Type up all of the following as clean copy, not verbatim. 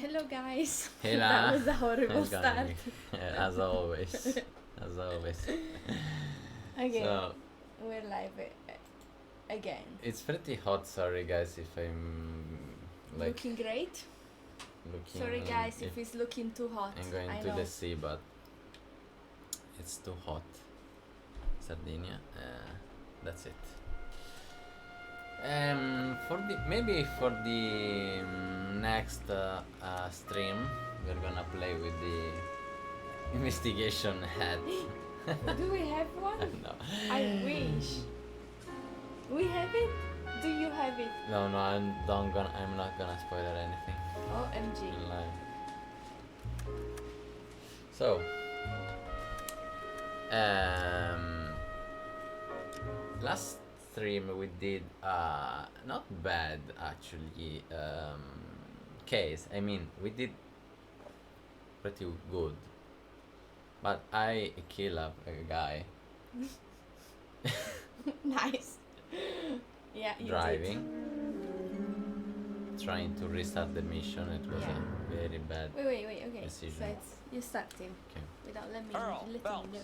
Hello guys. Hela. That was a horrible It's gonna start. be- as always. As always. Okay, So, we're live again. it's pretty hot, sorry guys if I'm like Looking great. looking Sorry guys if if it's looking too hot. I'm going I to know. the sea, but it's too hot. Sardinia, that's it. For the next stream, we're gonna play with the investigation head. Do we have one? No. I wish. We have it? Do you have it? No, I'm not gonna spoil anything. OMG. In live. So, last stream we did not bad actually case. I mean, we did pretty good, but I kill up a guy Nice. Yeah, you driving, trying to restart the mission. It was Yeah. a very bad. did. Wait, okay. Decision. So it's you start him Okay, without letting Earl, me Phelps. know.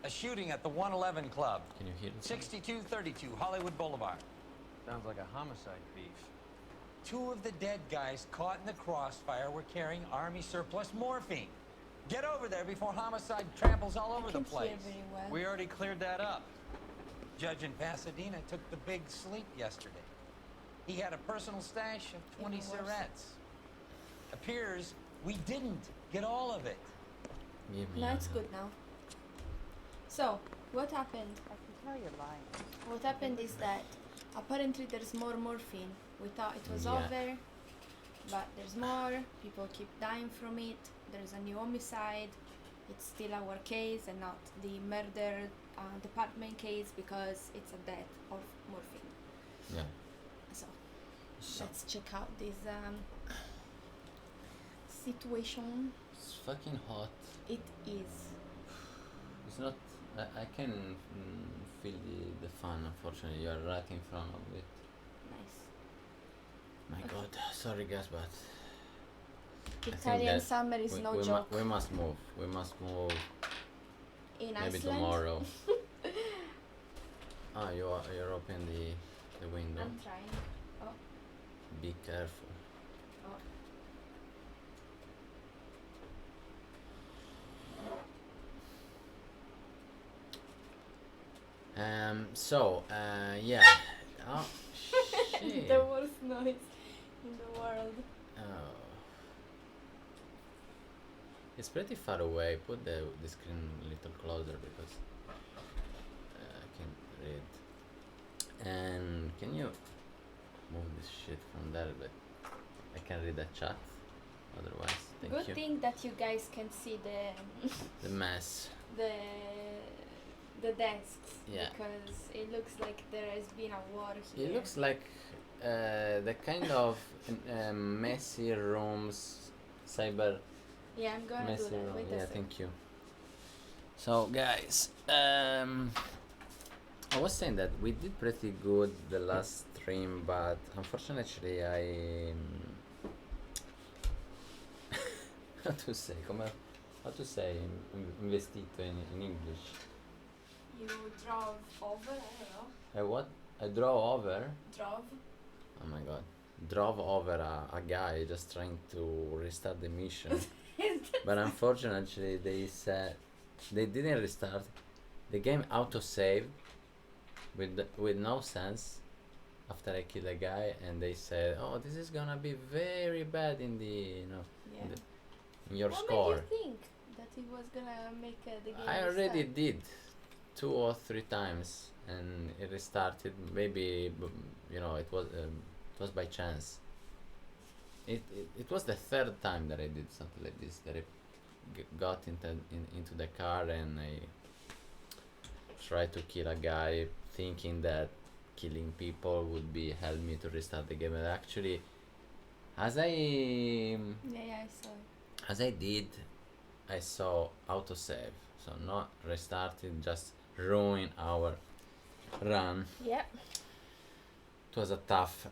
A shooting at the 111 Club, can you hear it? 6232 Hollywood Boulevard. Sounds like a homicide beef. Two of the dead guys caught in the crossfire were carrying Army surplus morphine. Get over there before homicide tramples all over I the can't hear place. very well. We already cleared that up. Judge in Pasadena took the big sleep yesterday. He had a personal stash of 20 Even worse. cigarettes. Appears we didn't get all of it. Give me No, a- it's good now. So, what happened? I can tell you're lying. What happened is that apparently there's more morphine. We thought it was Yeah. over, but there's more. People keep dying from it. There's a new homicide. It's still our case and not the murder department case because it's a death of morphine. Yeah. So, So, let's check out this situation. it's fucking hot. It is. It's not. I can feel the fun. Unfortunately, you are right in front of it. Nice. My God, sorry guys, but I think Italian that summer is no joke. we must move. We must move. In Maybe Iceland, tomorrow. You're opening the window. I'm trying. Oh, Be careful. oh. Yeah. Oh, shit. The worst noise in the world. Oh. It's pretty far away. Put the screen a little closer because I can read. And can you move this shit from there? But I can read the chat. Otherwise, thank Good you. thing that you guys can see The mess. the desks. Yeah. Because it looks like there has been a war here. It looks like the kind of messy rooms, cyber Yeah, I'm gonna do messy that. room. Wait a Yeah, sec. thank you. So guys, I was saying that we did pretty good the last stream, but unfortunately I how to say investito in English. You drove over, I don't know. I what? I drove over. Drove. Oh my god. Drove over a guy just trying to restart the mission. But unfortunately they said they didn't restart. The game auto-saved with no sense after I killed a guy, and they said, oh, this is gonna be very bad in the, Yeah. in your What score. made you think that it was gonna make the game I already restart? did 2 or 3 times and it restarted. Maybe it was by chance. It was the 3rd time that I did something like this, that I got into the car and I tried to kill a guy thinking that killing people would be help me to restart the game, and actually as I Yeah, I saw it. as I did, I saw autosave, so not restarted, just ruin our run. Yeah. It was a tough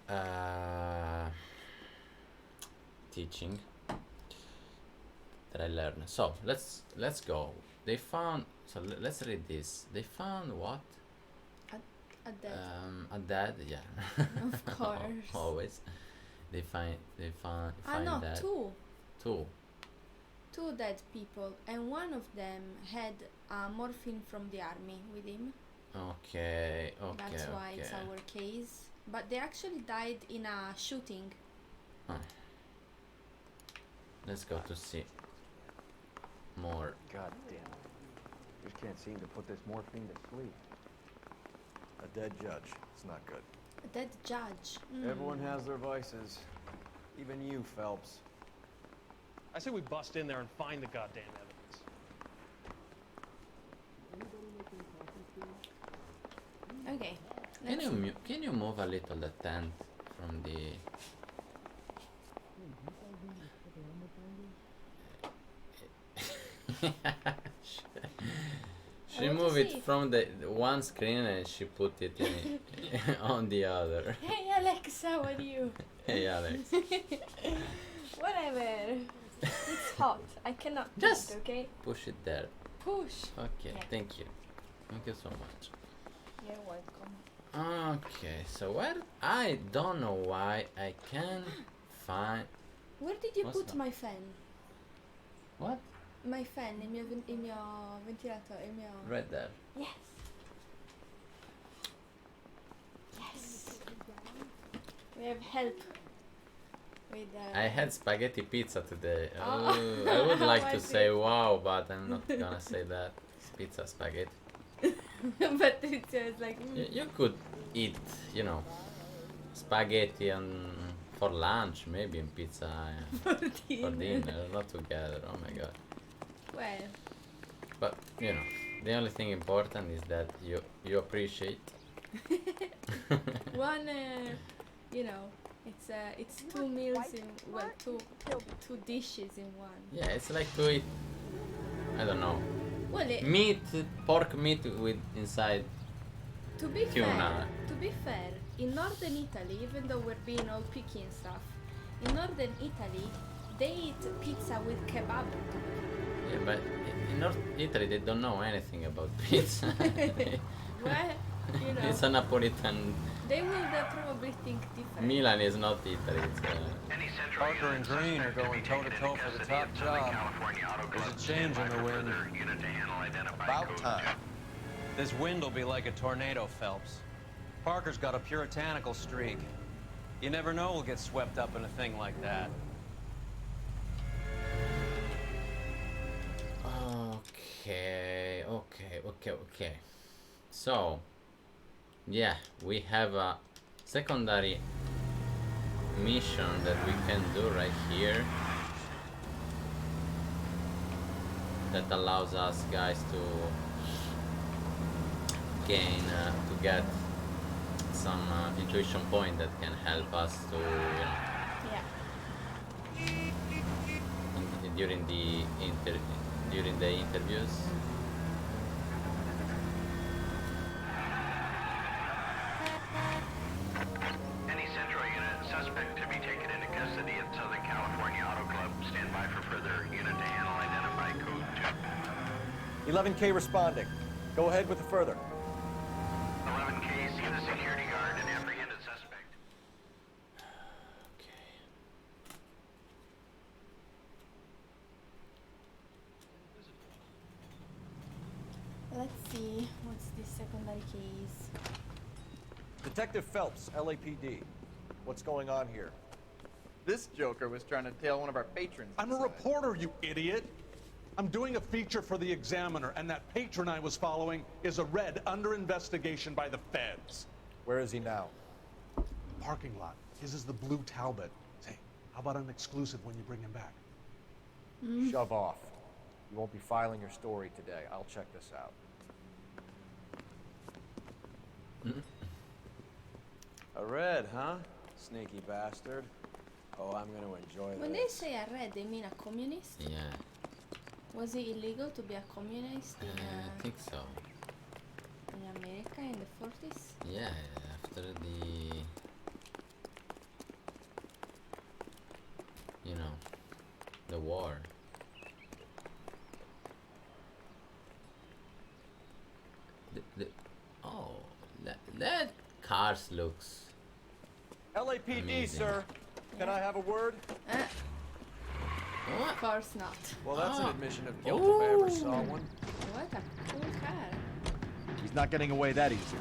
teaching. after I learn. So let's go. They found. So let's read this. They found what? A dead. A dad. Yeah. Of course. Always. They find No, that. two. Two dead people, and one of them had morphine from the army with him. Okay. That's why it's our case. But they actually died in a shooting. Let's go to see more. God damn it. Just can't seem to put this morphine to sleep. A dead judge. It's not good. A dead judge. Everyone has their vices. Even you, Phelps. I say we bust in there and find the goddamn evidence. Okay. Can you move a little the tent from the? She moved it from the one screen and she put it in on the other. Hey Alexa, how are you? Hey Alex. Whatever. It's hot. I cannot Just eat, okay? push it there. Push. Okay, Yeah. thank you. Thank you so much. You're welcome. Okay, so where I don't know why I can't find Where did you What's put that? my fan? what? My fan, il mio ventilatore, il mio... Right there. Yes. Yes. We have help with I had spaghetti pizza today. Oh. Oh, I would like to Was say it? wow, but I'm not gonna say that. It's pizza spaghetti. but it's just like... You could eat, spaghetti for lunch, maybe in pizza for for dinner. dinner, not together. Oh my god. Well, But the only thing important is that you appreciate. one, it's two meals in, well, two dishes in one. Yeah, it's like to eat. I don't know. Well, Pork meat with inside. to be Tuna. fair, in northern Italy, even though we're being all picky and stuff, in northern Italy, they eat pizza with kebab. Yeah, but in North Italy they don't know anything about pizza. Well, It's a Napolitan. they will probably think different. Milan is not Italy. It's Parker and Green are going toe-to-toe for the top job. There's a change in the wind. About time. This wind will be like a tornado, Phelps. Parker's got a puritanical streak. You never know we'll get swept up in a thing like that. Okay. So, yeah, we have a secondary mission that we can do right here that allows us guys to gain to get some intuition point that can help us to Yeah. during the interviews. Any Central unit, suspect to be taken into custody at Southern California Auto Club. Stand by for further unit to handle identify code 2. 11K responding. Go ahead with the further. 11K, see the security guard and apprehended suspect. Okay. Let's see, what's this secondary case? Detective Phelps, LAPD. What's going on here? This joker was trying to tail one of our patrons. I'm a inside. reporter, you idiot. I'm doing a feature for the Examiner, and that patron I was following is a red under investigation by the feds. Where is he now? Parking lot. His is the blue Talbot. Say, how about an exclusive when you bring him back? Shove off. You won't be filing your story today. I'll check this out. A red, huh? Sneaky bastard. Oh, I'm gonna enjoy When they this. say a red, they mean a communist? Yeah, Was it illegal to be a communist I think so. in America in the 40s? Yeah, after the the war. That cars looks LAPD, amazing. sir. Can I have a word? What? Of course not. Well, that's an Oh. admission of guilt if I ever saw one. What a cool car. He's not getting away that easily.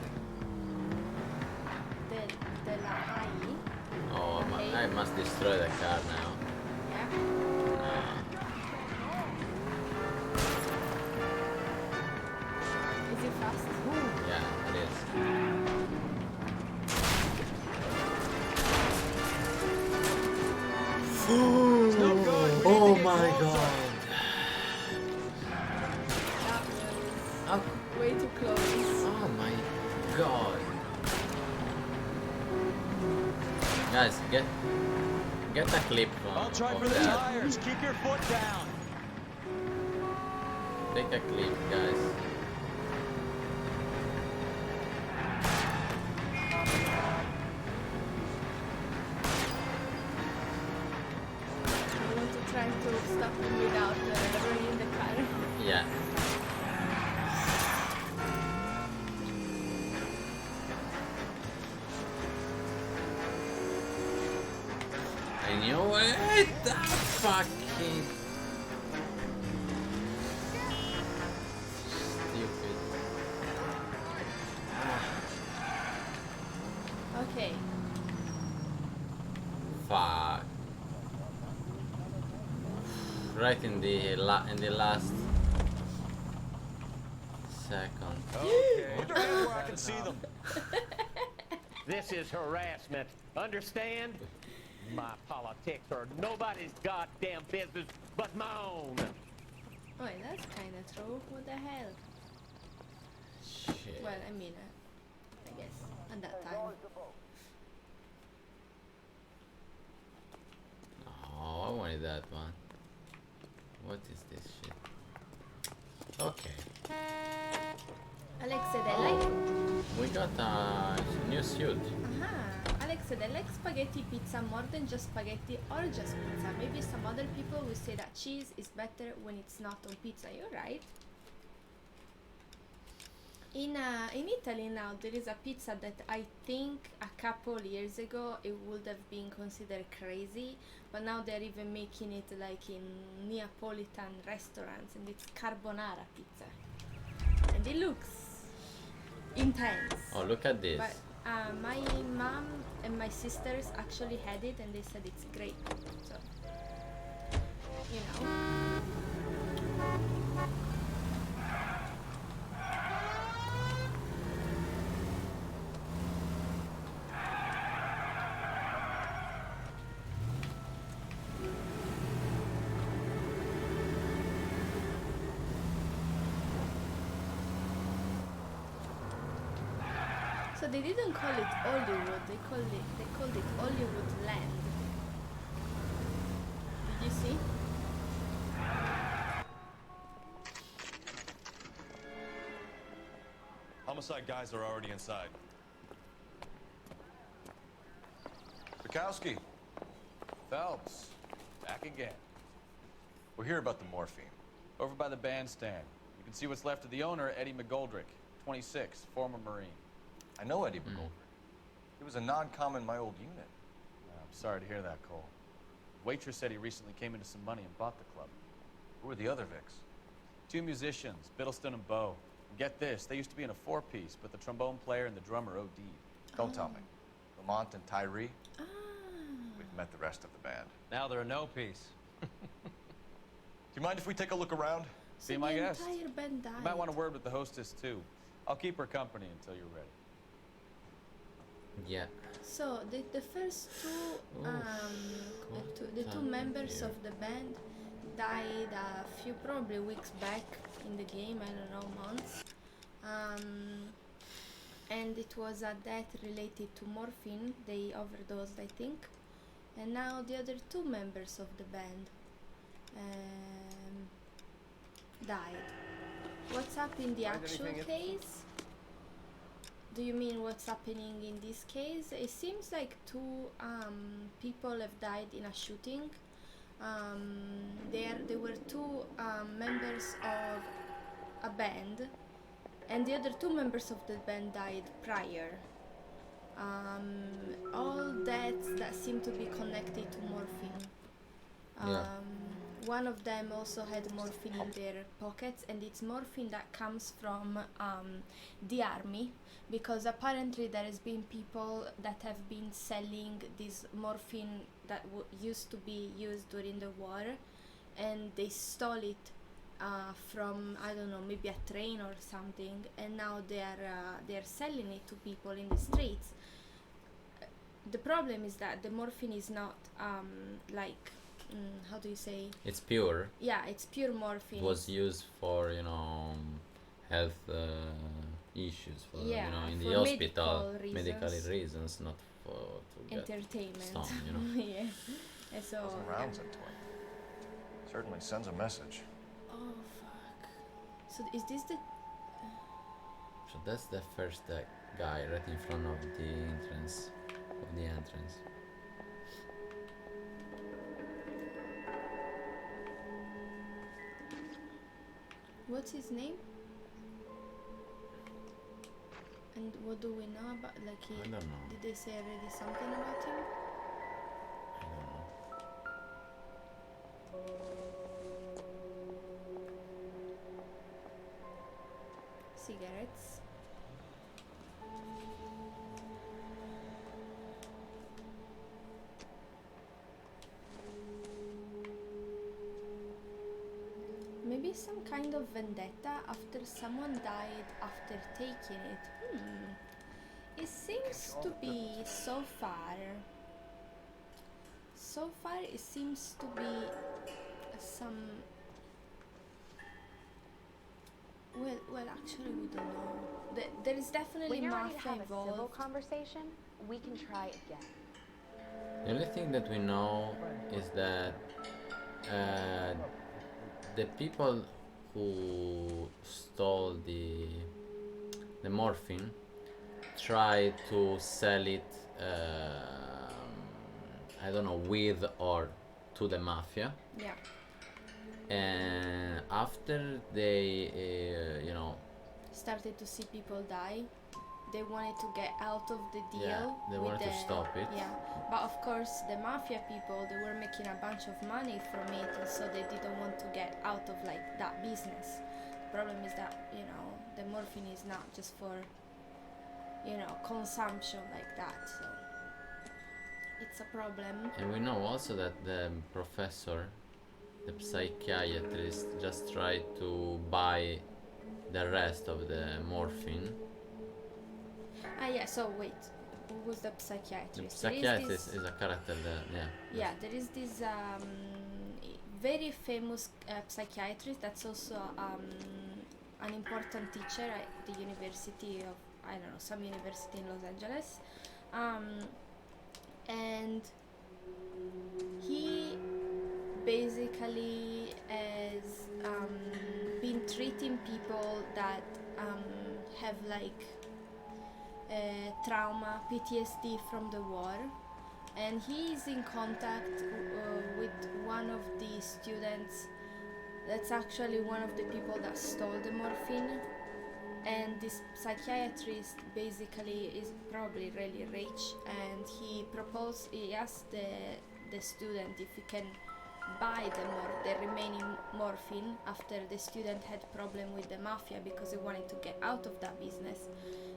The La Haye. Oh, I must destroy the car now. Yeah. Is it fast? Yeah, it is. Oh my god. That was way too close. Oh my god. Guys, get a clip I'll try of for the that. tires. Keep your foot down. Take a clip, guys. I want to try to stop him without running the car. Yeah. I knew it! That fucking stupid. Okay. Fuck. Right in the last second. Okay. Put your hands where I can see them. This is harassment. Understand? My politics are nobody's goddamn business but my own. Oh, that's kind of true. What the hell? Shit. Well, I mean, I guess at that time. Oh, I wanted that one. What is this shit? Okay. Alex, they like. We got a new suit. Alex, they like spaghetti pizza more than just spaghetti or just pizza. Maybe some other people will say that cheese is better when it's not on pizza. You're right. In Italy now there is a pizza that I think a couple years ago it would have been considered crazy, but now they're even making it like in Neapolitan restaurants, and it's carbonara pizza, and it looks intense. Oh, look at this. But my mom and my sisters actually had it, and they said it's great. So, you know. So they didn't call it Hollywood, they called it Hollywood Land. Did you see? Homicide guys are already inside. Bukowski. Phelps, back again. We're here about the morphine. Over by the bandstand. You can see what's left of the owner, Eddie Mcgoldrick, 26, former Marine. I know Eddie Mcgoldrick. He was a non-com in my old unit. I'm sorry to hear that, Cole. Waitress said he recently came into some money and bought the club. Who are the other Vics? 2 musicians, Biddleston and Bow. And get this, they used to be in a 4-piece, but the trombone player and the drummer OD'd. Don't tell me. Lamont and Tyree? We've met the rest of the band. Now they're a no-piece. Do you mind if we take a look around? So Be my the guest. entire band died. You might want a word with the hostess, too. I'll keep her company until you're ready. Yeah. So the first the two members of the band died a few probably weeks back in the game, I don't know, months. And it was a death related to morphine. They overdosed, I think. And now the other 2 members of the band died. What's up in the actual case? Do you mean what's happening in this case? It seems like 2 people have died in a shooting. There were 2 members of a band and the other two members of the band died prior. All deaths that seem to be connected to morphine. Yeah. One of them also had morphine in their pockets, and it's morphine that comes from the army, because apparently there has been people that have been selling this morphine that used to be used during the war, and they stole it from, I don't know, maybe a train or something, and now they are selling it to people in the streets. The problem is that the morphine is not like, how do you say? It's pure. Yeah, it's pure morphine. It was used for, you know, health issues, for, Yeah, you know, in for the hospital, medical reasons. reasons, not for to get Entertainment. stoned, you know. Yeah. And so. Doesn't rounds into it. Certainly sends a message. Oh fuck. So is this the? So that's the first guy right in front of the entrance. What's his name? And what do we know about? Like he? I don't know. Did they say already something about him? I don't know. Cigarettes. Maybe some kind of vendetta after someone died after taking it. It seems to be so far. So far, it seems to be some. Well, actually, we don't know. There is definitely When you're ready to mafia have a civil involved. conversation, we can try again. The only thing that we know is that the people who stole the morphine tried to sell it, I don't know, with or to the mafia. Yeah. And after they, you know, Started to see people die. They wanted to get out of the deal. Yeah, they with wanted to stop it. Yeah, but of course the mafia people, they were making a bunch of money from it, and so they didn't want to get out of like that business. The problem is that, you know, the morphine is not just for, you know, consumption like that. So it's a problem. and we know also that the professor, the psychiatrist, just tried to buy the rest of the morphine. Yeah. So wait, who was the The psychiatrist? There is psychiatrist this- is a character that, yeah. Yeah, there is this very famous psychiatrist that's also an important teacher at the University of, I don't know, some university in Los Angeles. And he basically has been treating people that have like trauma, PTSD from the war, and he is in contact with one of the students that's actually one of the people that stole the morphine. And this psychiatrist basically is probably really rich, and he asked the student if he can buy the remaining morphine after the student had problem with the mafia because he wanted to get out of that business.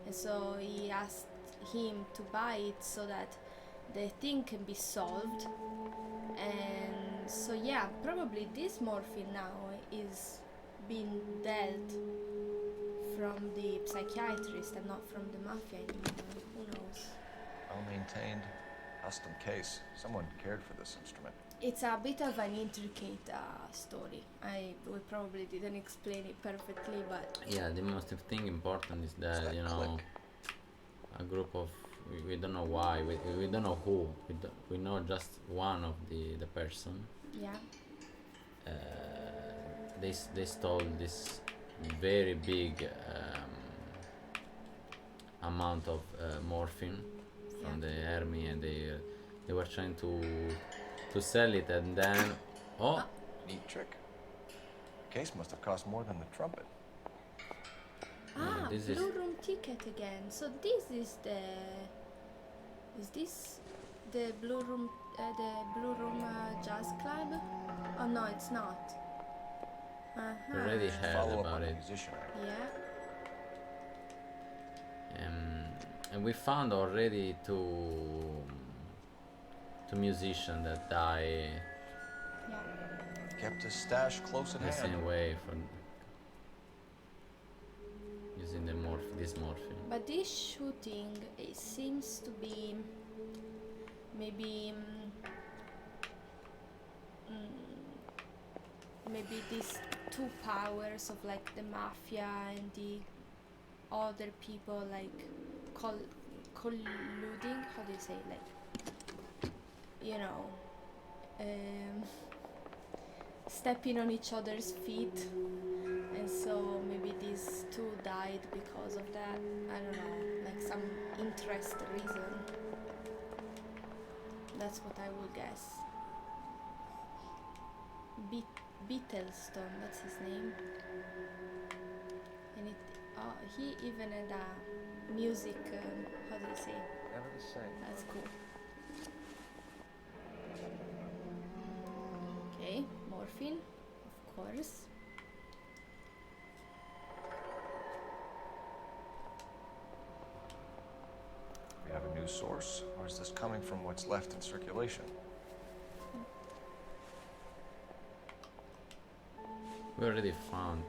And so he asked him to buy it so that the thing can be solved. And so yeah, probably this morphine now is being dealt from the psychiatrist and not from the mafia anymore. Who knows? Well maintained, custom case. Someone cared for this instrument. It's a bit of an intricate story. We probably didn't explain it perfectly, but Yeah, the most thing important is that, you know, a group of, we don't know why, we don't know who, we know just one of the person. yeah. They stole this very big amount of morphine from the army, and they were trying to sell it, and then Neat trick. Case must have cost more than the trumpet. This blue is room ticket again. So this is the. Is this the blue room? Jazz club? Oh no, it's not. we already heard Follow up about on the it. musician. Yeah. And we found already two musicians that die Yeah. Kept his stash close at the hand. same way for using this morphine. But this shooting, it seems to be maybe maybe these two powers of like the mafia and the other people like colluding. How do you say, like, you know, stepping on each other's feet, and so maybe these two died because of that. I don't know, like some interest reason. That's what I would guess. Beetlestone, that's his name. And he even had a music, how do you say? Never the same. That's cool. Okay, morphine, of course. We have a new source, or is this coming from what's left in circulation? We already found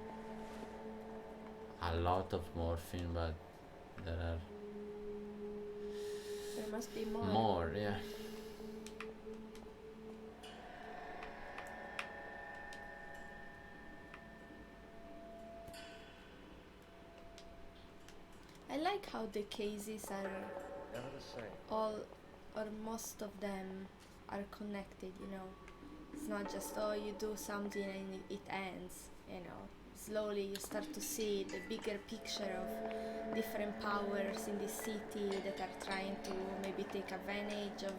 a lot of morphine, but there must be more. More, yeah. I like how the cases are Never the same. all, or most of them are connected, you know. It's not just, oh, you do something and it ends, you know. Slowly you start to see the bigger picture of different powers in the city that are trying to maybe take advantage of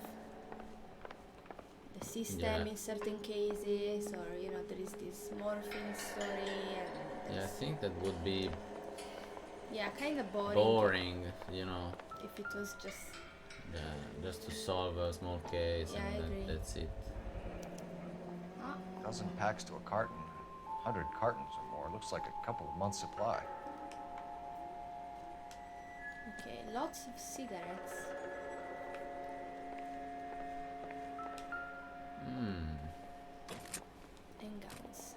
the system in certain cases, or, you know, there is this morphine story, and Yeah, I think that would be kind of boring. boring, you know. If it was just just to solve a small case Yeah, I and agree. that's it. A dozen packs to a carton, 100 cartons or more. Looks like a couple of months' supply. Okay, lots of cigarettes. And guns.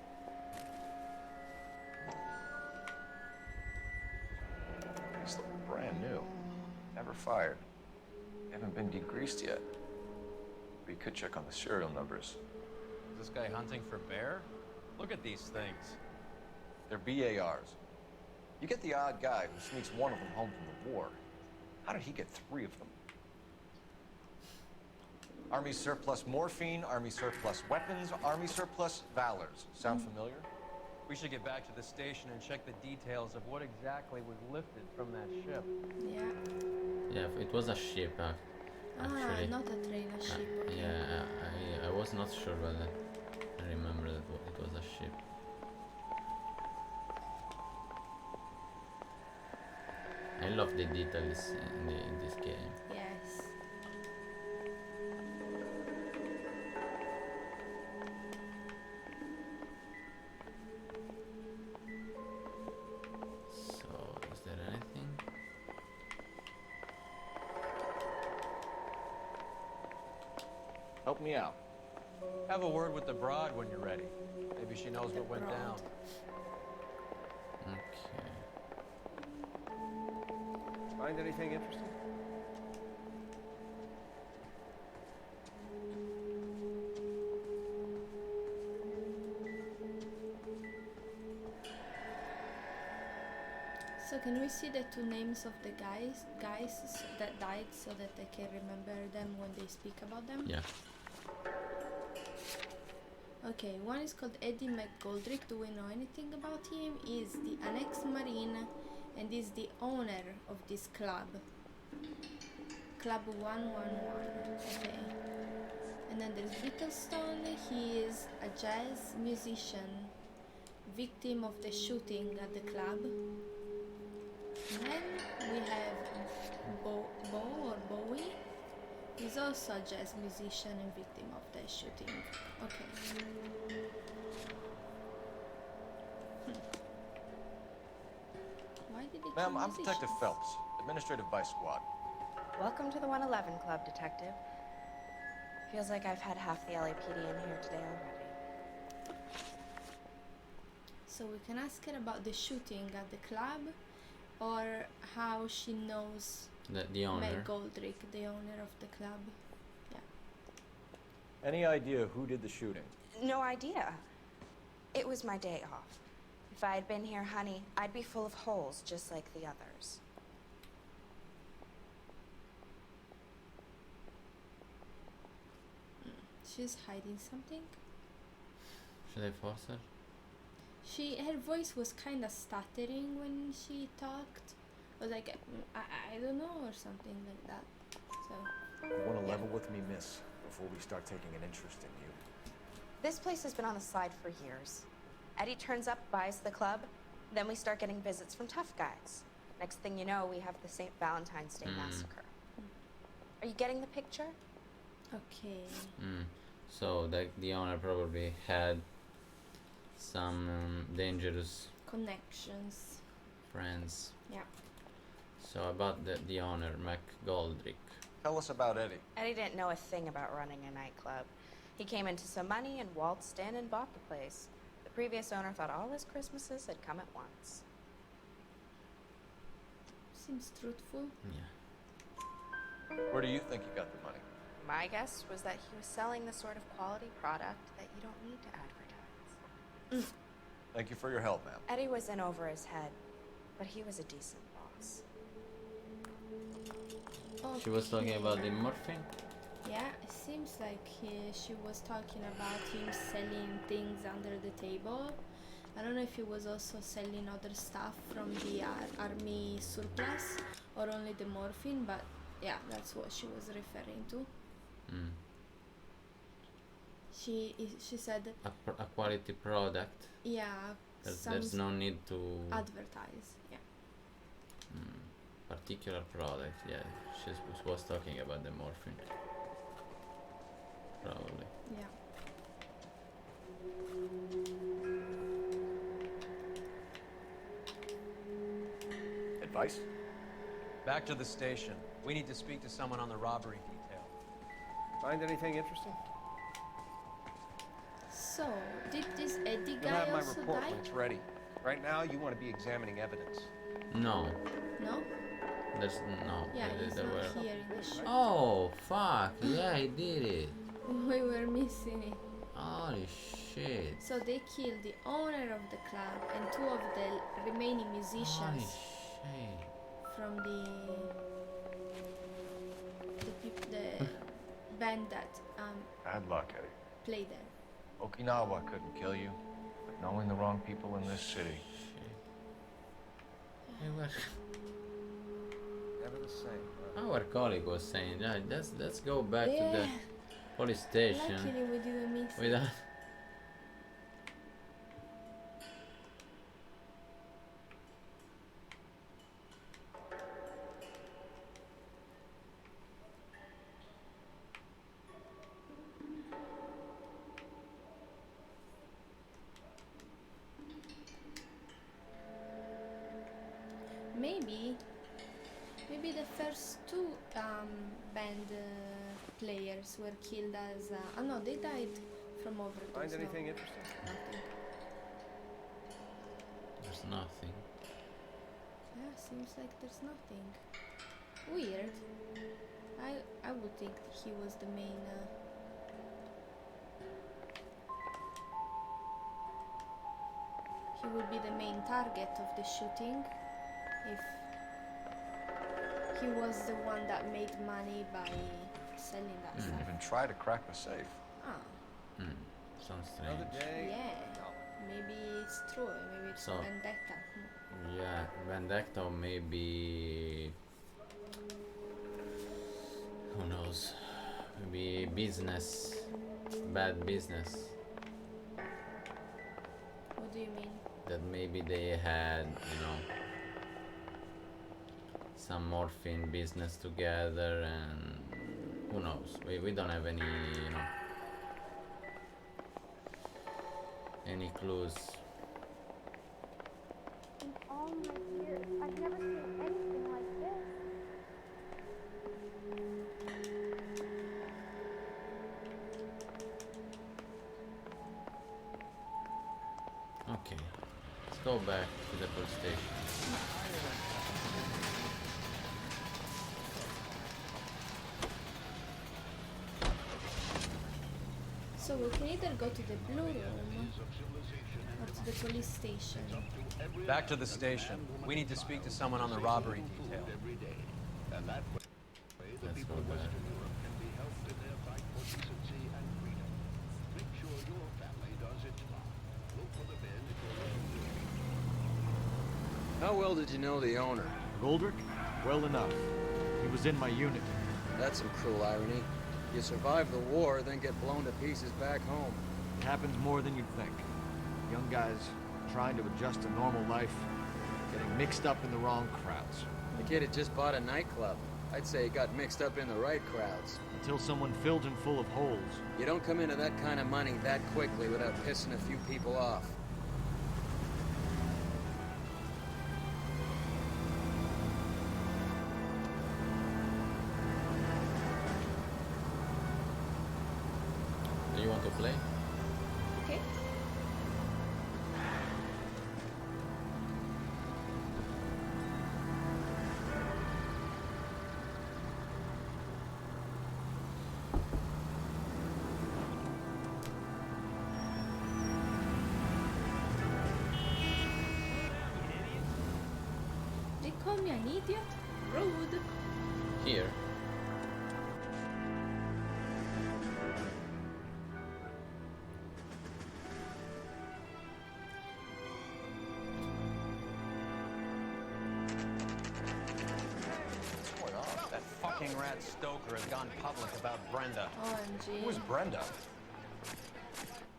These look brand new. Never fired. They haven't been degreased yet. We could check on the serial numbers. Is this guy hunting for bear? Look at these things. They're BARs. You get the odd guy who sneaks one of them home from the war. How did he get 3 of them? Army surplus morphine, Army surplus weapons, Army surplus valors. Sound familiar? We should get back to the station and check the details of what exactly was lifted from that ship. Yeah. Yeah, it was a ship actually. Not a train, a ship. Okay. Yeah, I was not sure, but I remember that it was a ship. I love the details in this game. Yes. So, is there anything? Help me out. Have a word with the broad when you're ready. Maybe she knows what went down. Okay. Find anything interesting? So can we see the 2 names of the guys that died, so that I can remember them when they speak about them? Yeah. Okay, one is called Eddie Mcgoldrick. Do we know anything about him? He's an ex-marine and is the owner of this club. Club 111. Okay. And then there's Beetlestone. He is a jazz musician, victim of the shooting at the club. Then we have Bo or Bowie. He's also a jazz musician and victim of the shooting. Okay. Why did he kill Ma'am, I'm musicians? Detective Phelps, administrative by squad. Welcome to the 111 Club, Detective. Feels like I've had half the LAPD in here today already. So we can ask her about the shooting at the club, or how she knows The owner. Mcgoldrick, the owner of the club. Yeah. Any idea who did the shooting? No idea. It was my day off. If I had been here, honey, I'd be full of holes just like the others. She's hiding something. Should I force her? Her voice was kind of stuttering when she talked. I was like, I don't know, or something like that. So. You want to level with me, miss, before we start taking an interest in you. This place has been on the slide for years. Eddie turns up, buys the club, then we start getting visits from tough guys. Next thing you know, we have the St. Valentine's Day massacre. Are you getting the picture? Okay. So the owner probably had some dangerous Connections. friends. Yeah. So about the owner, Mcgoldrick. Tell us about Eddie. Eddie didn't know a thing about running a nightclub. He came into some money and waltzed in and bought the place. The previous owner thought all his Christmases had come at once. Seems truthful. Yeah. Where do you think he got the money? My guess was that he was selling the sort of quality product that you don't need to advertise. Thank you for your help, ma'am. Eddie was in over his head, but he was a decent boss. She was talking about the morphine? Yeah, it seems like she was talking about him selling things under the table. I don't know if he was also selling other stuff from the army surplus or only the morphine, but yeah, that's what she was referring to. She said A quality product. yeah, There's no need to advertise. Yeah. Particular product. Yeah, she was talking about the morphine. Probably. Yeah. Advice? Back to the station. We need to speak to someone on the robbery detail. Find anything interesting? So, did this Eddie You'll guy have my also report die? when it's ready. Right now, you want to be examining evidence. No. No? There's no. Yeah, he's there not were. here in the show. Oh fuck! Yeah, he did it. We were missing it. Holy shit! So they killed the owner of the club and two of the remaining Holy musicians shit! from the band that Bad luck, Eddie. played there. Okinawa couldn't kill you, but knowing the wrong people in this city. They were. Never the same. Huh? Our colleague was saying, yeah, let's go back to the Yeah. police station Luckily we didn't miss it. without. Maybe the first two band players were killed as no, they died from overdose. Find no. anything interesting? Nothing. There's nothing. Yeah, seems like there's nothing. Weird. I would think he was the main. He would be the main target of the shooting if he was the one that made money by selling that Didn't stuff. even try to crack the safe. Ah, Sounds Another strange. day. yeah. Maybe it's true. Maybe it's So- vendetta. Yeah, vendetta or maybe. Who knows? Maybe business. Bad business. What do you mean? That maybe they had, some morphine business together, and who knows? We don't have any, any clues. In all my years, I've never seen anything like this. Okay, let's go back to the police station. So we can either go to the blue room or to the police station. Back to the station. We need to speak to someone on the robbery detail. Let's go back. How well did you know the owner? Mcgoldrick? Well enough. He was in my unit. That's some cruel irony. You survive the war, then get blown to pieces back home. It happens more than you'd think. Young guys trying to adjust to normal life, getting mixed up in the wrong crowds. The kid had just bought a nightclub. I'd say he got mixed up in the right crowds. Until someone filled him full of holes. You don't come into that kind of money that quickly without pissing a few people off. Do you want to play? Okay. They call me an idiot? Rude. Here. That fucking rat Stoker has gone public about Brenda. OMG. Who is Brenda?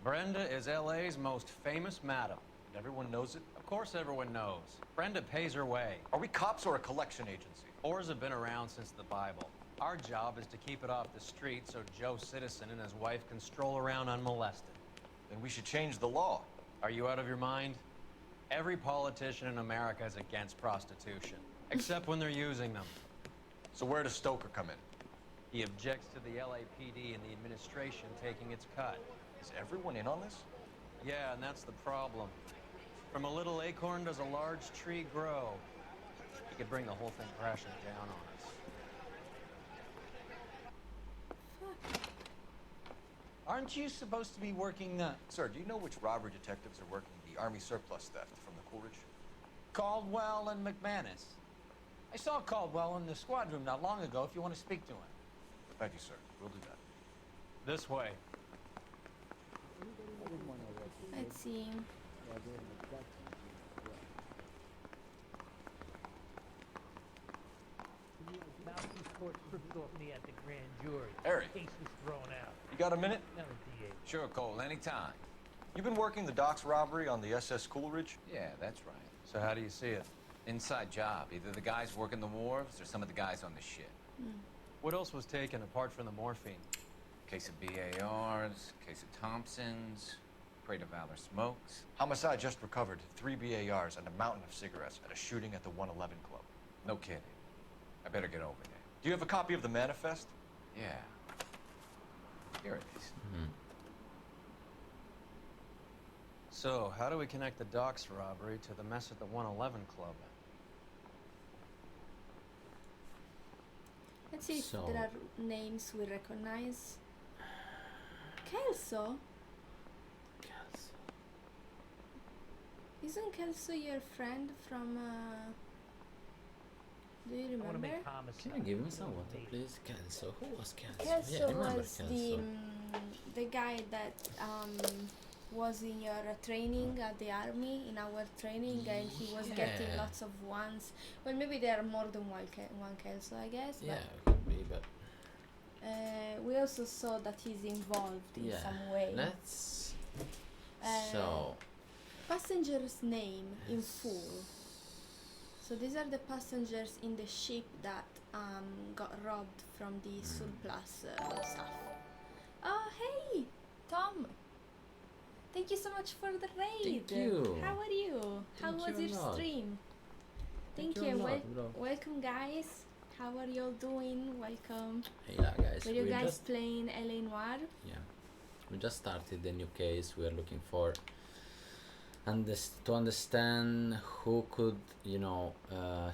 Brenda is L.A.'s most famous madam. Everyone knows it? Of course everyone knows. Brenda pays her way. Are we cops or a collection agency? Whores have been around since the Bible. Our job is to keep it off the street so Joe Citizen and his wife can stroll around unmolested. Then we should change the law. Are you out of your mind? Every politician in America is against prostitution, except when they're using them. So where does Stoker come in? He objects to the LAPD and the administration taking its cut. Is everyone in on this? Yeah, and that's the problem. From a little acorn does a large tree grow. He could bring the whole thing crashing down on us. Aren't you supposed to be working the... Sir, do you know which robbery detectives are working the Army surplus theft from the Coolidge? Caldwell and McManus. I saw Caldwell in the squad room not long ago if you want to speak to him. Thank you, sir. We'll do that. This way. Let's see. Me at the grand jury. Harry. Case was thrown out. You got a minute? No, DA. Sure, Cole, anytime. You've been working the docks robbery on the SS Coolidge? Yeah, that's right. So how do you see it? Inside job. Either the guys working the wharves or some of the guys on the ship. What else was taken apart from the morphine? Case of BARs, case of Thompsons, Parade of Valor smokes. Homicide just recovered 3 BARs and a mountain of cigarettes at a shooting at the 111 Club. No kidding. I better get over there. Do you have a copy of the manifest? Yeah. Here it is. So, how do we connect the docks robbery to the mess at the 111 Club? Let's see if there are names we recognize. Kelso? Isn't Kelso your friend from, do you remember? Can you give me some water, please? Kelso. Who was Kelso? Kelso Yeah, I remember was Kelso. the guy that was in your training at the army, in our training, and he was getting Yeah. lots of ones. Well, maybe there are more than one Kelso, I guess. Yeah, But, could be, but we also saw that he's involved in some way. Let's. So. Passenger's name in full. So these are the passengers in the ship that got robbed from the surplus stuff. Oh, hey, Tom. Thank you so much for the raid. Thank you. How are you? How Thank was you a your lot. stream? Thank Thank you a you. lot, bro. Welcome, guys. How are y'all doing? Welcome. Hey lah, guys. Were you we guys just playing L.A Noire? yeah, we just started the new case. We are looking for to understand who could,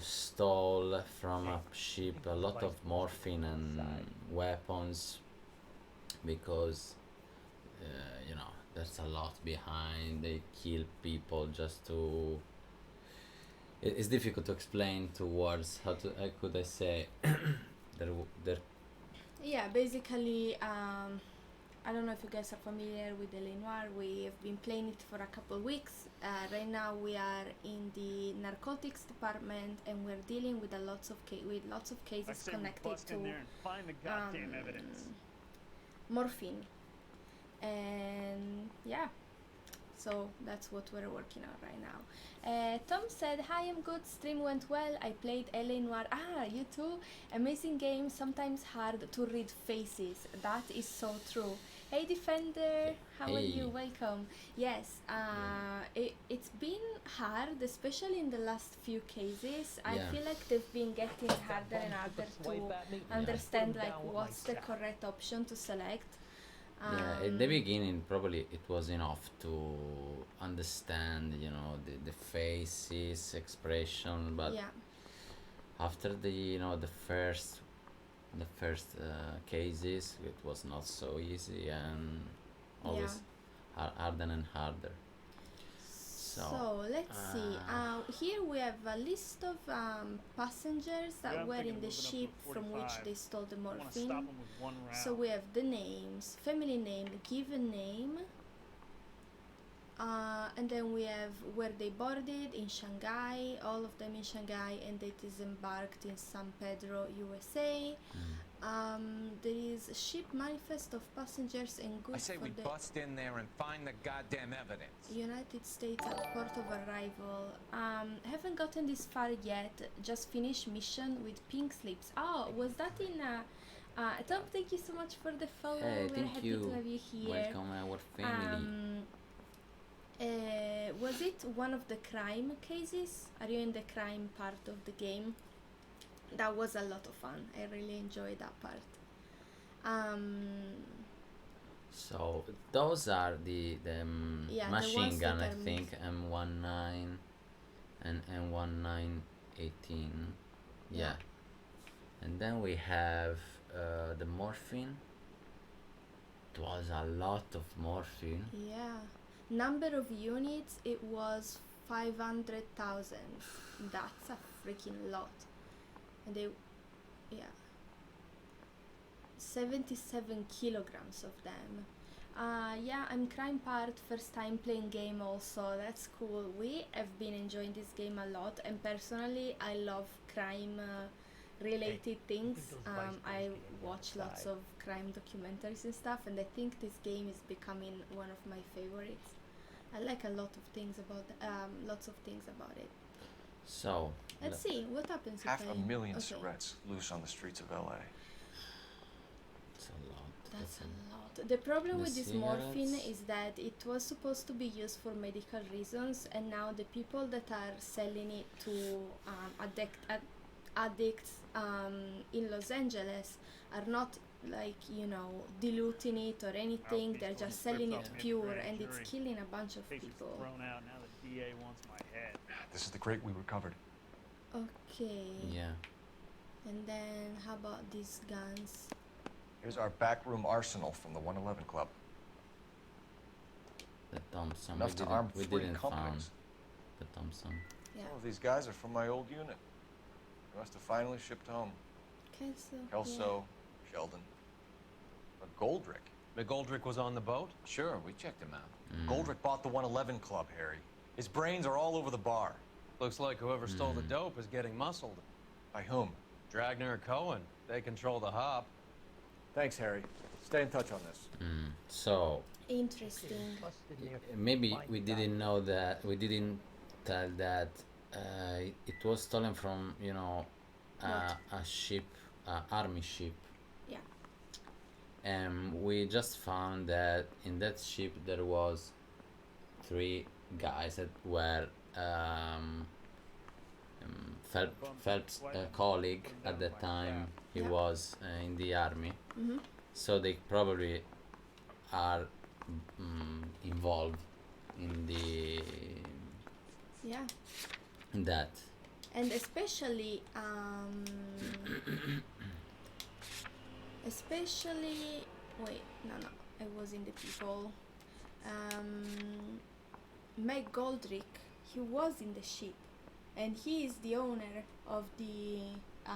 stole from a ship a lot of morphine and weapons, because there's a lot behind. They kill people just to. It's difficult to explain to words. How could I say? There. Yeah, basically, I don't know if you guys are familiar with L.A Noire. We have been playing it for a couple of weeks. Right now we are in the narcotics department, and we're dealing with lots of cases connected to morphine. And yeah, so that's what we're working on right now. Tom said, hi, I'm good, stream went well, I played L.A Noire. Ah, you too? Amazing game, sometimes hard to read faces. That is so true. Hey Defender, how are you? Welcome. Yes, it's been hard, especially in the last few cases. I feel like they've been getting harder and harder to understand what's the correct option to select. Yeah, in the beginning probably it was enough to understand, the faces, expression, but after the first cases, it was not so easy and always harder and harder. So let's see. Here we have a list of passengers that were in the ship from which they stole the morphine. So we have the names, family name, given name, and then we have where they boarded in Shanghai, all of them in Shanghai, and they disembarked in San Pedro, USA. There is a ship manifest of passengers and goods. I say we bust in there and find the goddamn evidence. United States at port of arrival. Haven't gotten this far yet. Just finished mission with pink slips. Oh, was that in Tom, thank you so much for the follow. Hey, we're thank happy you. to have you here. Welcome our family. Was it one of the crime cases? Are you in the crime part of the game? That was a lot of fun. I really enjoyed that part. So those are the machine gun, I think, M19 and M1918. Yeah. And then we have the morphine. It was a lot of morphine. Yeah. Number of units, it was 500,000. That's a freaking lot. And they, 77 kilograms of them. Yeah, I'm crime part, first time playing game also. That's cool. We have been enjoying this game a lot, and personally I love crime related things. I watch lots of crime documentaries and stuff, and I think this game is becoming one of my favorites. I like a lot of things about it. So let's see what happens. Half a million cigarettes loose on the streets of L.A. It's a lot. That's a lot. The problem with this morphine is that it was supposed to be used for medical reasons, and now the people that are selling it to addicts in Los Angeles are not diluting it or anything. They're just selling it pure, and it's killing a bunch of people. DA wants my head. This is the crate we recovered. Okay. Yeah. And then how about these guns? Here's our backroom arsenal from the 111 Club. The Thompson. Enough to arm we 3 didn't companies. found the Thompson. Yeah. Some of these guys are from my old unit. They must have finally shipped home. Kelso, Sheldon. Mcgoldrick. Mcgoldrick was on the boat? Sure, we checked him out. Goldrick bought the 111 Club, Harry. His brains are all over the bar. Looks like whoever stole the dope is getting muscled. By whom? Dragner or Cohen. They control the hop. Thanks, Harry. Stay in touch on this. So interesting. maybe we didn't know that. We didn't tell that it was stolen from, you know, a ship, army ship. Yeah. And we just found that in that ship there was 3 guys that were Phelps' colleague at the time. He was in the army. Mm-hmm. So they probably are involved in the Yeah. in that. And especially wait, no, I was in the people. Mcgoldrick, he was in the ship, and he is the owner of the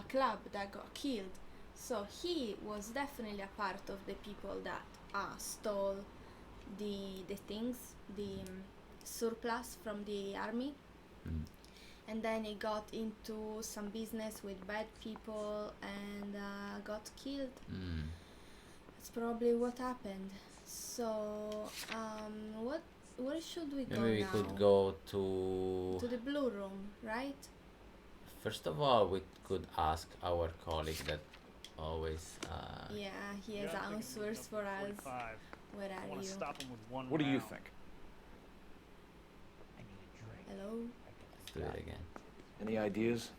club that got killed. So he was definitely a part of the people that stole the things, the surplus from the army. And then he got into some business with bad people and got killed. That's probably what happened. So, where should we go now? Maybe we could go to the blue room, right? First of all, we could ask our colleague that always. Yeah, he has answers for us. Where are you? Stop him with one What do you round. think? Hello? Let's do it again. Any ideas?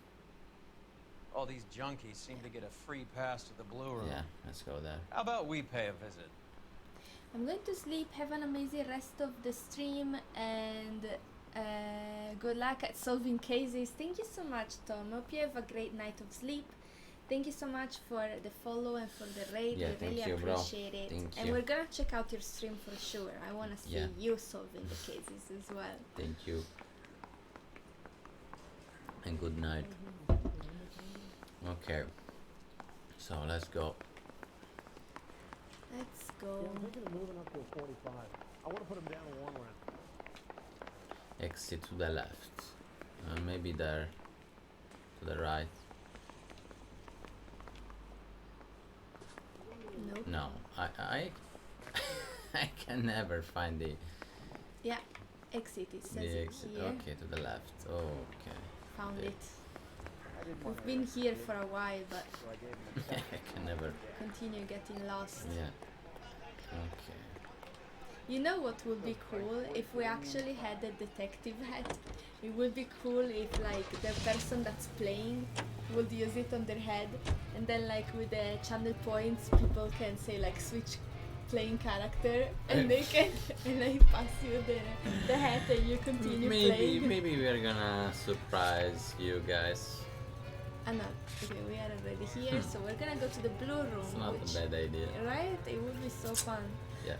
All these junkies seem to get a free pass to the blue room. Yeah, let's go there. How about we pay a visit? I'm going to sleep. Have an amazing rest of the stream, and good luck at solving cases. Thank you so much, Tom. Hope you have a great night of sleep. Thank you so much for the follow and for the raid. Yeah, we really thank you, bro. appreciate it. Thank and you. we're gonna check out your stream for sure. I wanna see Yeah. you solving the cases as well. Thank you. And good night. Okay. So let's go. Let's go. I'm thinking of moving up to a 45. I want to put him down in 1 round. Exit to the left. Maybe there. To the right. Nope. No, I I can never find the Yeah, exit. It says it exit. here. Okay, to the left. Okay. Found Yeah. it. We've been here for a while, but I can never. continue getting lost. Yeah. Okay. You know what would be cool if we actually had a detective hat? It would be cool if like the person that's playing would use it on their head, and then like with the channel points people can say like switch playing character, and they can and they pass you the hat and you continue playing. Maybe we're gonna surprise you guys. No, okay, we are already here, so we're gonna go to the blue room. It's not which, a bad idea. right? It would be so fun. Yeah.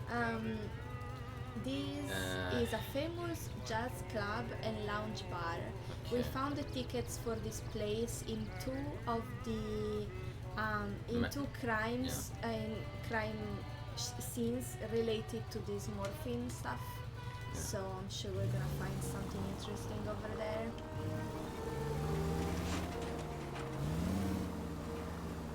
This is a famous jazz club and lounge bar. We Okay. found the tickets for this place in two of the crimes scenes related to this morphine stuff. So I'm sure we're gonna find something interesting over there.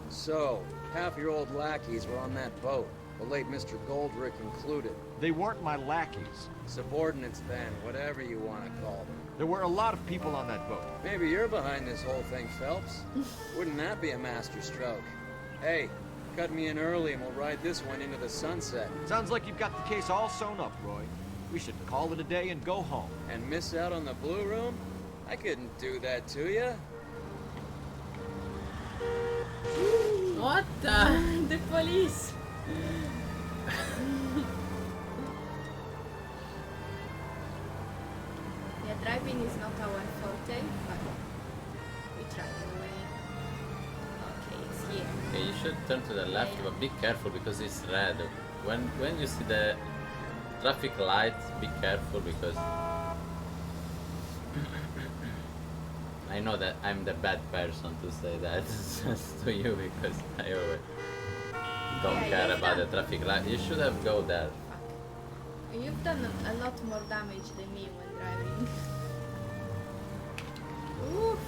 So, half your old lackeys were on that boat, the late Mr. Goldrick included. They weren't my lackeys. Subordinates then, whatever you want to call them. There were a lot of people on that boat. Maybe you're behind this whole thing, Phelps. Wouldn't that be a master stroke? Hey, cut me in early and we'll ride this one into the sunset. Sounds like you've got the case all sewn up, Roy. We should call it a day and go home. And miss out on the blue room? I couldn't do that to you. What the? The police! Yeah, driving is not our forte, but we try anyway. Okay, it's here. Okay, you should turn to the left, Yeah. but be careful because it's red. When you see the traffic light, be careful because I know that I'm the bad person to say that to you because I always don't Yeah, care you've about the done- traffic light. You should have go there. You've done a lot more damage than me when driving. Oof.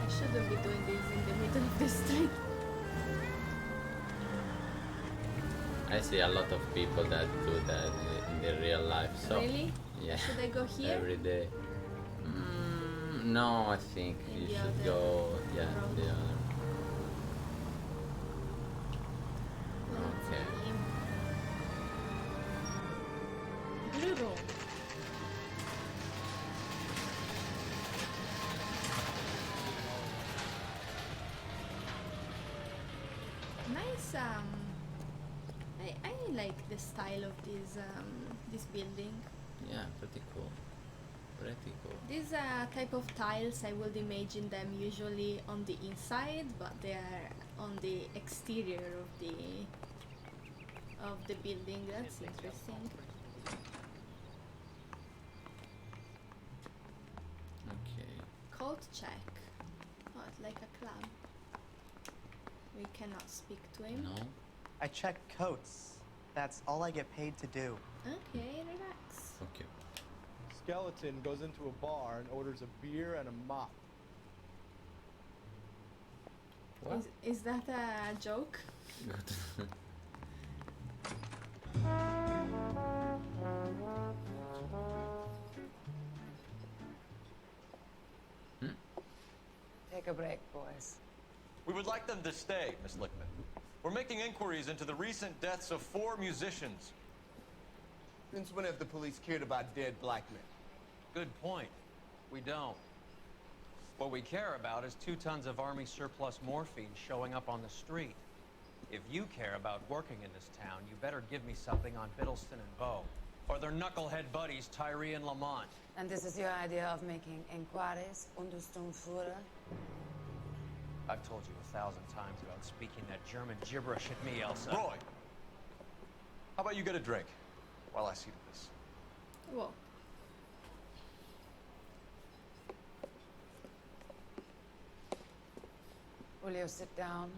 I shouldn't be doing this in the middle of the street. I see a lot of people that do that in their real life. So Really? yeah. Should I go here? Every day. No, I think In you the should other go. Yeah, road. the other. Let's Okay. see. Blue room. Nice. I like the style of this building. Yeah, pretty cool. Pretty cool. These type of tiles, I would imagine them usually on the inside, but they are on the exterior of the building. That's interesting. Okay. Code check. Oh, it's like a club. We cannot speak to him. No. I check coats. That's all I get paid to do. Okay, relax. Okay. Skeleton goes into a bar and orders a beer and a mop. What? Is that a joke? Good. Take a break, boys. We would like them to stay, Miss Lickman. We're making inquiries into the recent deaths of 4 musicians. Since when have the police cared about dead black men? Good point. We don't. What we care about is 2 tons of Army surplus morphine showing up on the street. If you care about working in this town, you better give me something on Biddleston and Bow, or their knucklehead buddies Tyree and Lamont. And this is your idea of making inquiries, Untersturmführer? I've told you 1,000 times about speaking that German gibberish at me, Elsa. Roy, how about you get a drink while I see to this? Whoa. Will you sit down?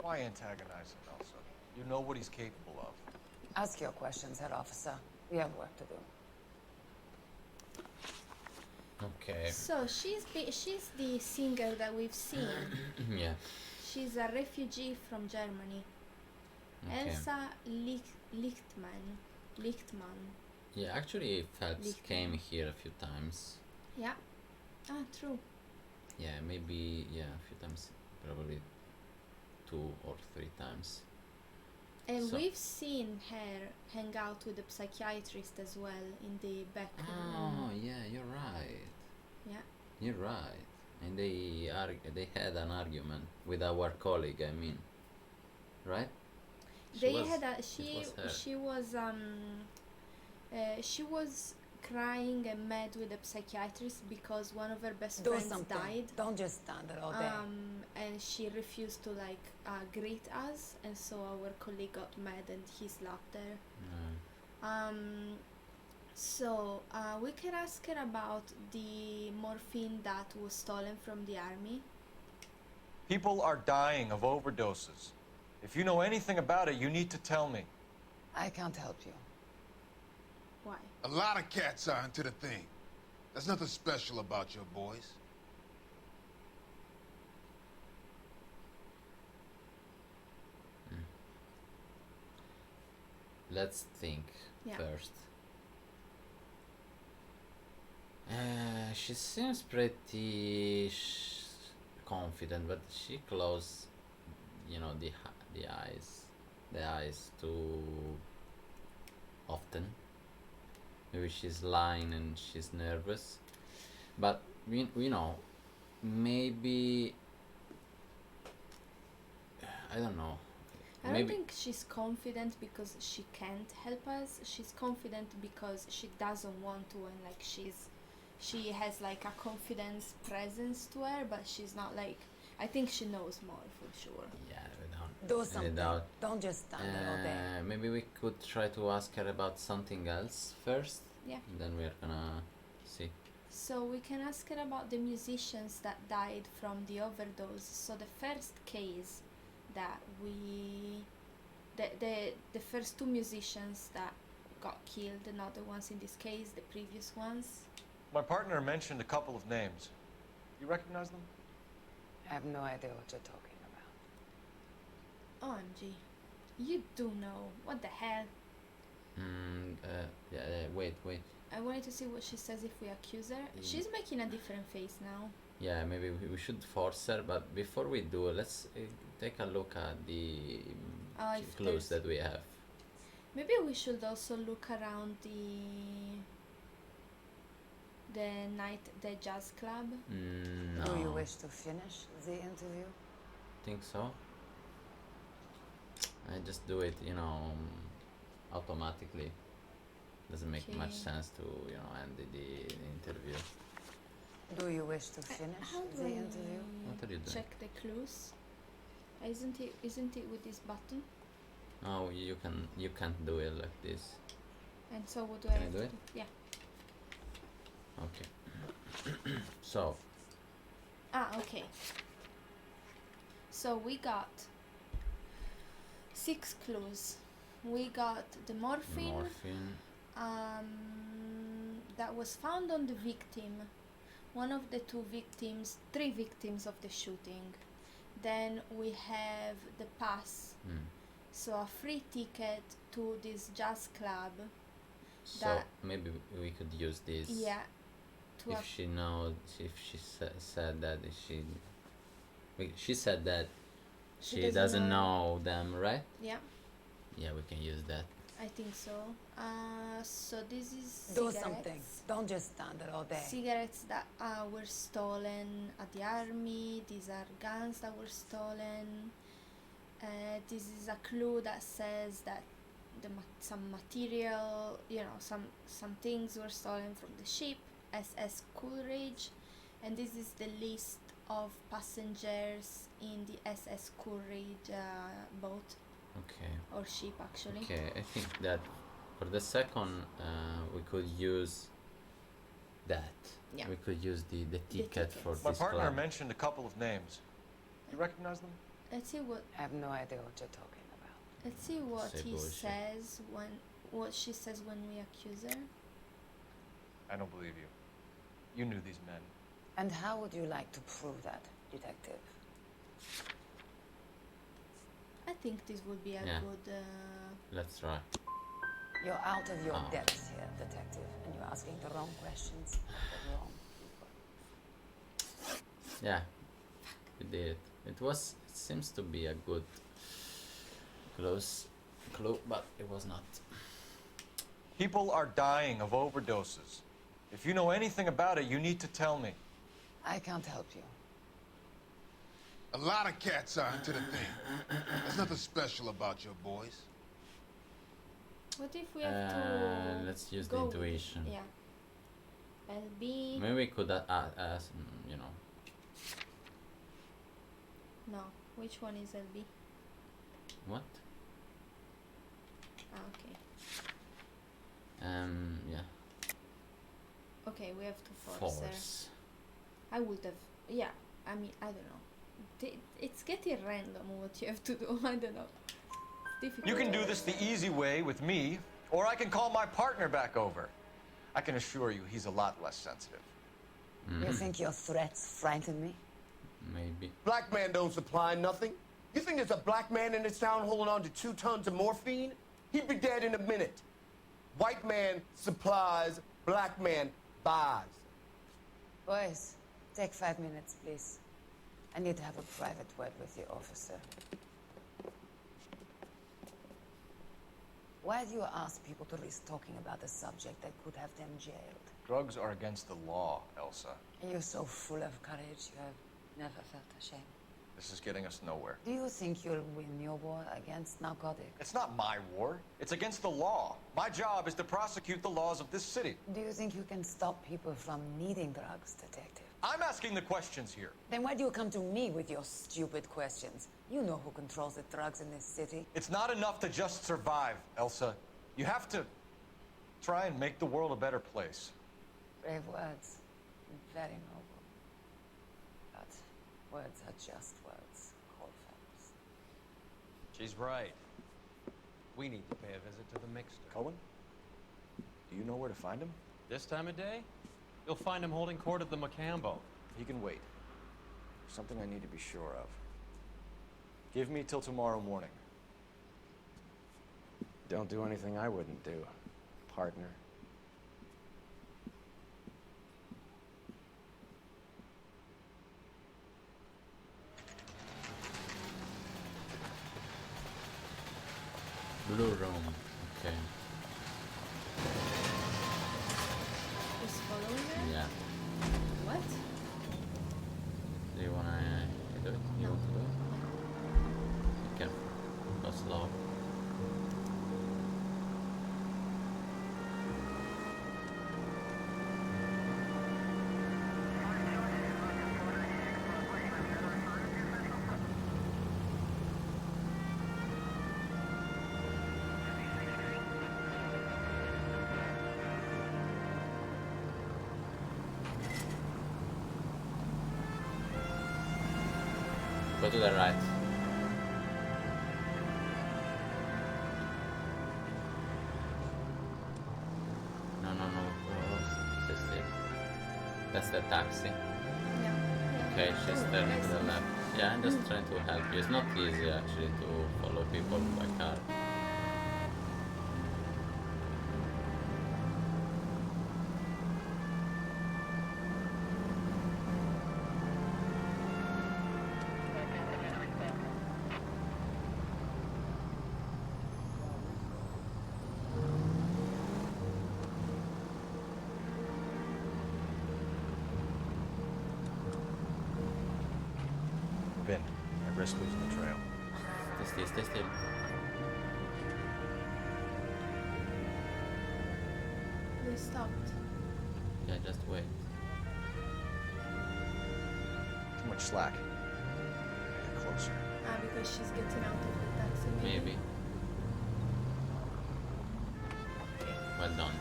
Why antagonize him, Elsa? You know what he's capable of. Ask your questions, head officer. We have work to do. Okay. So she's the singer that we've seen. Yeah. She's a refugee from Germany. Okay. Elsa Lichtman. Yeah, actually Phelps Lichtman. came here a few times. Yeah. Ah, true. Yeah, maybe, yeah, a few times. Probably 2 or 3 times. And So- we've seen her hang out with the psychiatrist as well in the back room. Oh, yeah, you're right. Yeah. You're right. And they had an argument with our colleague, I mean. Right? They was- had a it was her. she was crying and mad with the psychiatrist because one of her best Do friends something. died. Don't just stand there all day. And she refused to greet us, and so our colleague got mad and he slapped her. So we can ask her about the morphine that was stolen from the army. People are dying of overdoses. If you know anything about it, you need to tell me. I can't help you. Why? A lot of cats are into the thing. There's nothing special about your boys. Let's think Yeah. first. She seems pretty confident, but she closed, the eyes too often. Maybe she's lying and she's nervous, but we know, maybe I don't know. I don't Maybe think she's confident because she can't help us. She's confident because she doesn't want to, and she has a confidence presence to her, but she's not I think she knows more for sure. Yeah, we don't. Do something. Without- Don't just stand there all day. Maybe we could try to ask her about something else first. Yeah. Then we're gonna see. So we can ask her about the musicians that died from the overdose. So the first case that the first 2 musicians that got killed, not the ones in this case, the previous ones. My partner mentioned a couple of names. You recognize them? I have no idea what you're talking about. OMG. You do know. What the hell? Wait. I wanted to see what she says if we accuse her. She's making a different face now. Yeah, maybe we should force her, but before we do, let's take a look at the clues that we have. Maybe we should also look around the jazz club. No. Do you wish to finish the interview? Think so? I just do it, automatically. Doesn't make much sense to, end the interview. Do you wish to finish How do the I interview? What are you doing? check the clues? Isn't it with this button? Oh, you can't do it like this. And so what do Can I I have do to it? Yeah. Okay. So. Okay. So we got 6 clues. We got the morphine. That was found on the victim. One of the 3 victims of the shooting. Then we have the pass. So a free ticket to this jazz club. So maybe we could use this. Yeah. If she knows, if she said that she said that she doesn't know them, right? Yeah. Yeah, we can use that. I think so. So this is Do cigarettes. something. Don't just stand there all day. Cigarettes that were stolen at the army. These are guns that were stolen. This is a clue that says that some material, some things were stolen from the ship, SS Coleridge, and this is the list of passengers in the SS Coleridge boat. Okay. Or ship, actually. Okay, I think that for the second, we could use that. Yeah. We could use the ticket for My this partner club. mentioned a couple of names. You recognize them? Let's see what. I have no idea what you're talking about. Let's see what Say he bullshit. says what she says when we accuse her. I don't believe you. You knew these men. And how would you like to prove that, detective? I think this would be a Yeah. good. Let's try. You're out of your Oh. depth here, detective, and you're asking the wrong questions of the wrong people. Yeah, we did. It seems to be a good close clue, but it was not. People are dying of overdoses. If you know anything about it, you need to tell me. I can't help you. A lot of cats are into the thing. There's nothing special about your boys. What if we have to? Let's use the go with it? intuition. Yeah. LB. Maybe we could ask, No. Which one is LB? what? Okay. Yeah. Okay, we have to force her. I would have. Yeah. I mean, I don't know. It's getting random what you have to do. I don't know. It's difficult. You can do this the easy way with me, or I can call my partner back over. I can assure you he's a lot less sensitive. You think your threats frighten me? Maybe. Black man don't supply nothing. You think there's a black man in this town holding on to 2 tons of morphine? He'd be dead in a minute. White man supplies, black man buys. Boys, take 5 minutes, please. I need to have a private word with the officer. Why do you ask people to risk talking about a subject that could have them jailed? Drugs are against the law, Elsa. You're so full of courage, you have never felt ashamed. This is getting us nowhere. Do you think you'll win your war against narcotics? It's not my war. It's against the law. My job is to prosecute the laws of this city. Do you think you can stop people from needing drugs, detective? I'm asking the questions here. Then why do you come to me with your stupid questions? You know who controls the drugs in this city. It's not enough to just survive, Elsa. You have to try and make the world a better place. Brave words. Very noble. But words are just words, Cole Phelps. She's right. We need to pay a visit to the mixer. Cohen? Do you know where to find him? This time of day? You'll find him holding court at the Macambo. He can wait. Something I need to be sure of. Give me till tomorrow morning. Don't do anything I wouldn't do, partner. Blue room. Okay. Just following her? Yeah. What? Do you wanna do it? You want to do it? Be careful. Go slow. Go to the right. No. Stay still. That's the taxi. Yeah. Okay, she's turning to the left. Yeah, I'm just trying to help you. It's not easy actually to follow people by car. Vin, I risk losing the trail. Stay still. They stopped. Yeah, just wait. Too much slack. Get closer. Because she's getting out of the taxi. Maybe. Well done.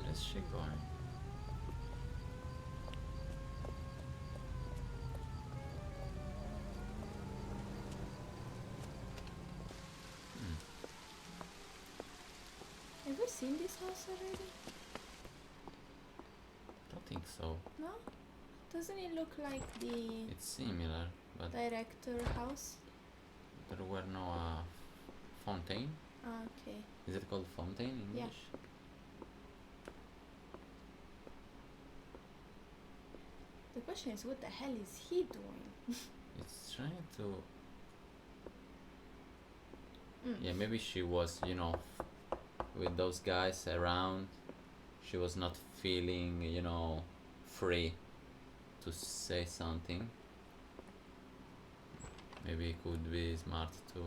Where's she going? Have you seen this house already? Don't think so. No? Doesn't it look like the It's similar, but director house? there were no fountain. Ah, okay. Is it called fountain in Yeah. English? The question is, what the hell is he doing? It's trying to. Mm. Yeah, maybe she was, with those guys around. She was not feeling, free to say something. Maybe it could be smart to.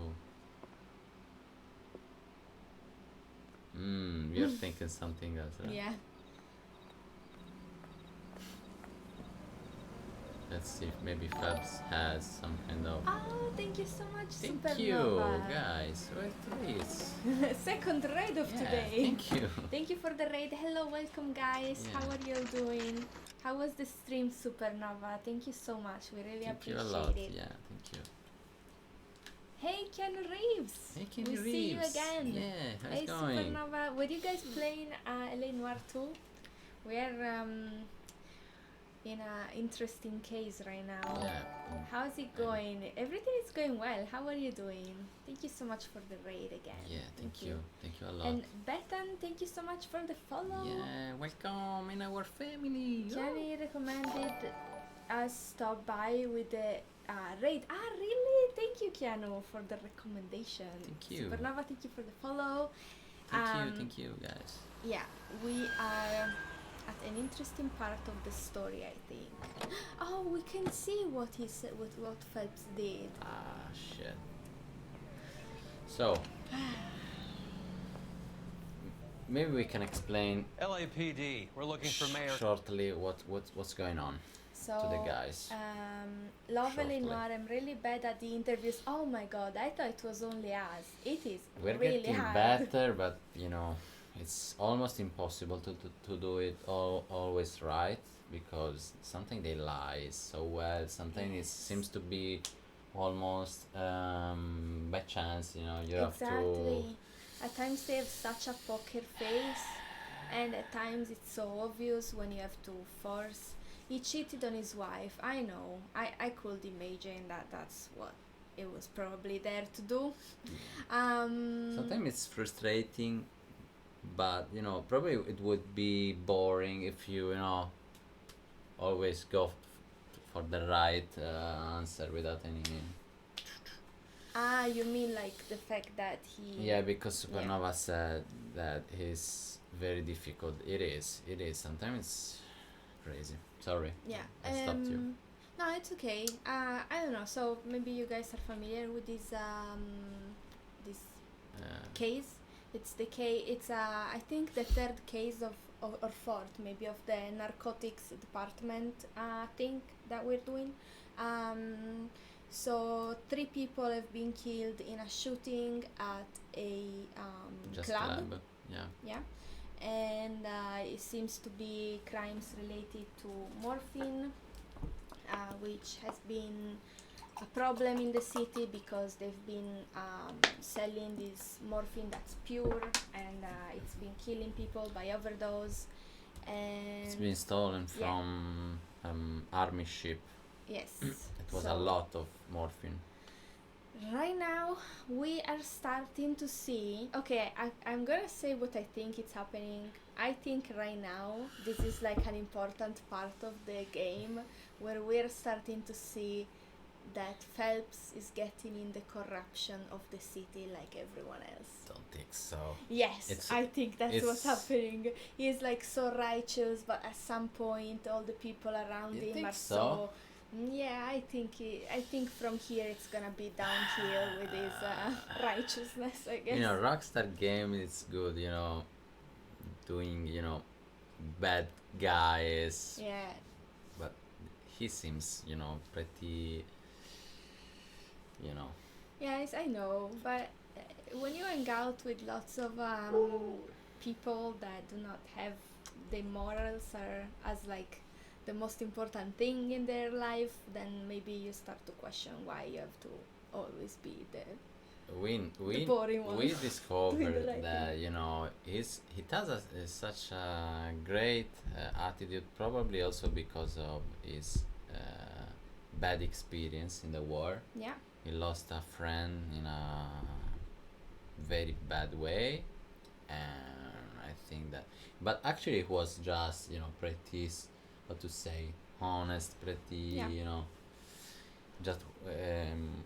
You're thinking something else, right? Yeah. Let's see if maybe Phelps has some kind of. Oh, thank you so much, Thank you, Supernova. guys. Well, please. Second raid of Yeah, today. thank you. Thank you for the raid. Hello, welcome, guys. Yeah. How are you all doing? How was the stream, Supernova? Thank you so much. We really Thank you a appreciate lot. it. Yeah, thank you. Hey, Keanu Reeves. Hey, Keanu we see you Reeves. again. Yeah, how's Hey, it going? Supernova. Were you guys playing L.A Noire 2? We are in an interesting case right now. Yeah. How's it going? Everything is going well. How are you doing? Thank you so much for the raid again. Yeah, thank you. Thank you a lot. And Bethan, thank you so much for the follow. Yeah, welcome in our family. Jenny recommended us stop by with the raid. Ah, really? Thank you, Keanu, for the recommendation. Thank you. Supernova, thank you for the follow. Thank you, guys. Yeah, we are at an interesting part of the story, I think. Oh, we can see what he said, what Phelps did. Ah, shit. So, maybe we can explain LAPD, we're looking for Mayor. shortly what's going on So, to the guys. Love L.A Shortly. Noire, I'm really bad at the interviews. Oh my god, I thought it was only us. It is We're really getting hard. better, but it's almost impossible to do it always right. because sometimes they lie so well. Sometimes it seems to be almost by chance. You know, you have to. Exactly. At times they have such a poker face, and at times it's so obvious when you have to force. He cheated on his wife. I know. I could imagine that that's what it was probably there to do. Sometimes it's frustrating, but you know, probably it would be boring if you know always go for the right answer without any. Ah, you mean like the fact that he... Yeah, because Supernova said that he's very difficult. It is. Sometimes it's crazy. Sorry. Yeah. I stopped you. No, it's okay. I don't know. So maybe you guys are familiar with this case. It's the case. It's I think the third case or fourth maybe of the narcotics department thing that we're doing. So 3 people have been killed in a shooting at a club. Yeah. Yeah. And it seems to be crimes related to morphine, which has been a problem in the city because they've been selling this morphine that's pure, and it's been killing people by overdose. And It's been stolen from army ship. Yes. It was a So lot of morphine. right now we are starting to see, okay, I'm gonna say what I think is happening. I think right now this is like an important part of the game where we're starting to see that Phelps is getting in the corruption of the city like everyone else. Don't think so. Yes, I think that's what's happening. He's like so righteous, but at some point all the people around You him think are so? yeah, I think from here it's gonna be downhill with his righteousness, I guess. You know, Rockstar game is good. You know, doing bad guys. Yeah. But he seems pretty. Yes, I know, but when you hang out with lots of people that do not have the morals or as like the most important thing in their life, then maybe you start to question why you have to always be the boring one. We doing discovered the right that he has such a great attitude, probably also because of his bad experience in the war. Yeah. He lost a friend in a very bad way, and I think that. But actually, it was just pretty, what to say, honest, pretty, Yeah. Just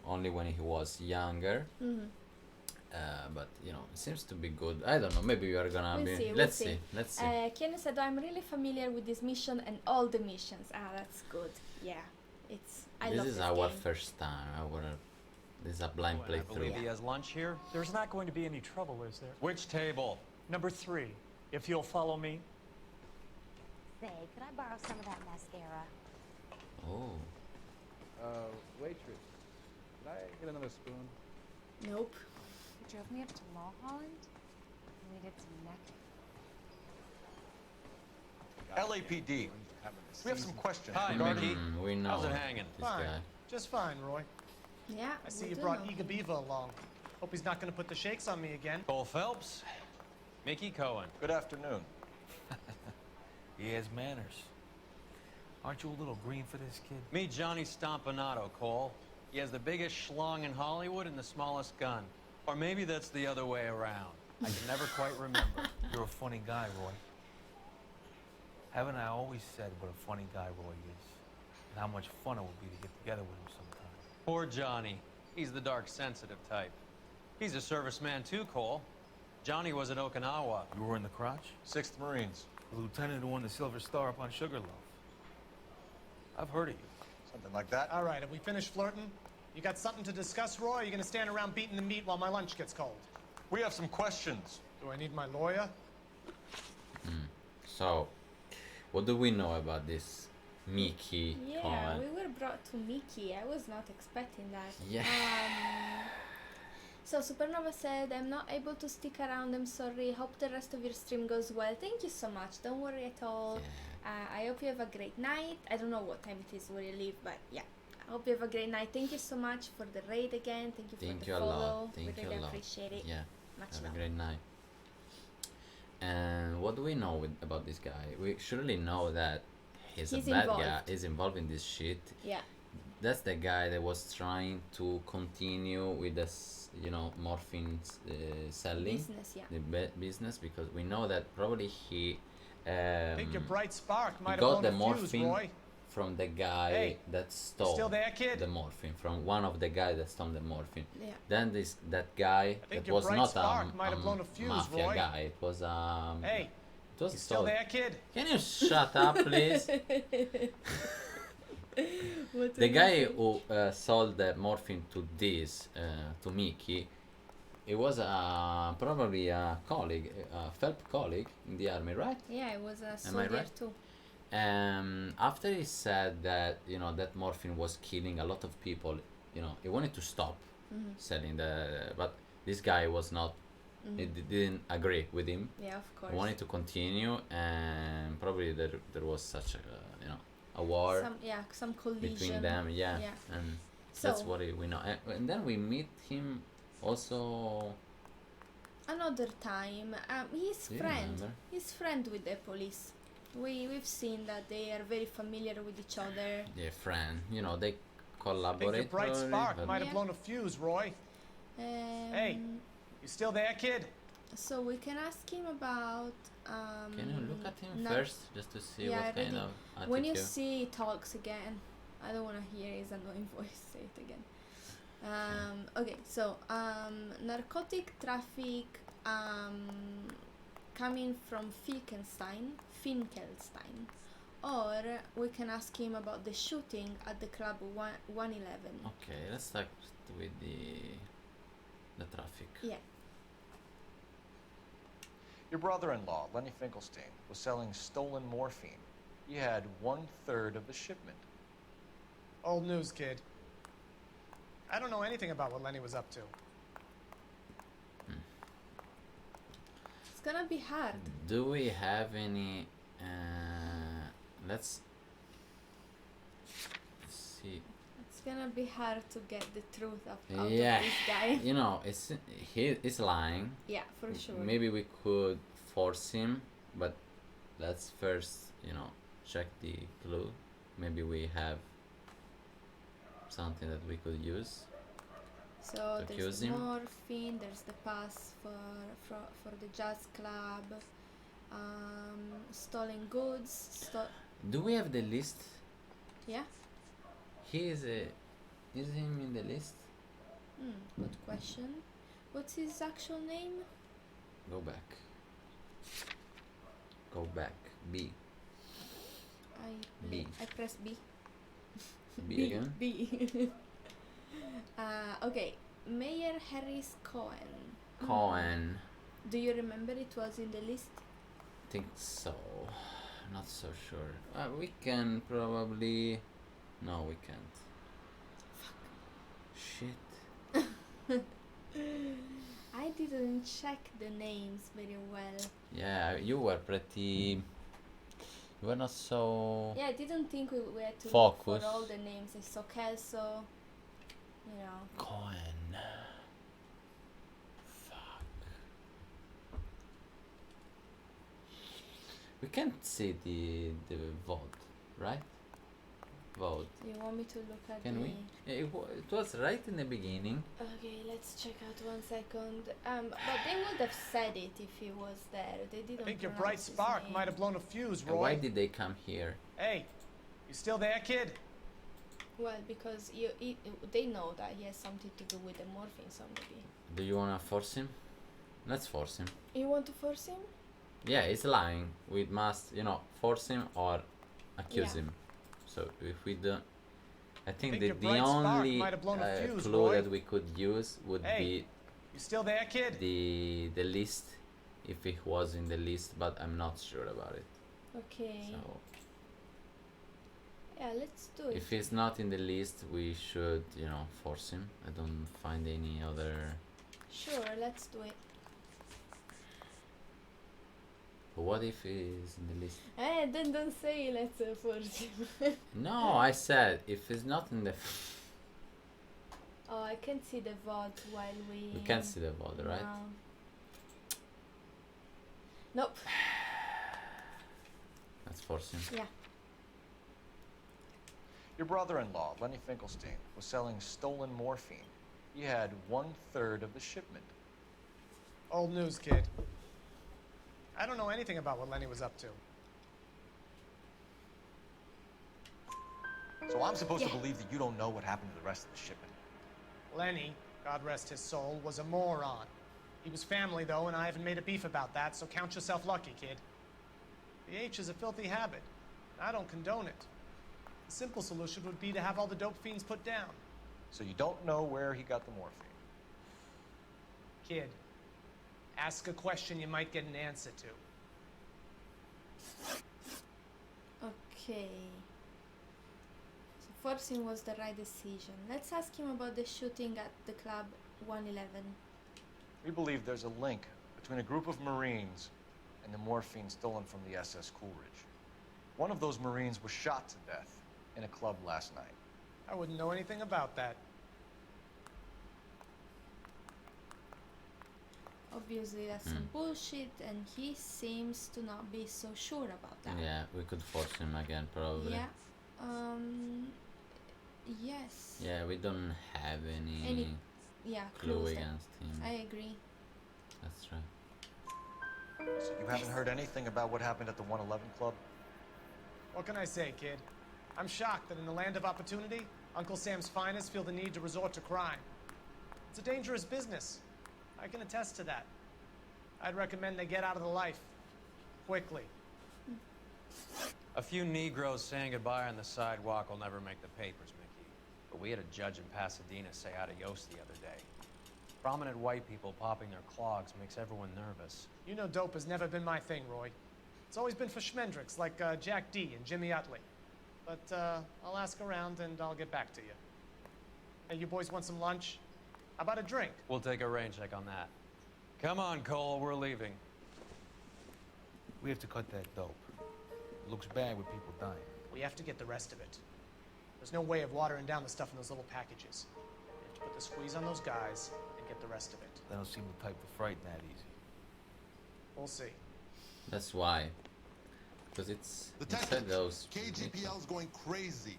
only when he was younger. Mhm. But it seems to be good. I don't know. Maybe we are gonna We'll be. see, Let's see. Let's see. Kenny said, I'm really familiar with this mission and all the missions. Ah, that's good. Yeah, I love This is this our game. first time. This is a blind I playthrough. believe he has lunch here. There's not going to be any trouble, is there? Which table? Number 3, if you'll follow me. Say, could I borrow some of that mascara? Oh. Waitress, could I get another spoon? Nope. You drove me up to Mulholland? We needed some necking. LAPD. We have some questions. Hi, regarding- Mickey. We know How's it hanging? this guy. Just fine, Roy. Yeah. I see we you do brought know. Iga Beaver along. Hope he's not going to put the shakes on me again. Cole Phelps, Mickey Cohen. Good afternoon. He has manners. Aren't you a little green for this kid? Meet Johnny Stompanato, Cole. He has the biggest schlong in Hollywood and the smallest gun. Or maybe that's the other way around. I can never quite remember. You're a funny guy, Roy. Haven't I always said what a funny guy Roy is? And how much fun it would be to get together with him sometime. Poor Johnny. He's the dark, sensitive type. He's a serviceman too, Cole. Johnny was at Okinawa. You were in the crotch? 6th Marines. The lieutenant who won the Silver Star up on Sugarloaf. I've heard of you. Something like that. All right, have we finished flirting? You got something to discuss, Roy? Or are you going to stand around beating the meat while my lunch gets cold? We have some questions. Do I need my lawyer? So, what do we know about this Mickey Yeah, Cohen? we were brought to Mickey. I was not expecting that. Yeah. So Supernova said, I'm not able to stick around, I'm sorry. Hope the rest of your stream goes well. Thank you so much. Don't worry at all. I hope you have a great night. I don't know what time it is where you live, but yeah. I hope you have a great night. Thank you so much for the raid again. Thank you Thank for the you a follow. lot. Thank we you really a lot. appreciate it. Yeah. Much Have love. a great night. And what do we know about this guy? We surely know that he's a bad guy. involved. He's involved in this shit. Yeah. That's the guy that was trying to continue with this, morphine selling Business, yeah. the business, because we know that probably he Think your bright spark might have got blown the a fuse, morphine Roy. from the guy Hey, that stole still there, kid? the morphine, from one of the guys that stole the morphine. Yeah. Then that guy think that your was bright not spark might have blown a fuse, mafia Roy. guy. It was Hey, it was you still there, kid? Can you shut up, please? What The am I guy saying? who sold the morphine to to Mickey, it was probably a colleague, a Phelps colleague in the army, right? Yeah, it was a Am I soldier right? too. After he said that, that morphine was killing a lot of people, he wanted to stop Mhm. selling but this guy was not, he Mhm. didn't agree with him. Yeah, of course. He wanted to continue, and probably there was such a war Some collision between them, and that's So- what we know. And then we meet him also. Another time, his Do you friend, remember? his friend with the police. We've seen that they are very familiar with each other. Yeah, friend. They Think your collaborate. bright probably, spark but- might have blown a fuse, Roy. Hey, you still there, kid? So we can ask him about. Can you look at him nar- first, just to see Yeah, what I kind already- of attitude? When you see he talks again, I don't want to hear his annoying voice. Say it again. Okay, so narcotic traffic coming from Finkelstein, or we can ask him about the shooting at the club 111. Okay, let's start with the traffic. Yeah. Your brother-in-law, Lenny Finkelstein, was selling stolen morphine. He had 1/3 of the shipment. Old news, kid. I don't know anything about what Lenny was up to. It's gonna be hard. Do we have any? Let's see. It's gonna be hard to get the truth out Yeah, of this guy. he's lying. Yeah, for sure. Maybe we could force him, but let's first, check the clue. Maybe we have something that we could use. So to there's accuse the him. morphine, there's the pass for the jazz club, stolen goods, Do we have the list? yeah? Is him in the list? Good question. What's his actual name? Go back. Go back. B. B. I press B. B again? B. Okay, Mayor Harris Cohen. Cohen. Do you remember it was in the list? Think so. Not so sure. We can probably. No, we can't. Shit. I didn't check the names very well. Yeah, you were pretty. You were not so. Yeah, I didn't think we had to look Focus. for all the names. I saw Kelso, Cohen. We can't see the vote, right? Vote. You want me to look at Can the... we? Yeah, it was right in the beginning. Okay, let's check out 1 second. But they would have said it if he was there. They didn't I think your pronounce bright his spark name. might have blown a fuse, And why Roy. did they come here? Hey, you still there, kid? Well, because they know that he has something to do with the morphine, so maybe. Do you wanna force him? Let's force him. You want to force him? Yeah, he's lying. We must, force him or accuse Yeah. him. So if we don't, I think Think your the bright spark only might have blown a fuse, clue Roy. that we could use would Hey, you still there, kid? be the list, if it was in the list, but I'm not sure about it. Okay. So Yeah, let's do it. if he's not in the list, we should, force him. I don't find any other. Sure, let's do it. What if he's in the list? Then don't say let's force him. No, I said if he's not in the. Oh, I can't see the VOD while we. We can't see the VOD, right? No. Nope. Let's force him. Yeah. Your brother-in-law, Lenny Finkelstein, was selling stolen morphine. He had 1/3 of the shipment. Old news, kid. I don't know anything about what Lenny was up to. So I'm supposed to believe that you don't know what happened to the rest of the shipment? Lenny, God rest his soul, was a moron. He was family, though, and I haven't made a beef about that, so count yourself lucky, kid. The H is a filthy habit. I don't condone it. The simple solution would be to have all the dope fiends put down. So you don't know where he got the morphine? Kid, ask a question you might get an answer to. Okay. So forcing was the right decision. Let's ask him about the shooting at the club 111. We believe there's a link between a group of Marines and the morphine stolen from the SS Coolidge. One of those Marines was shot to death in a club last night. I wouldn't know anything about that. Obviously that's some bullshit, and he seems to not be so sure about that. Yeah, we could force him again, probably. Yeah. Yes. Yeah, we don't have any clue clues against him. I agree. That's right. So you haven't heard anything about what happened at the 111 club? What can I say, kid? I'm shocked that in the land of opportunity, Uncle Sam's finest feel the need to resort to crime. It's a dangerous business. I can attest to that. I'd recommend they get out of the life. Quickly. A few Negroes saying goodbye on the sidewalk will never make the papers, Mickey. But we had a judge in Pasadena say adios the other day. Prominent white people popping their clogs makes everyone nervous. You know dope has never been my thing, Roy. It's always been for schmendricks like Jack D and Jimmy Utley. But I'll ask around and I'll get back to you. Hey, you boys want some lunch? How about a drink? We'll take a rain check on that. Come on, Cole, we're leaving. We have to cut that dope. It looks bad with people dying. We have to get the rest of it. There's no way of watering down the stuff in those little packages. We have to put the squeeze on those guys and get the rest of it. They don't seem the type to frighten that easy. We'll see. That's why. Because it's instead those. KGPL's going crazy.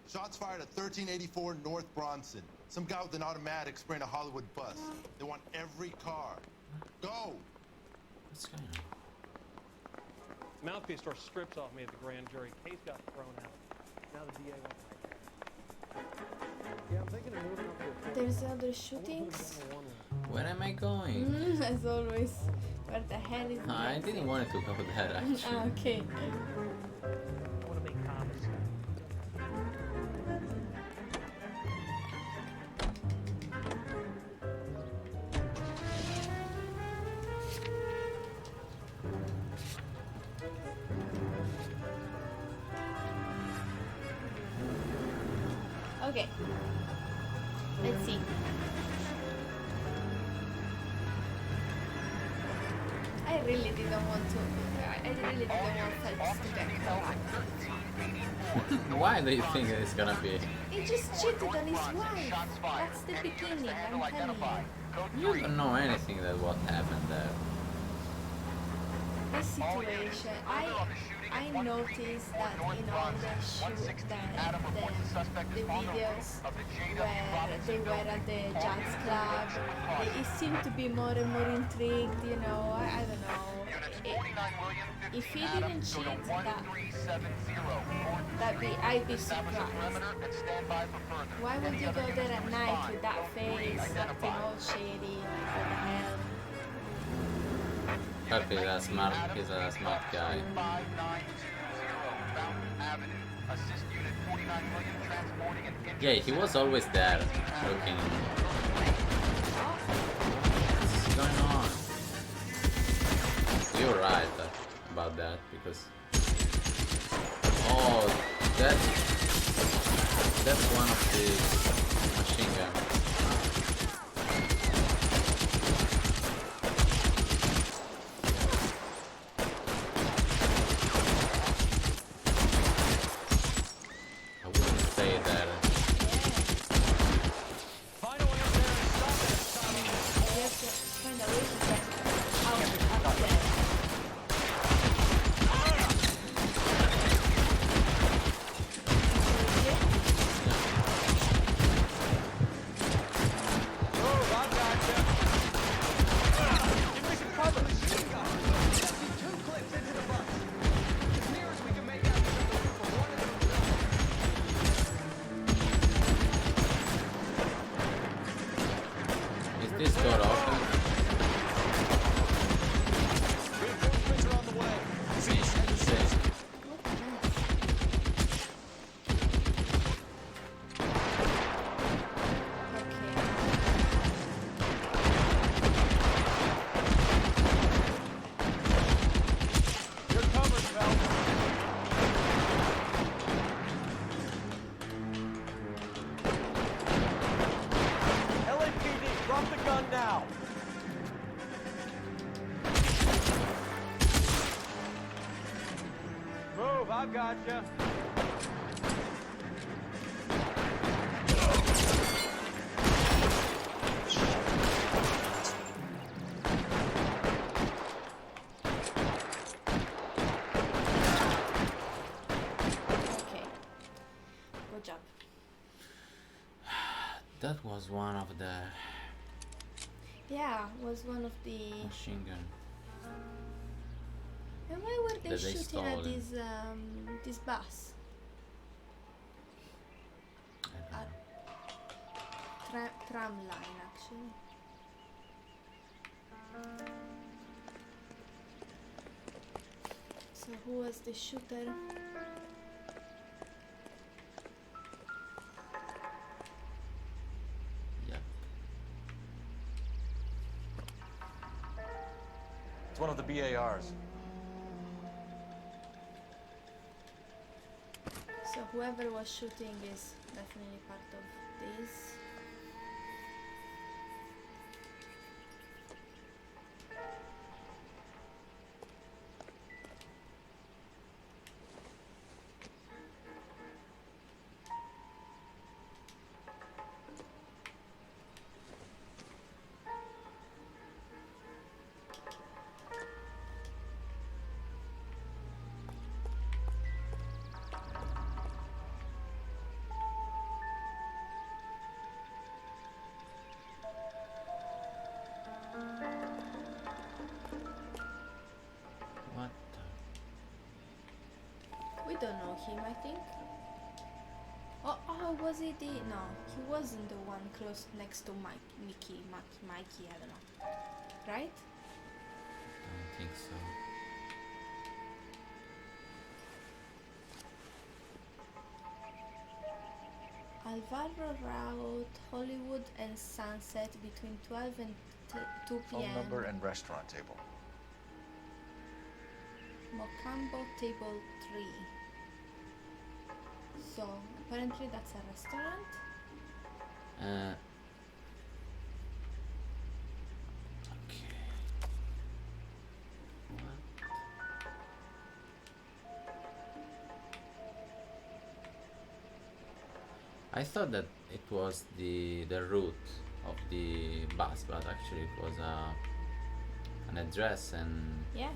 Shots fired at 1384 North Bronson. Some guy with an automatic spraying a Hollywood bus. They want every car. Go! What's going on? Mouthpiece store strips off me at the grand jury. Case got thrown out. Now the DA wants my case. Yeah, I'm thinking of moving up to a There's other shootings. Where am I going? As always. Where the hell is I didn't want to go there actually. Okay. I want to make comments. Okay. Let's see. I really didn't want to. I really didn't want Phelps to get caught. Why do you think it's gonna be? He just cheated on his wife. That's the beginning, I'm telling you. You don't know anything that what happened there. The situation, I noticed that in all the videos where they were at the jazz club, it seemed to be more and more intrigued, you know, I don't know. If he didn't cheat, I'd be surprised. Why would you go there at night with that face, acting all shady, like what the hell? He's a smart guy. Yeah, he was always there, looking. What's going on? You're right about that, because... Oh, that's one of the machine guns. now! Move, I gotcha. Okay. Good job. That was one of the Yeah, was one of the. machine gun. And why were they That they shooting at stolen. this bus? Tram line, actually. So who was the shooter? Yeah. It's one of the BARs. So whoever was shooting is definitely part of this. What? We don't know him, I think. Oh, was he the... No, he wasn't the one close next to Mikey, I don't know. Right? I don't think so. Alvaro Road, Hollywood and Sunset between 12 and 2 Phone p.m. number and restaurant table. Mocambo Table 3. So, apparently that's a restaurant. Okay. What? I thought that it was the route of the bus, but actually it was an address and Yeah.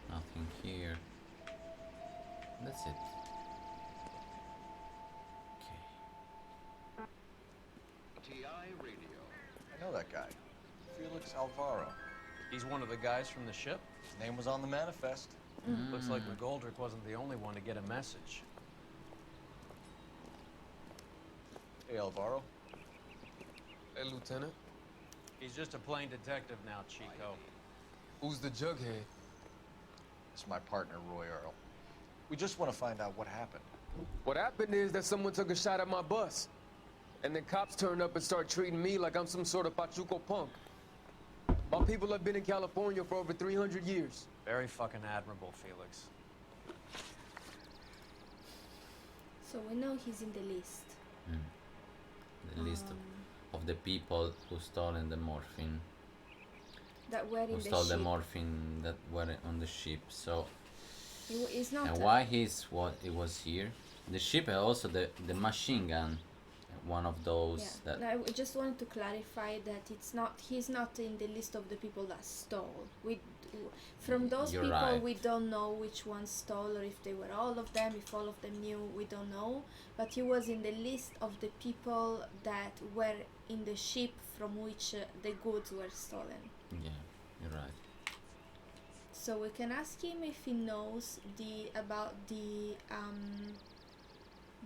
nothing here. That's it. TI Radio. I know that guy. Felix Alvaro. He's one of the guys from the ship? His name was on the manifest. Looks like Mcgoldrick wasn't the only one to get a message. Hey, Alvaro. Hey, Lieutenant. He's just a plain detective now, Chico. Who's the jughead? It's my partner, Roy Earl. We just want to find out what happened. What happened is that someone took a shot at my bus. And then cops turned up and started treating me like I'm some sort of Pachuco punk. My people have been in California for over 300 years. Very fucking admirable, Felix. So we know he's in the list. The list of the people who stolen the morphine. That were in Who the stole the ship. morphine that were on the ship. So It's not. and why it was here? The ship and also the machine gun. One of those Yeah. that No, I just wanted to clarify that he's not in the list of the people that stole. From those You're people, right. we don't know which ones stole or if they were all of them, if all of them knew, we don't know. But he was in the list of the people that were in the ship from which the goods were stolen. Yeah, you're right. So we can ask him if he knows about the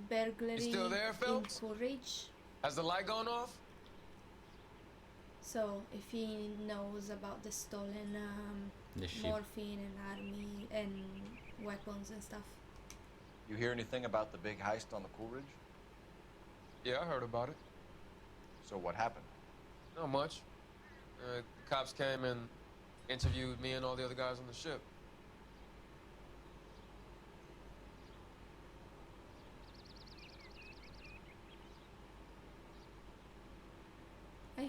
burglary You still there, in Phelps? Courage. Has the light gone off? So if he knows about the stolen The ship. morphine and army and weapons and stuff. You hear anything about the big heist on the Coolidge? Yeah, I heard about it. So what happened? Not much. Cops came and interviewed me and all the other guys on the ship.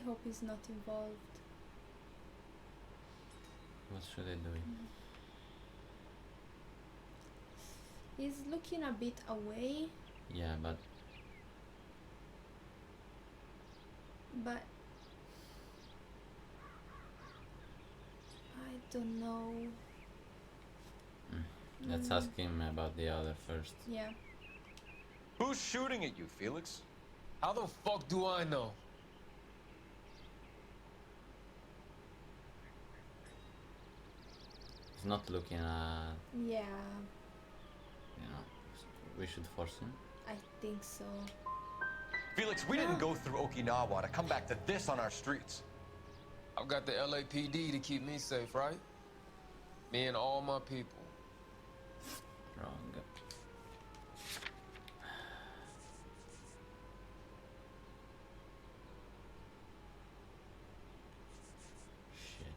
hope he's not involved. What should I do? He's looking a bit away, Yeah, but but I don't know. let's ask him about the other first. Yeah. Who's shooting at you, Felix? How the fuck do I know? He's not looking at, Yeah, we should force him. I think so. Felix, we didn't go through Okinawa to come back to this on our streets. I've got the LAPD to keep me safe, right? Me and all my people. Wrong. Shit.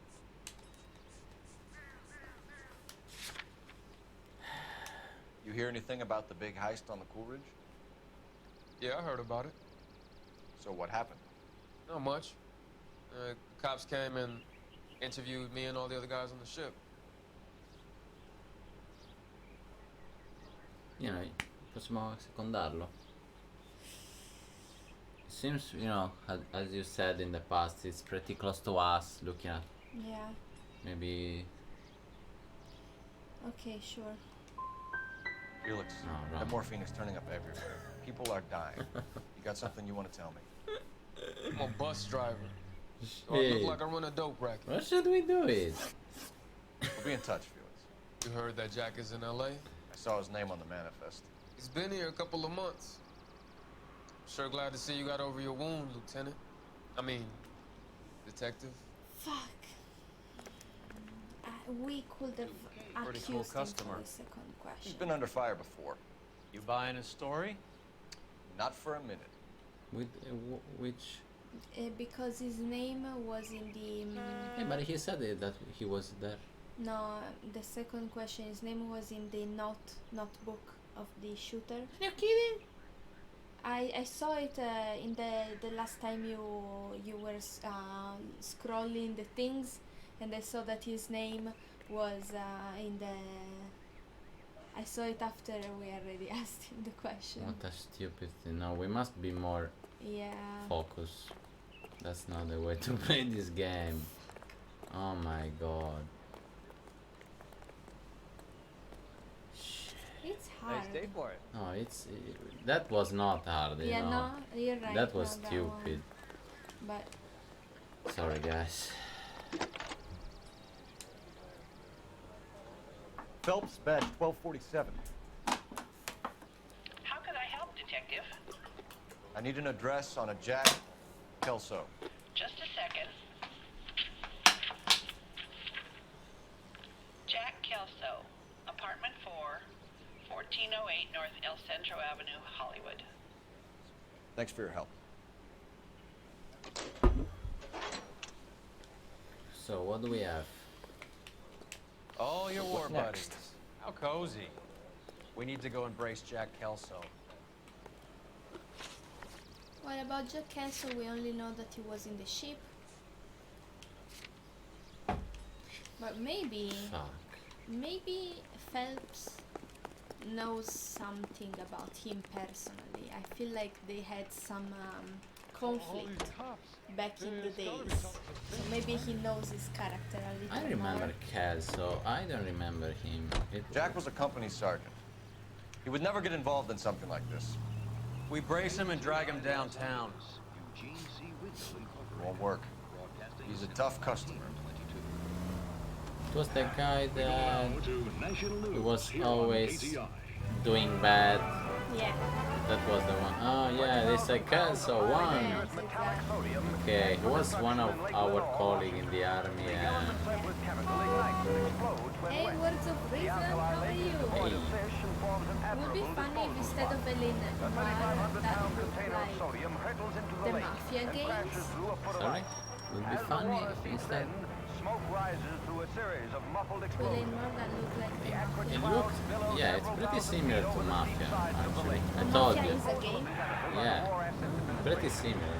You hear anything about the big heist on the Coolidge? Yeah, I heard about it. So what happened? Not much. Cops came and interviewed me and all the other guys on the ship. Possiamo secondarlo. It seems, as you said in the past, it's pretty close to us, looking at Yeah. maybe... Okay, sure. Felix, No, that wrong. morphine is turning up everywhere. People are dying. You got something you want to tell me? I'm a bus driver. So I look Shit. like I run a dope racket. What should we do it? We'll be in touch, Felix. You heard that Jack is in L.A.? I saw his name on the manifest. He's been here a couple of months. Sure glad to see you got over your wound, Lieutenant. I mean, Detective. Fuck. We could have Pretty accused cool him for customer. the second question. He's been under fire before. You buying his story? Not for a minute. With which? Because his name was in the... Yeah, but he said it, that he was there. No, the second question, his name was in the notebook of the shooter. Are you kidding? I saw it in the last time you were scrolling the things, and I saw that his name was in the... I saw it after we already asked him the question. What a stupid thing. No, we must be more Yeah. focused. That's not the way to play this game. Oh my god. It's hard. Nice day for it. No, that was not hard, you Yeah, know. no, you're right. That was no, that stupid. one. But Sorry, guys. Phelps, badge 1247. How can I help, Detective? I need an address on a Jack Kelso. Just a second. Jack Kelso, apartment 4, 1408 North El Centro Avenue, Hollywood. Thanks for your help. So, what do we have? Oh, your war What buddies. next? How cozy. We need to go embrace Jack Kelso. what about Jack Kelso? We only know that he was in the ship. But maybe Phelps knows something about him personally. I feel like they had some conflict back in the days. So maybe he knows his character a little I remember more. Kelso. I don't remember him. Jack was a company sergeant. He would never get involved in something like this. We brace him and drag him downtown. Won't work. He's a tough customer. It was the guy that was always doing bad. Yeah. That was the one. Oh yeah, this is Kelso one. Okay, he was one of our colleagues in the army. And Hey, words of reason, how are you? hey, Would be funny if instead of L.A Noire that looked like the Mafia games. sorry, would be funny if instead. Smoke rises through a series of muffled L.A Noire that looked like the It Mafia. looked, yeah, it's pretty similar to Mafia, actually. I told Mafia you. is a game. Yeah, pretty similar.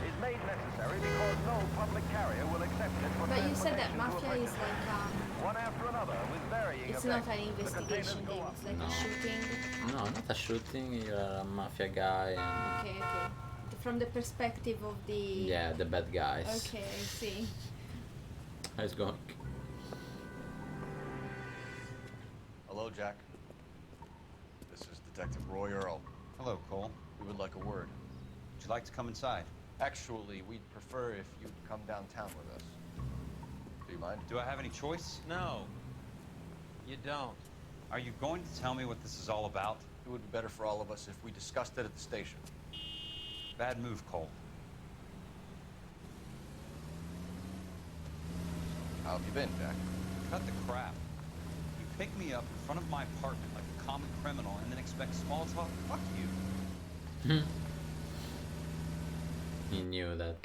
because no public carrier will accept it for But you said that transportation to Mafia is affected like one after another with varying it's effects. not an The investigation containers go game. up. It's like No. a shooting. No, not a shooting. You're a mafia guy. And Okay, okay. From the perspective of the. yeah, the bad guys. Okay, I see. How's it going? Hello, Jack. This is Detective Roy Earl. Hello, Cole. We would like a word. Would you like to come inside? Actually, we'd prefer if you'd come downtown with us. Do you mind? Do I have any choice? No. You don't. Are you going to tell me what this is all about? It would be better for all of us if we discussed it at the station. Bad move, Cole. How have you been, Jack? Cut the crap. You pick me up in front of my apartment like a common criminal and then expect small talk? Fuck you. He knew that.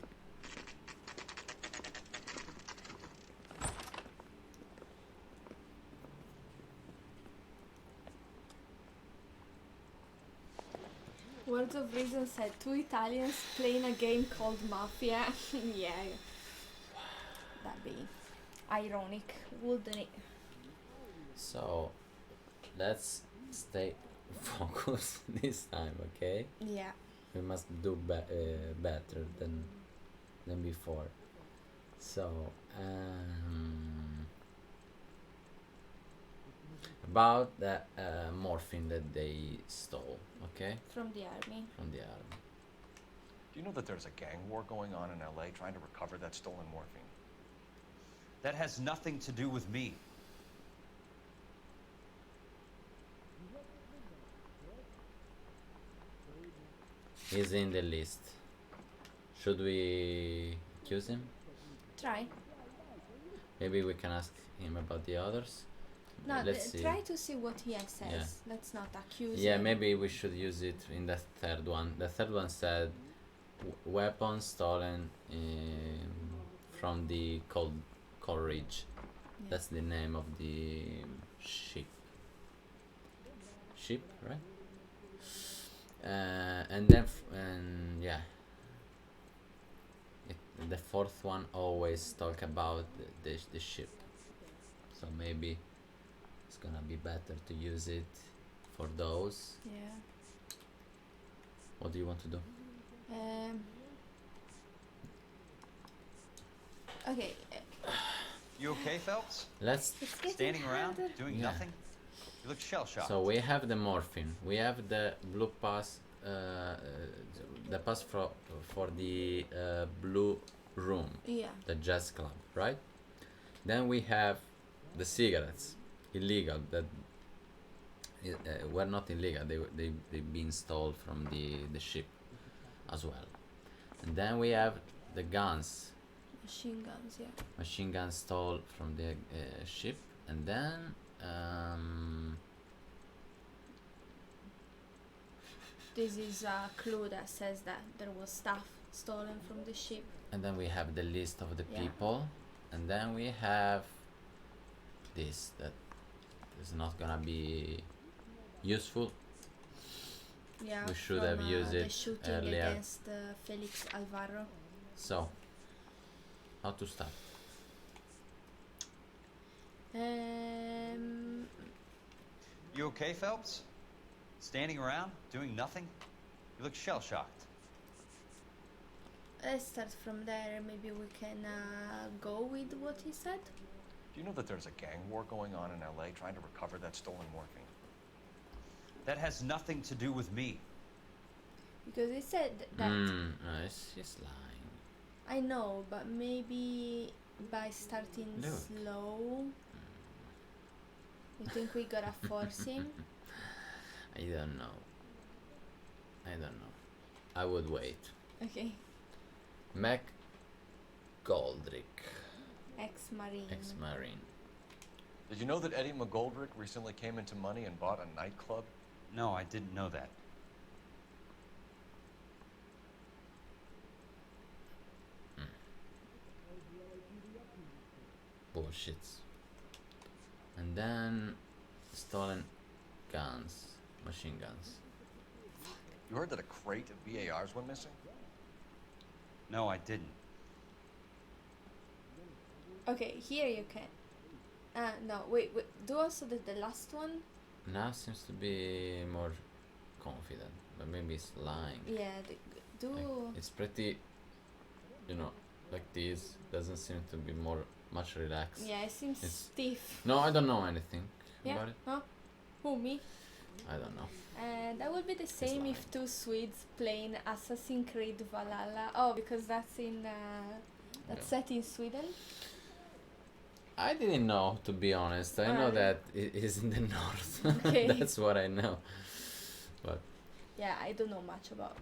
Words of Reason said 2 Italians playing a game called Mafia. Yeah. That'd be ironic, wouldn't it? So, let's stay focused this time, okay? Yeah. We must do better than before. So, about the morphine that they stole, okay? From the army. From the army. Do you know that there's a gang war going on in L.A. trying to recover that stolen morphine? That has nothing to do with me. He's in the list. Should we accuse him? Try. Maybe we can ask him about the others. No, Let's see. try to see what he says. Yeah. Let's not accuse Yeah, him. maybe we should use it in the third one. The third one said weapons stolen from the Coal Ridge. Yeah. That's the name of the ship. Ship, right? And then yeah. The fourth one always talk about the ship. So maybe it's gonna be better to use it for those. Yeah. What do you want to do? Okay. You okay, Phelps? Let's Standing around, doing Yeah. nothing? You look shell-shocked. So we have the morphine. We have the blue pass. The pass for the blue room. Yeah. The jazz club, right? Then we have the cigarettes, illegal. That were not illegal. They've been stolen from the ship, as well. And then we have the guns. Machine guns, yeah. Machine guns stole from the ship, and then This is a clue that says that there was stuff stolen from the ship. and then we have the list of the Yeah. people, and then we have this that is not gonna be useful. Yeah. We should from, have used the it shooting earlier. against Felix Alvaro. So, how to start? You okay, Phelps? Standing around, doing nothing? You look shell-shocked. Let's start from there. Maybe we can go with what he said. Do you know that there's a gang war going on in L.A. trying to recover that stolen morphine? That has nothing to do with me. Because he said that. No, he's lying. I know, but maybe by starting Look. slow. You think we gotta force him? I don't know. I would wait. Okay. Mcgoldrick, Ex-marine. ex-marine. Did you know that Eddie Mcgoldrick recently came into money and bought a nightclub? No, I didn't know that. Bullshits. And then stolen guns, machine guns. You heard that a crate of VARs went missing? No, I didn't. Okay, here you can. No, wait. Do also the last one. Now seems to be more confident, but maybe it's lying. Yeah, do. Like, it's pretty, you know, like this doesn't seem to be much relaxed. Yeah, it seems stiff. No, I don't know anything about it. Huh? Who, me? I don't know. That would be the same if two Swedes playing Assassin's Creed Valhalla. Oh, because that's in set in Sweden. I didn't know, to be honest. I know that it is in the north. Okay. That's what I know. But yeah, I don't know much about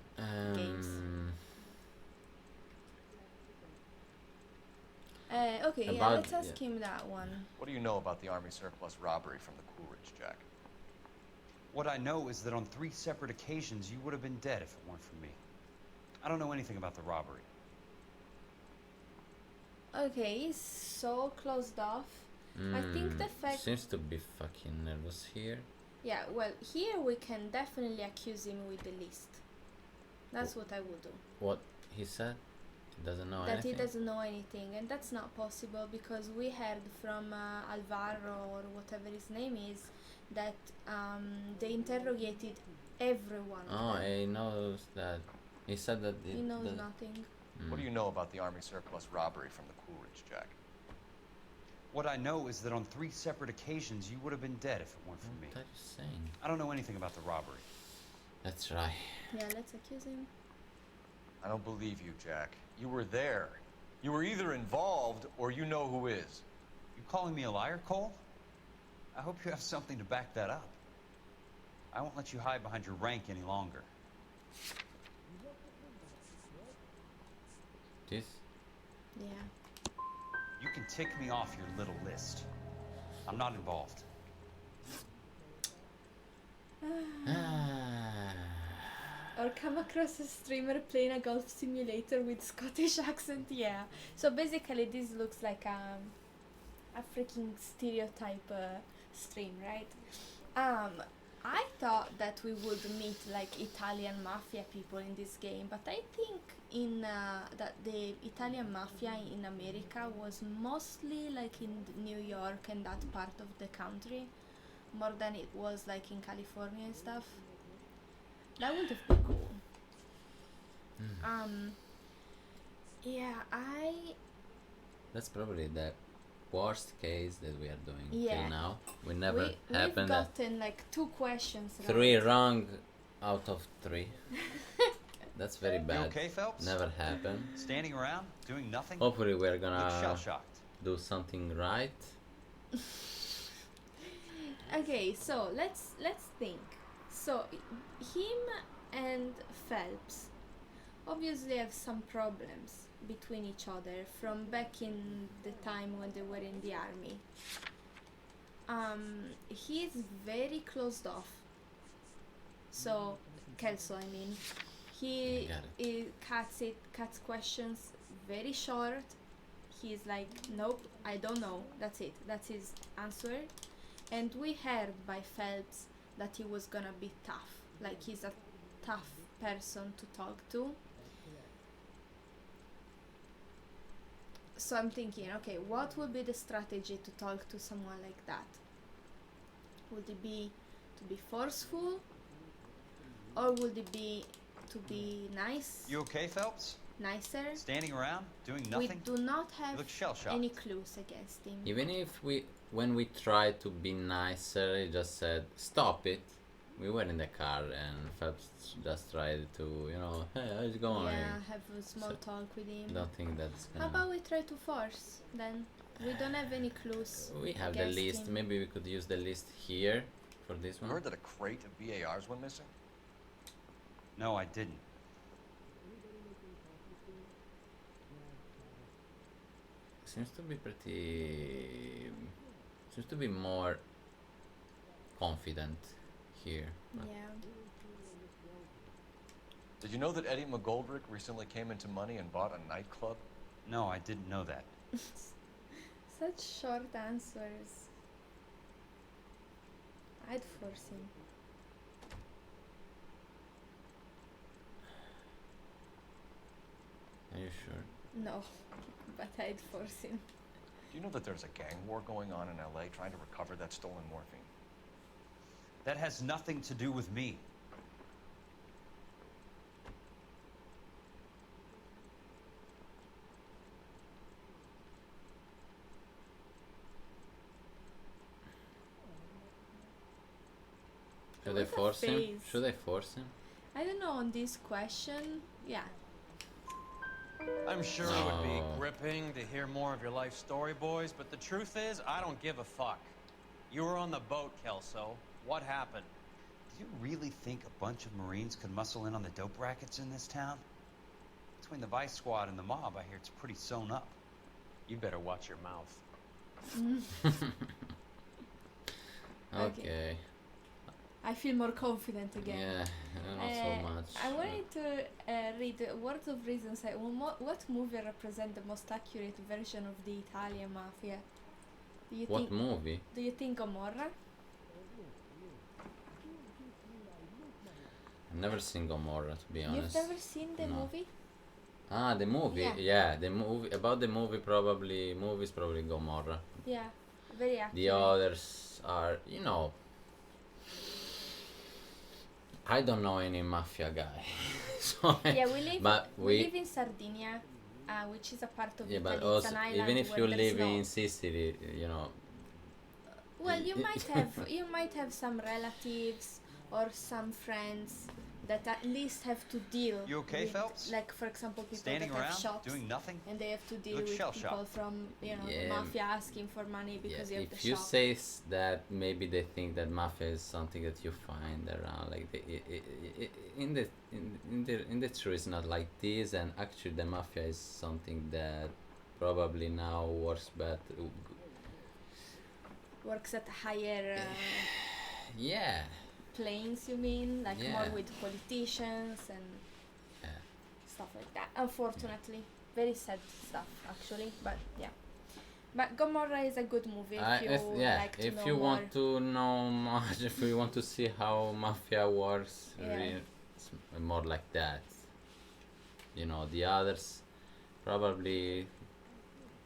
games. Okay, let's ask him that one. What do you know about the Army surplus robbery from the Coolidge, Jack? What I know is that on 3 separate occasions, you would have been dead if it weren't for me. I don't know anything about the robbery. Okay, he's so closed off. I think the fact... Seems to be fucking nervous here. Yeah, well, here we can definitely accuse him with the list. That's what I would do. What he said? He doesn't know anything? That he doesn't know anything, and that's not possible because we heard from Alvaro, or whatever his name is, that they interrogated everyone. Oh, he knows that. He said that... He knows nothing. What do you know about the Army surplus robbery from the Coolidge, Jack? What I know is that on 3 separate occasions, you would have been dead if it weren't for me. What are you saying? I don't know anything about the robbery. Let's try. Yeah, let's accuse him. I don't believe you, Jack. You were there. You were either involved or you know who is. You calling me a liar, Cole? I hope you have something to back that up. I won't let you hide behind your rank any longer. This? Yeah. You can tick me off your little list. I'm not involved. Or come across a streamer playing a golf simulator with Scottish accent, yeah. So basically this looks like a freaking stereotype stream, right? I thought that we would meet like Italian mafia people in this game, but I think that the Italian mafia in America was mostly like in New York and that part of the country, more than it was like in California and stuff. That would have been cool. Yeah, That's probably the worst case that we are doing Yeah. till now. We've happened that gotten like 2 questions right. 3 wrong out of 3. That's very bad. You okay, Phelps? Never happened. Standing around, doing nothing? Hopefully we're Look gonna shell-shocked. do something right. Okay, so let's think. So him and Phelps obviously have some problems between each other from back in the time when they were in the army. He's very closed off. So Kelso, I mean, he cuts questions very short. He's like, nope, I don't know. That's it. That's his answer. And we heard by Phelps that he was gonna be tough. Like he's a tough person to talk to. So I'm thinking, okay, what would be the strategy to talk to someone like that? Would it be to be forceful? Or would it be to be nice? You okay, Phelps? Nicer? Standing around, doing nothing? We do not You have look shell-shocked. any clues against him. Even if when we tried to be nicer, he just said, stop it. We were in the car and Phelps just tried to, you know, hey, how's it going? Yeah, have a small talk with him. Don't think that's How gonna... about we try to force then? We don't have any clues. We have the against list. him. Maybe we could use the list here for this You one. heard that a crate of BARs went missing? No, I didn't. Seems to be pretty... Seems to be more confident here. but- Yeah. Did you know that Eddie Mcgoldrick recently came into money and bought a nightclub? No, I didn't know that. Such short answers. I'd force him. Are you sure? No, but I'd force him. Do you know that there's a gang war going on in L.A. trying to recover that stolen morphine? That has nothing to do with me. Should I What a force him? face. Should I force him? I don't know on this question. Yeah. I'm sure it would be No. gripping to hear more of your life story, boys, but the truth is, I don't give a fuck. You were on the boat, Kelso. What happened? Do you really think a bunch of Marines could muscle in on the dope rackets in this town? Between the Vice Squad and the mob, I hear it's pretty sewn up. You better watch your mouth. Okay. I feel more confident again. Yeah, not so much. I wanted to read Words of Reason. Say, what movie represent the most accurate version of the Italian mafia? Do you What think? movie? Do you think Gomorrah? I've never seen Gomorrah, to be You've honest. never seen the No. movie? Ah, the movie. Yeah. Yeah, the movie about the movie probably movies probably Gomorrah. Yeah, very accurate. The others are, you know, I don't know any mafia guy. So Yeah, we live. but we live in Sardinia, which is a part of yeah, Italy. but It's also an island even if where you there's live no. in Sicily, you know, Well, you might have some relatives or some friends that at least have to deal. You okay, with, Phelps? Like for example, people Standing that have around, shops doing nothing? and they have to deal look with shell-shocked. people from the Yeah. mafia asking for money because you have the if you shop. say that, maybe they think that mafia is something that you find around. Like in the truth, it's not like this. And actually, the mafia is something that probably now works better. Works at higher Yeah. planes, you mean? Like Yeah. more with politicians and Yeah. stuff like that. Unfortunately, very sad stuff actually. But yeah. But Gomorrah is a good movie if you like to if know you more. want to know much, if you want to see how mafia works, Yeah. it's more like that. You know, the others probably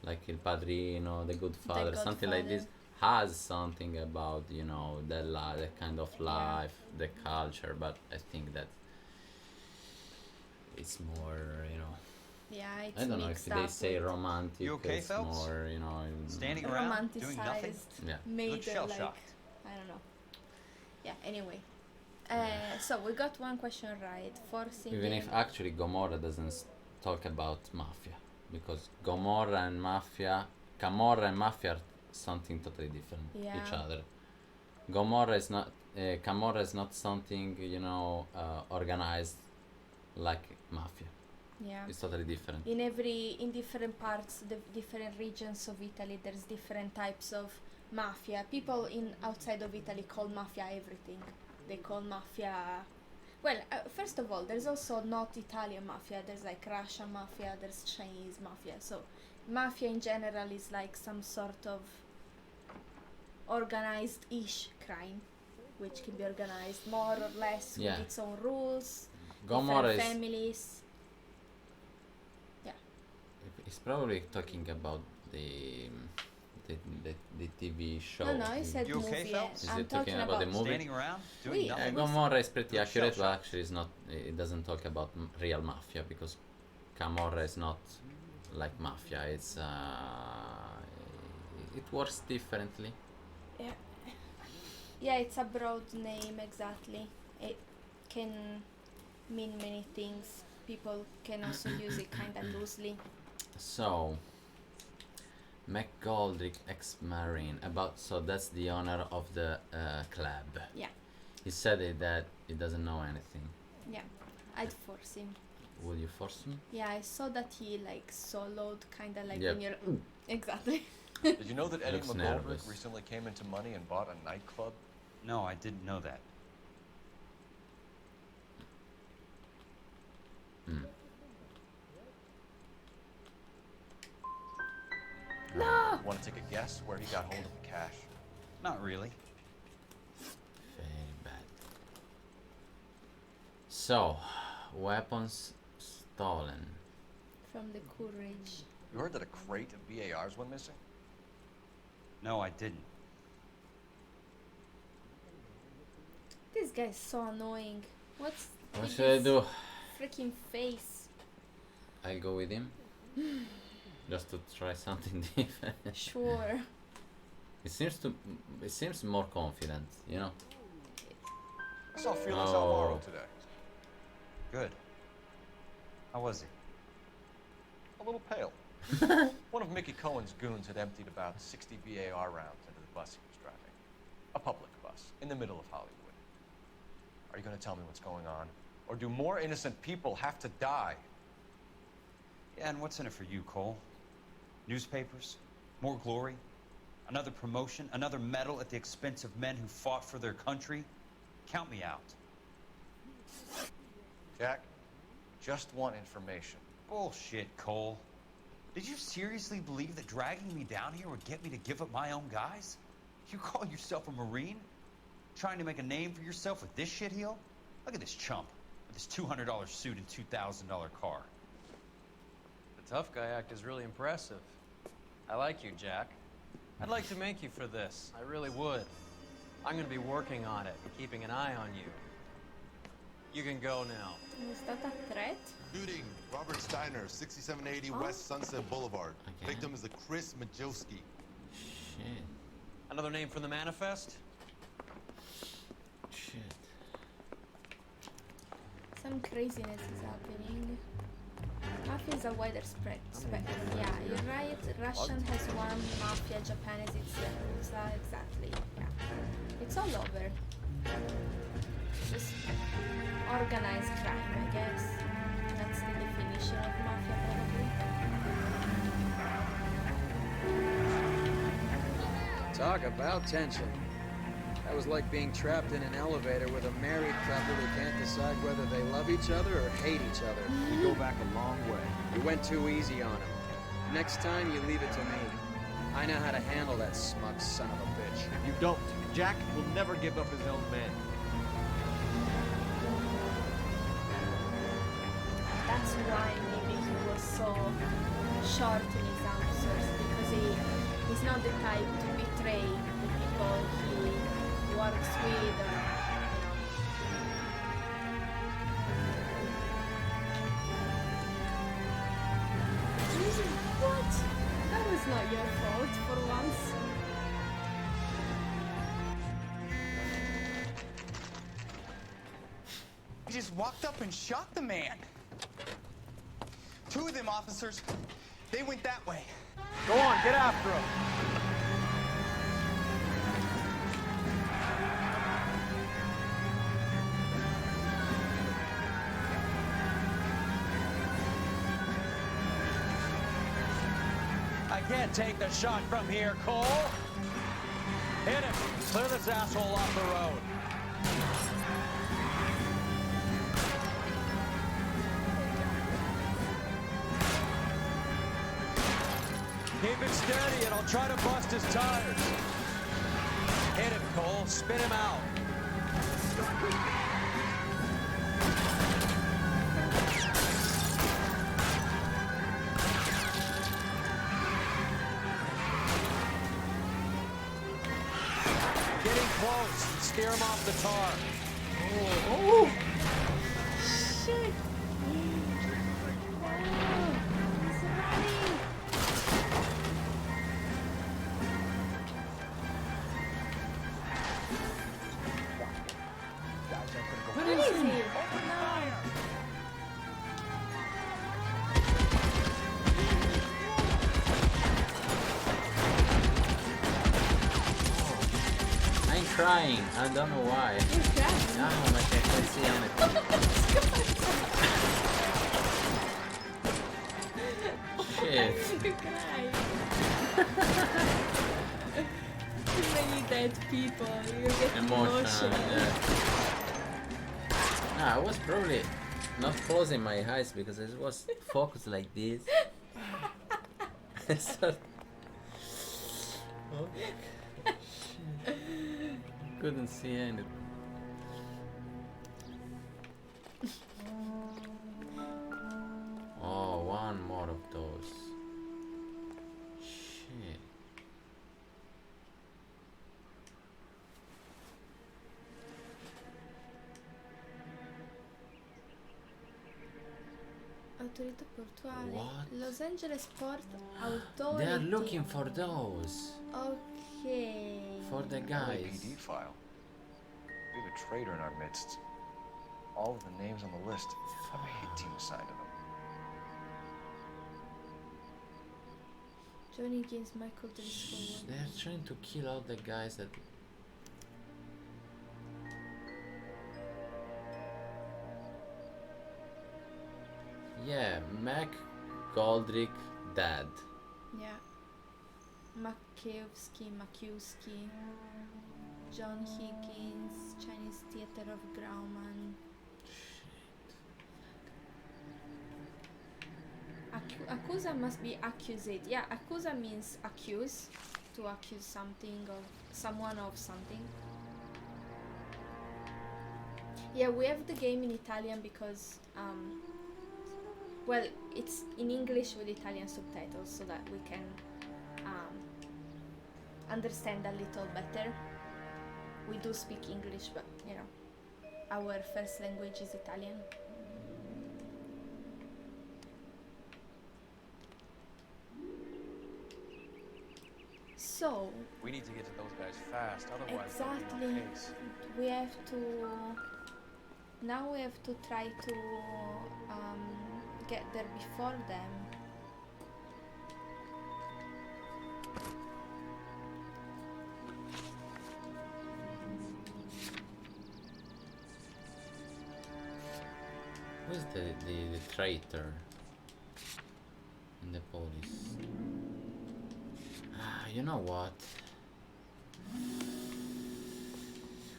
like Il Padrino, The Good Father, something like this has something about, you know, the kind of life, the culture, but I think that it's more, you know. Yeah, it's I don't know if mixed they up say with romantic. You okay, it's Phelps? more, you know, Standing around, doing nothing? romanticized, Yeah. made Look like shell-shocked. I don't know. Yeah. Anyway, so we got one question right. Forcing Even the- if actually Gomorrah doesn't talk about mafia, because Gomorrah and mafia, Camorra and mafia are something totally different each Yeah. other. Gomorrah is not, Camorra is not something, you know, organized like mafia. Yeah. It's totally different. in different parts, the different regions of Italy, there's different types of mafia. People in outside of Italy call mafia everything. They call mafia. Well, first of all, there's also not Italian mafia. There's like Russian mafia. There's Chinese mafia. So, mafia in general is like some sort of organized-ish crime, which can be organized more or less Yeah. with its own rules. Gomorrah different is- families. Yeah. He's probably talking about the TV show. No, I said You okay, movie. Phelps? Is I'm it talking about the movie? Standing around, doing nothing? Gomorrah is pretty Look accurate, but shell-shocked. actually it's not. It doesn't talk about real mafia because Camorra is not like mafia. It's it works differently. Yeah. Yeah, it's a broad name, exactly. It can mean many things. People can also use it kind of loosely. So, Mcgoldrick, ex-marine, so that's the owner of the club. Yeah. He said that he doesn't know anything. Yeah, I'd force him. Would you force him? Yeah, I saw that he like soloed, kind of like Yep. when you're. Exactly. Did you know that Eddie Looks Mcgoldrick nervous. recently came into money and bought a nightclub? No, I didn't know that. No! Want to take a guess where he got hold of the cash? Not really. Very bad. So, weapons stolen. From the Courage. You heard that a crate of BARs went missing? No, I didn't. This guy's so annoying. What's What with should I this do? freaking face? I'll go with him. Just to try something different. Sure. It seems more confident, you know. I saw Felix Oh. Alvaro today. Good. How was he? A little pale. One of Mickey Cohen's goons had emptied about 60 VAR rounds into the bus he was driving. A public bus, in the middle of Hollywood. Are you going to tell me what's going on? Or do more innocent people have to die? Yeah, and what's in it for you, Cole? Newspapers? More glory? Another promotion? Another medal at the expense of men who fought for their country? Count me out. Jack, just want information. Bullshit, Cole. Did you seriously believe that dragging me down here would get me to give up my own guys? You call yourself a Marine? Trying to make a name for yourself with this shitheel? Look at this chump with his $200 suit and $2,000 car. The tough guy act is really impressive. I like you, Jack. I'd like to make you for this. I really would. I'm gonna be working on it, keeping an eye on you. You can go now. Was that a threat? Shooting, Robert Steiner, 6780 West Sunset Boulevard. Victim is a Chris Majowski. Shit. Another name from the manifest? Shit. Some craziness is happening. Mafia is a wider spread. Yeah, you're right. Russian has one, Mafia, Japanese it's Yakuza, exactly. Yeah. It's all over. Just organized crime, I guess. That's the definition of Mafia, probably. Talk about tension. That was like being trapped in an elevator with a married couple who can't decide whether they love each other or hate each other. We go back a long way. You went too easy on him. Next time, you leave it to me. I know how to handle that smug son of a bitch. You don't. Jack will never give up his own men. That's why maybe he was so short in his answers, because he's not the type to betray the people he works with. What? That was not your fault for once. He just walked up and shot the man. Two of them officers, they went that way. Go on, get after him. I can't take the shot from here, Cole. Hit him. Clear this asshole off the road. Keep it steady and I'll try to bust his tires. Hit him, Cole. Spin him out. Getting close. Steer him off the tar. Oh! Shit! What is he? No. I'm crying. I don't know why. You're crying? No, I can't see anything. Shit. You're crying. Too many dead people. You get Emotional, emotional. yeah. I was probably not closing my eyes because I was focused like this. So, oh, shit. Couldn't see anything. Oh, one more of those. Shit. Autorità portuali. What? Los Angeles Port They Authority. are looking for those. Okay. For the guys. LAPD file. We have a traitor in our midst. All of the names on the list have a hit team assigned to them. Johnny against Michael Driscoll. They're trying to kill all the guys that. Yeah, Mcgoldrick dad. Yeah. Makiewski, John Higgins, Chinese Theater of Grauman. Accusa must be accused. Yeah, accusa means accuse, to accuse something or someone of something. Yeah, we have the game in Italian because, well, it's in English with Italian subtitles so that we can understand a little better. We do speak English, but you know, our first language is Italian. So We need to get to those guys fast, otherwise exactly, there'll be no case. we have to. Now we have to try to get there before them. Who's the traitor in the police? You know what?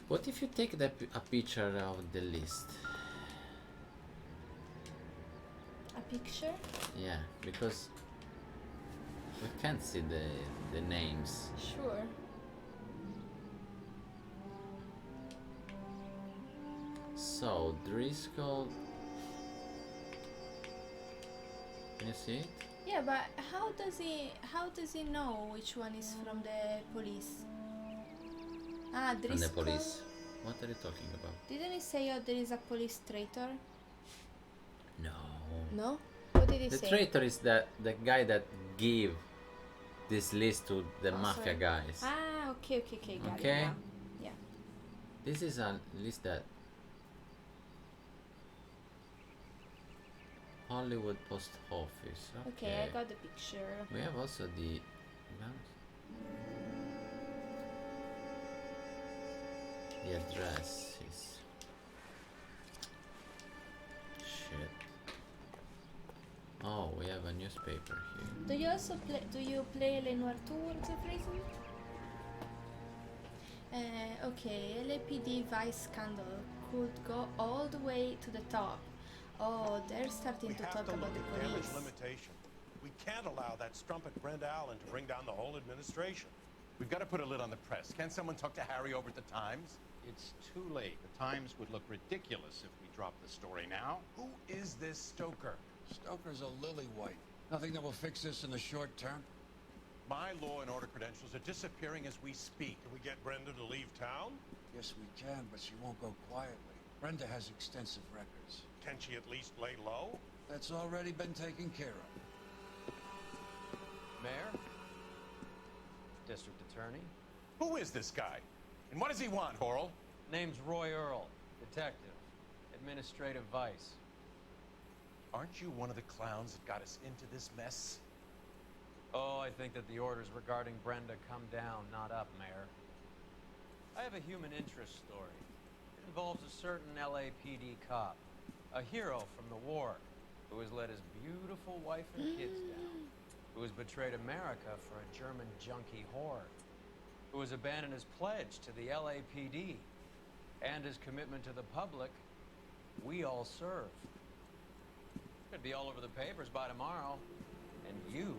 What if you take a picture of the list? A picture? Yeah, because we can't see the names. Sure. So Driscoll. Can you see it? Yeah, but how does he know which one is from the police? Ah, From the Driscoll. police. What are you talking about? Didn't he say there is a police traitor? No. No? What did he The say? traitor is the guy that gave this list to the Oh, mafia sorry. guys. Ah, okay, got it Okay. now. Yeah. This is a list that Hollywood Post Office. Okay, I got the picture. We have also the addresses. Shit. Oh, we have a newspaper here. Do you also play L.A Noire 2 Words of Reason? Okay, LAPD vice scandal could go all the way to the top. Oh, they're starting to talk about the Damage police. limitation. We can't allow that strumpet Brenda Allen to bring down the whole administration. We've got to put a lid on the press. Can't someone talk to Harry over at the Times? It's too late. The Times would look ridiculous if we dropped the story now. Who is this Stoker? Stoker's a lily-white. Nothing that will fix this in the short term. My law and order credentials are disappearing as we speak. Can we get Brenda to leave town? Yes, we can, but she won't go quietly. Brenda has extensive records. Can she at least lay low? That's already been taken care of. Mayor? District Attorney? Who is this guy? And what does he want, Horrell? Name's Roy Earl, detective, administrative vice. Aren't you one of the clowns that got us into this mess? Oh, I think that the orders regarding Brenda come down, not up, Mayor. I have a human interest story. It involves a certain LAPD cop, a hero from the war, who has let his beautiful wife and kids down, who has betrayed America for a German junkie whore, who has abandoned his pledge to the LAPD and his commitment to the public. We all serve. Could be all over the papers by tomorrow, and you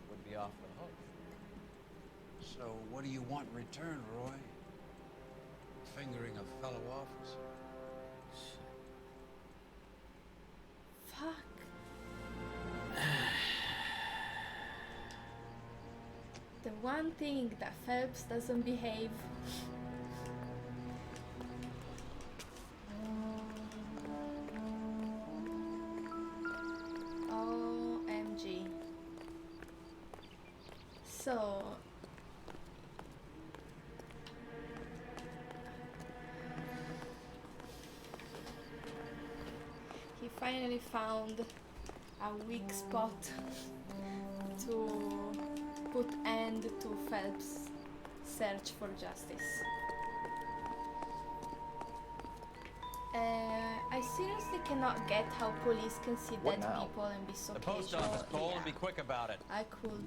would be off the hook. So what do you want in return, Roy? Fingering a fellow officer? Fuck. The one thing that Phelps doesn't behave. finally found a weak spot to put end to Phelps' search for justice. I seriously cannot get how police can see What dead now? people and be so The casual. post office, Cole, Yeah. and be quick about it. I could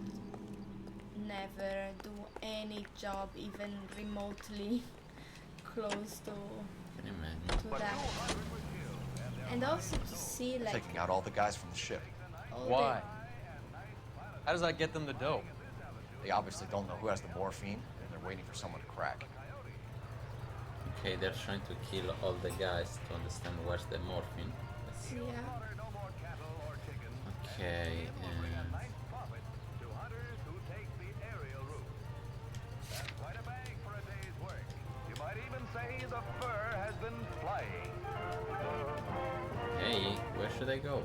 never do any job even remotely close to Can you imagine? that. And also to see like Taking out all the guys from the ship. all Why? How does that get them the dope? They obviously don't know who has the morphine, and they're waiting for someone to crack. Okay, they're trying to kill all the guys to understand where's the morphine. Let's see. Yeah. Okay, You might even say the fur has been flying. hey, where should I go?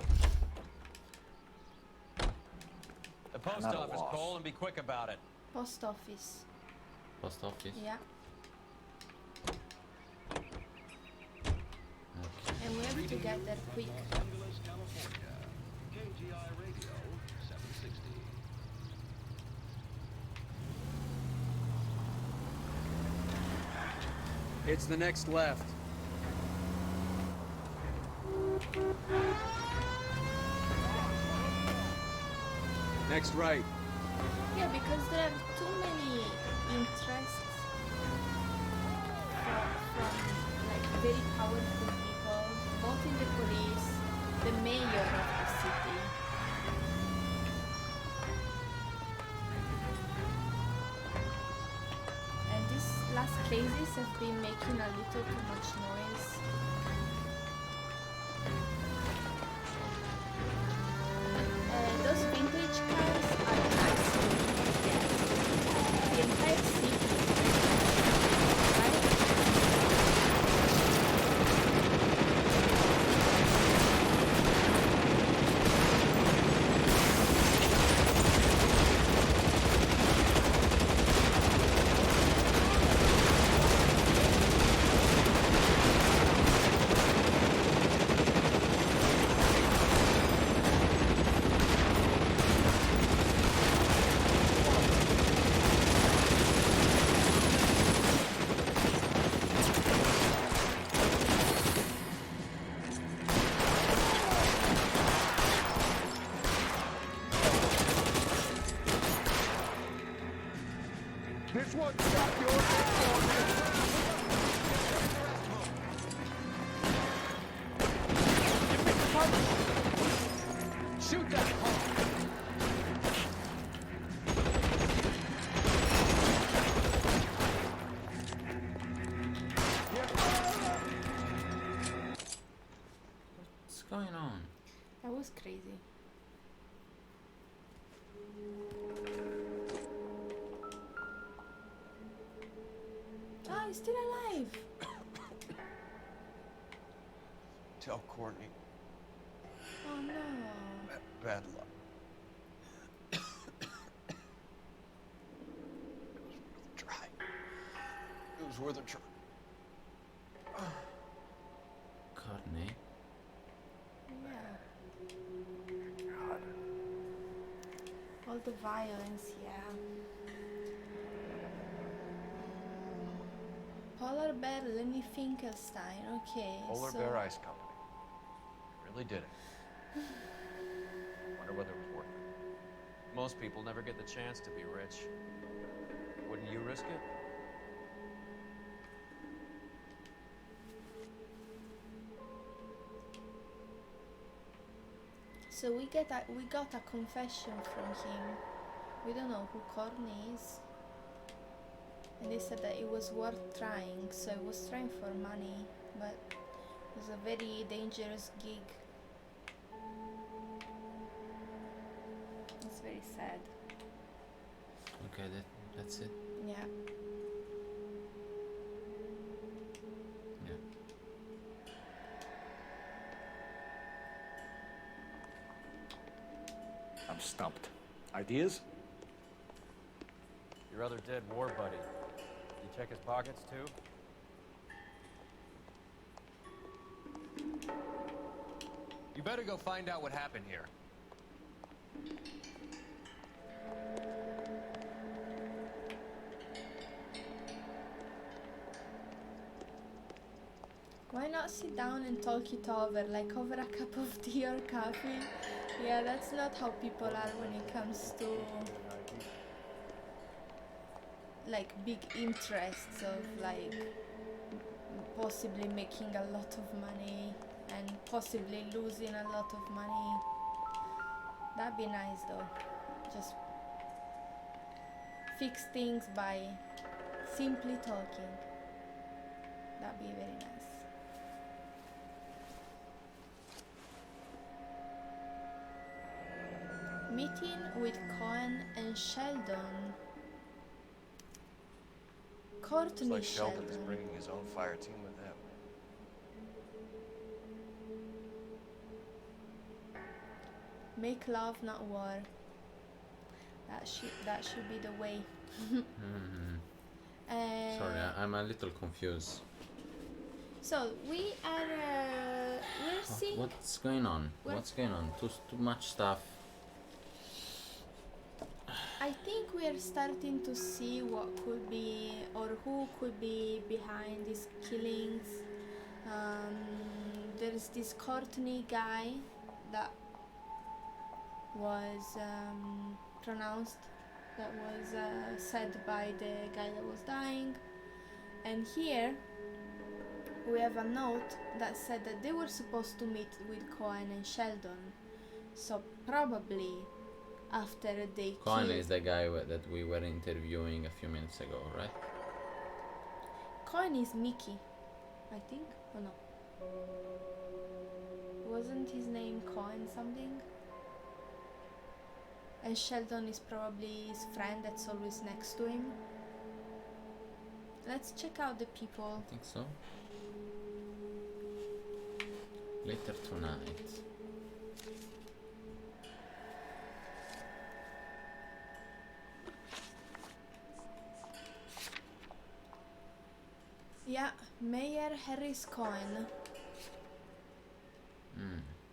The post I'm at a office, loss. Cole, and be quick about it. post office. Post office? Yeah. Okay. And we have to get there quick. It's the next left. Next right. Yeah, because there are too many interests from like very powerful people, both in the police, the mayor of the city. And these last cases have been making a little too much noise. Those vintage cars are nice. Yeah. The entire city. This one got your Shoot that punk! What's going on? That was crazy. Oh, he's still alive. Tell Courtney. Oh no. Bad luck. It was worth a try. It was worth a try. Courtney? Yeah. God. All the violence, yeah. Polar Bear Lenny Finkelstein, okay. Polar so Bear Ice Company. Really did it. Wonder whether it was worth it. Most people never get the chance to be rich. Wouldn't you risk it? So we got a confession from him. We don't know who Courtney is. And they said that it was worth trying, so it was trying for money, but it was a very dangerous gig. It's very sad. Okay, that's it. Yeah. Yeah. I'm stumped. Ideas? Your other dead war buddy. You check his pockets too? You better go find out what happened here. Why not sit down and talk it over, like over a cup of tea or coffee? Yeah, that's not how people are when it comes to like big interests of like possibly making a lot of money and possibly losing a lot of money. That'd be nice though. Just fix things by simply talking. That'd be very nice. Meeting with Cohen and Sheldon. Courtney Looks like Sheldon is Sheldon. bringing his own fire team with him. Make love, not war. That should be the way. Sorry, I'm a little confused. So we are we're seeing. What's going on? What's going on? Too much stuff. I think we are starting to see what could be or who could be behind these killings. There's this Courtney guy that was pronounced, that was said by the guy that was dying. And here we have a note that said that they were supposed to meet with Cohen and Sheldon. So probably after they Cohen killed... is the guy that we were interviewing a few minutes ago, right? Cohen is Mickey, I think, or no? Wasn't his name Cohen something? And Sheldon is probably his friend that's always next to him. Let's check out the people. I think so. Later tonight. Yeah, Mayor Harris Cohen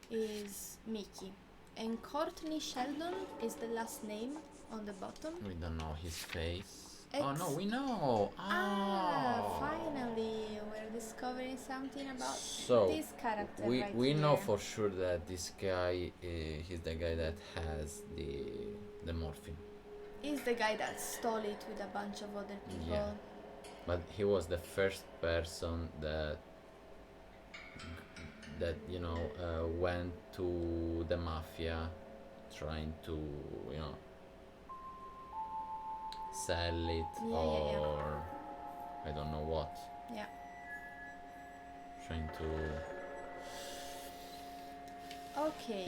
is Mickey. And Courtney Sheldon is the last name on the bottom. We don't know his face. Oh no, we know. Finally, we're discovering something about So this character we right we here. know for sure that this guy, he's the guy that has the morphine. He's the guy that stole it with a bunch of other people. Yeah. But he was the first person that you know went to the mafia, trying to sell it or I don't know what. Yeah. Trying to. Okay.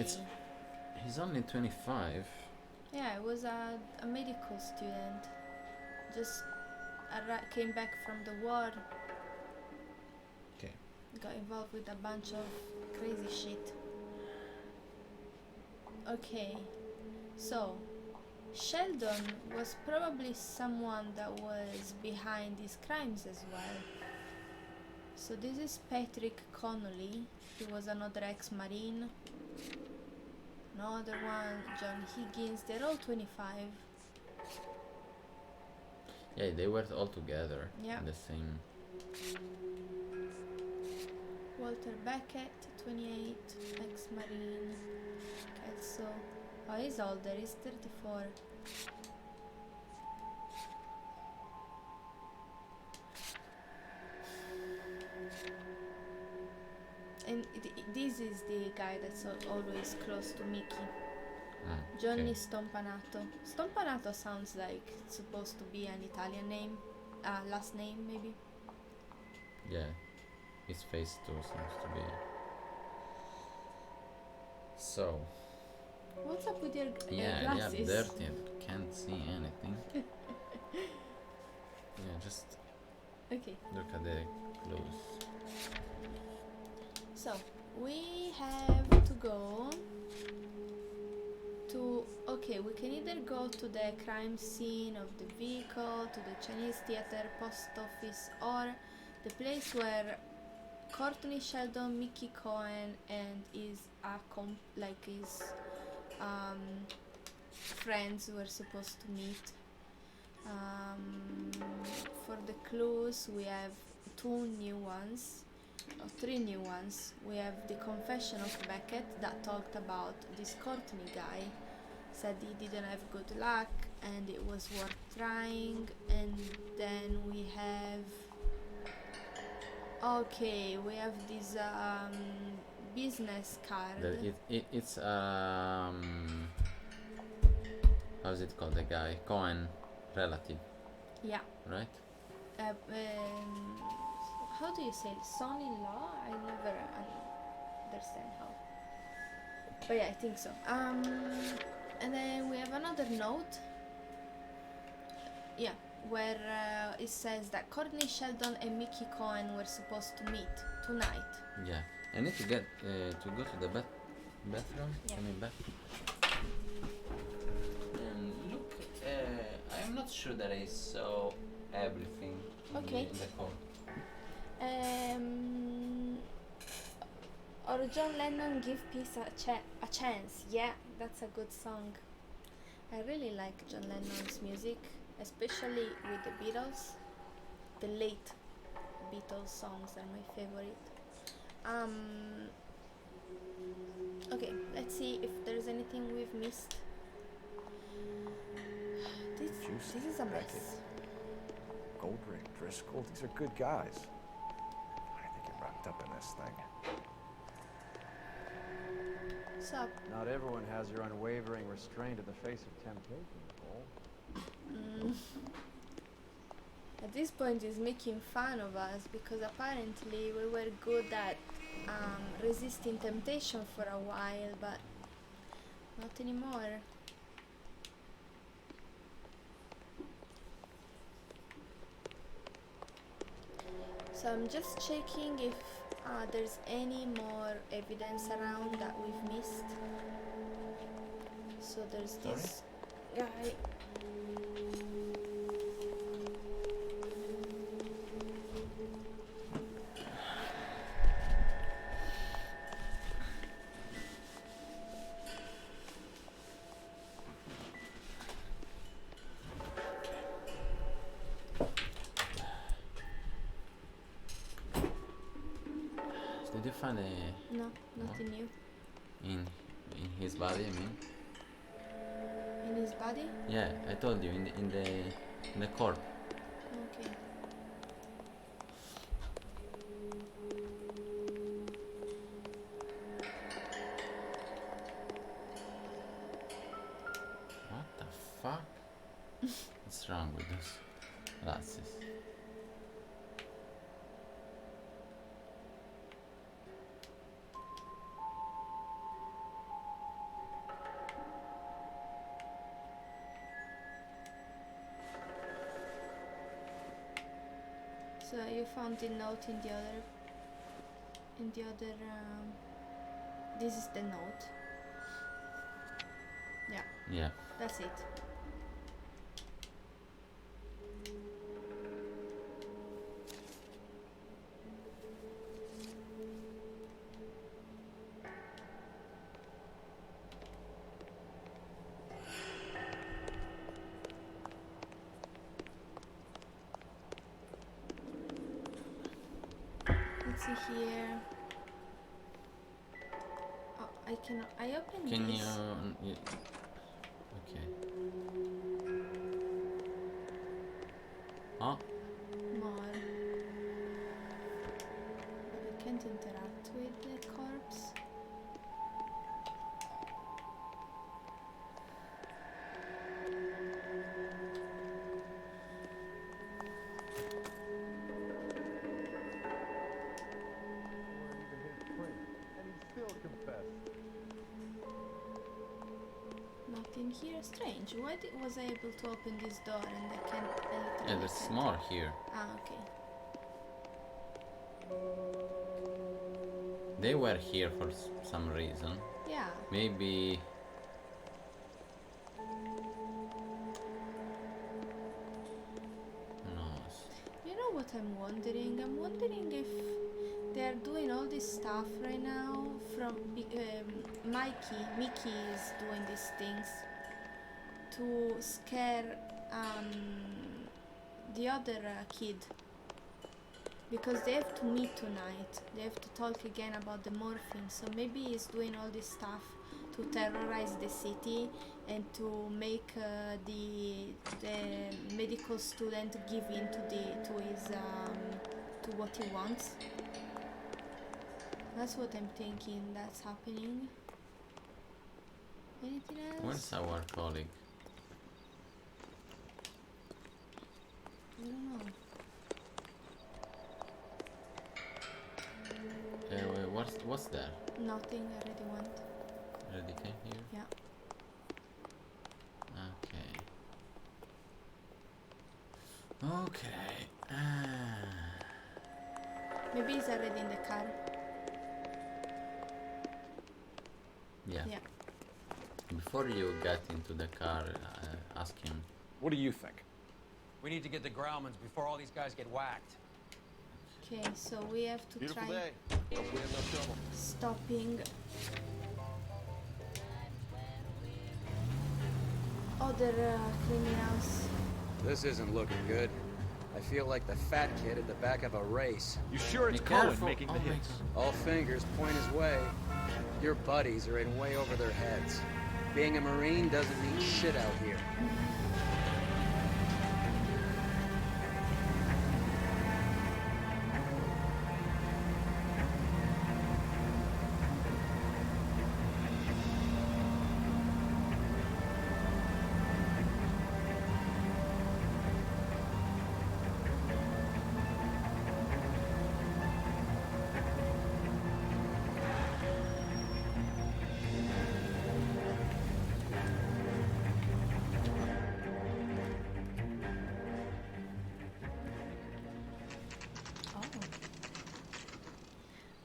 He's only 25. Yeah, I was a medical student. Just came back from the war. Okay. Got involved with a bunch of crazy shit. Okay, so Sheldon was probably someone that was behind these crimes as well. So this is Patrick Connolly. He was another ex-marine. Another one, John Higgins. They're all 25. Yeah, they were all together. Yeah. In the same. Walter Beckett, 28, ex-marine. Kelso. Oh, he's older. He's 34. And this is the guy that's always close to Mickey. Johnny Stompanato. Stompanato sounds like it's supposed to be an Italian name. Last name, maybe. Yeah, his face too seems to be. So. What's up with your Yeah, glasses? dirty. I can't see anything. Yeah, just. Okay. Look at the clues. So we have to go to. Okay, we can either go to the crime scene of the vehicle, to the Chinese theater, post office, or the place where Courtney Sheldon, Mickey Cohen, and his friends were supposed to meet. For the clues, we have two new ones, or three new ones. We have the confession of Beckett that talked about this Courtney guy, said he didn't have good luck and it was worth trying. And then we have we have this business card. It's how's it called, the guy Cohen relative, Yeah. right? How do you say it? Son-in-law? I never understand how. But yeah, I think so. And then we have another note. Yeah, where it says that Courtney Sheldon and Mickey Cohen were supposed to meet tonight. Yeah, I need to get to go to the bathroom. Yeah. Coming back. Look, I'm not sure that I saw everything Okay. in the court. Or John Lennon give peace a chance. Yeah, that's a good song. I really like John Lennon's music, especially with the Beatles. The late Beatles songs are my favorite. Okay, let's see if there's anything we've missed. This is a mess. Mcgoldrick, Driscoll, these are good guys. Why did they get wrapped up in this thing? Sup? Not everyone has your unwavering restraint in the face of temptation, Cole. At this point he's making fun of us because apparently we were good at resisting temptation for a while, but not anymore. So I'm just checking if there's any more evidence around that we've missed. So there's this guy. Did you find a... No, nothing new. In his body, I mean? In his body? Yeah, I told you, in the court. Okay. What the fuck? What's wrong with those glasses? So you found the note in the other. This is the note. Yeah. Yeah. That's it. Let's see here. Oh, I cannot. I opened Can this. you... Okay. Huh? More. But I can't interact with the corpse. Nothing here. Strange. Why was I able to open this door and I can't? Yeah, there's more here. Ah, okay. They were here for some reason. Yeah. Maybe... Who knows? You know what I'm wondering? I'm wondering if They're doing all this stuff right now from Mickey is doing these things to scare the other kid, because they have to meet tonight. They have to talk again about the morphine, so maybe he's doing all this stuff to terrorize the city and to make the medical student give in to what he wants. That's what I'm thinking that's happening. Anything else? Where's our colleague? I don't know. What's there? Nothing, I already went. Already came here? Yeah. Okay. Maybe he's already in the car. Yeah. Yeah. Before you get into the car, ask him. What do you think? We need to get the Grauman's before all these guys get whacked. Okay, so we have to Beautiful try day. Hope we have no trouble. stopping other criminals. This isn't looking good. I feel like the fat kid at the back of a race. You sure it's Be Cohen careful. making the Oh my hits? All fingers point his way. Your buddies are in way over their heads. Being a Marine doesn't mean shit out here.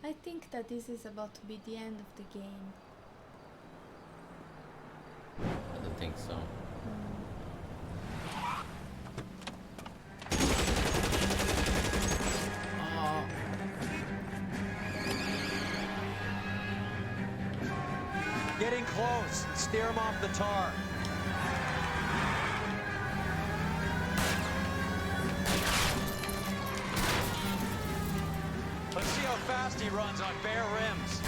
I think that this is about to be the end of the game. I don't think so. Getting close. Steer him off the tar. Let's see how fast he runs on bare rims.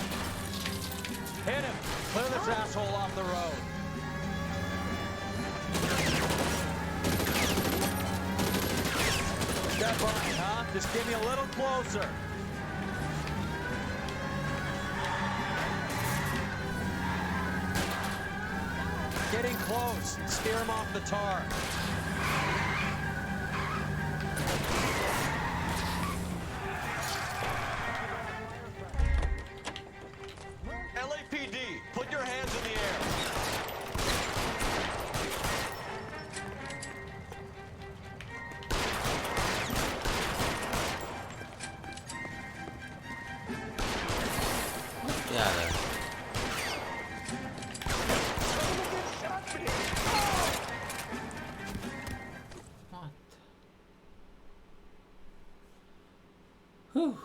Hit him. Clear this asshole off the road. Step on, huh? Just get me a little closer. Getting close. Steer him off the tar. LAPD, put your hands in the air. Yeah, there. What? Whew.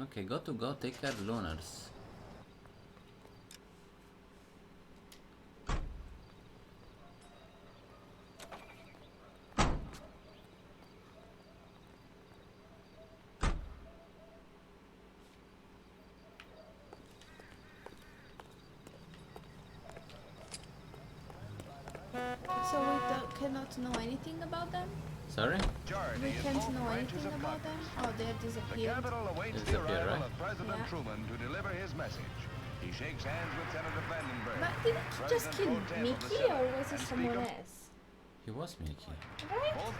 Okay, go, take care, Lunars. So we cannot know anything about them? Sorry? We can't know anything about them? Oh, they're The disappeared. Capitol awaits the Disappear, arrival right? of President Yeah. Truman to deliver his message. He shakes hands with Senator Vandenberg. But didn't he just kill President pro tem of the Mickey, Senate or was it and someone Speaker. else? He was Mickey. Right? Both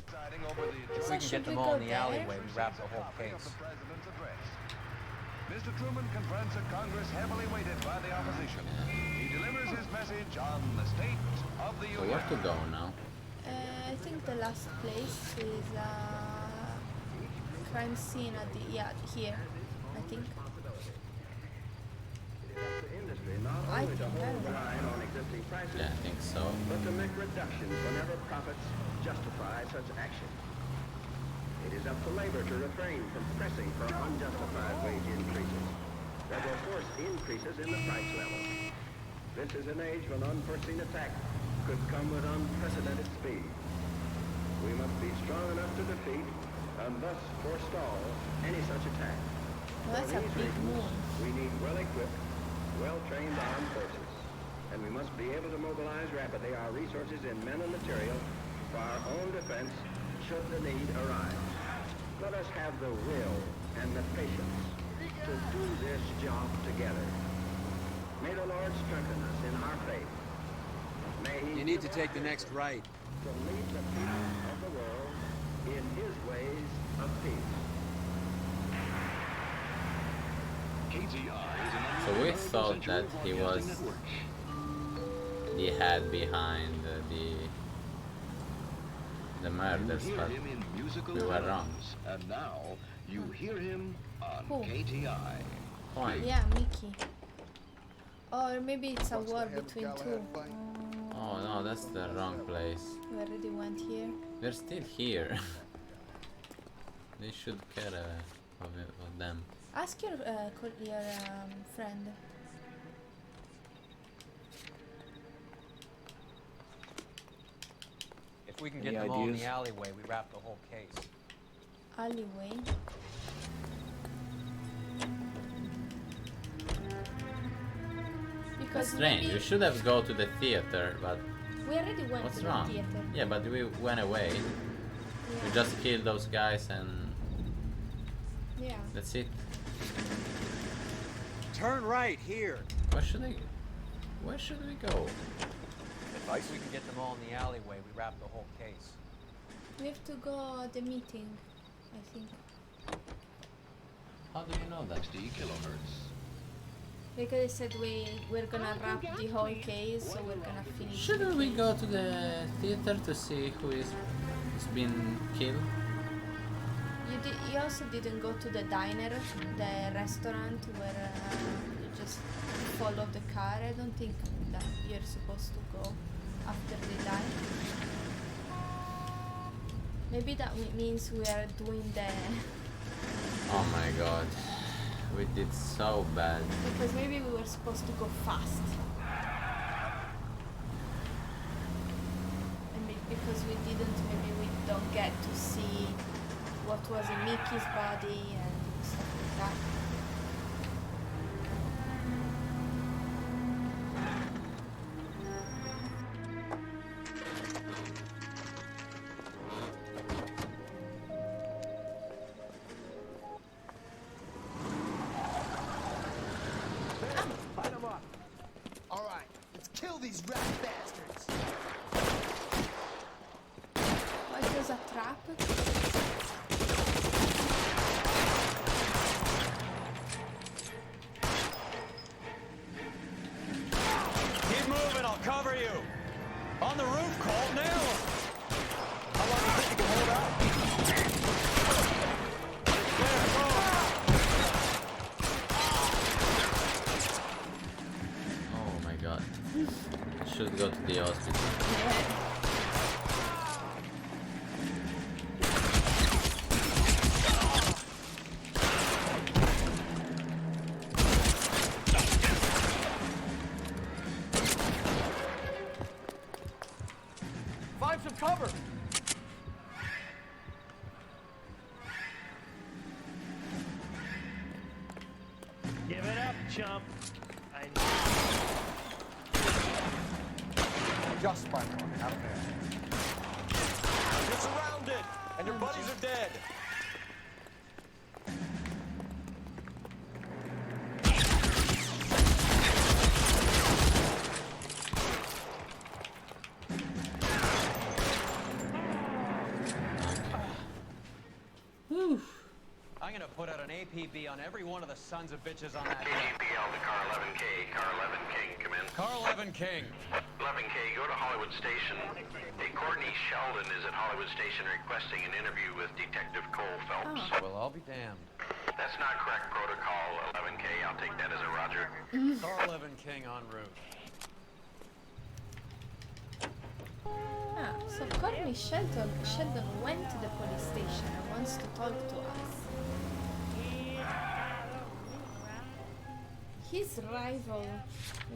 presiding over the If So we can should get them we all go in the there? alleyway, we wrap the whole copy of case. the president's address. Mr. Truman confronts a Congress heavily weighted by the opposition. He delivers his message on the state of the So union. where to go now? I think the last place is crime scene at the here. I think. I think I don't know. on existing prices, Yeah, I think so. but to make reductions whenever profits justify such action. It is up to labor to refrain from pressing for unjustified wage increases that will force increases in the price level. This is an age when unforeseen attack could come with unprecedented speed. We must be strong enough to defeat and thus forestall any such attack. Well, that's For a these big reasons, moon. we need well-equipped, well-trained armed forces, and we must be able to mobilize rapidly our resources in men and material for our own defense should the need arise. Let us have the will and the patience to do this job together. May the Lord strengthen us in our faith. May He You need to take the next right. to lead the people of the world in His ways of peace. So we thought that he was the head behind the murders, but we were wrong. And now you hear him on Who? KTI. Cohen. Yeah, Mickey. Or maybe it's a war between two. Oh no, that's the wrong place. We already went here. They're still here. They should care of them. Ask your friend. If we can get Any them all in ideas? the alleyway, we wrap the whole case. Alleyway. That's Because strange. maybe We should have go to the theater, but we already went what's to wrong? the theater. Yeah, but we went away. We just killed those guys and Yeah. that's it. Turn right here. Where should we go? If we can get them all in the alleyway, we wrap the whole case. We have to go at the meeting, I think. How do you know that? 60 kilohertz. Because they said we're gonna wrap the whole case, so we're gonna finish. Shouldn't we go to the theater to see who is been killed? You also didn't go to the diner, the restaurant where you just follow the car. I don't think that you're supposed to go after they die. Maybe that means we are doing the... Oh my god. We did so bad. Because maybe we were supposed to go fast. And because we didn't, maybe we don't get to see what was in Mickey's body and stuff like that. Light 'em up. All right, let's kill these rat bastards. Oh, it was a trap? Keep moving, I'll cover you. On the roof, Cole, nail him. How long do you think you can hold out? There, go. Oh my god. Should go to the hospital. Find some cover. Give it up, chump. I Just my luck. Out of there. You're surrounded, and your buddies are dead. I'm gonna put out an APB on every one of the sons of bitches on that hill. APL to car 11K. Car 11 King, come in. Car 11 King. 11K, go to Hollywood Station. Hey, Courtney Sheldon is at Hollywood Station requesting an interview with Detective Cole Phelps. Well, I'll be damned. That's not correct protocol, 11K. I'll take that as a roger. Car 11 King en route. Ah, So Courtney Sheldon went to the police station and wants to talk to us. His rival,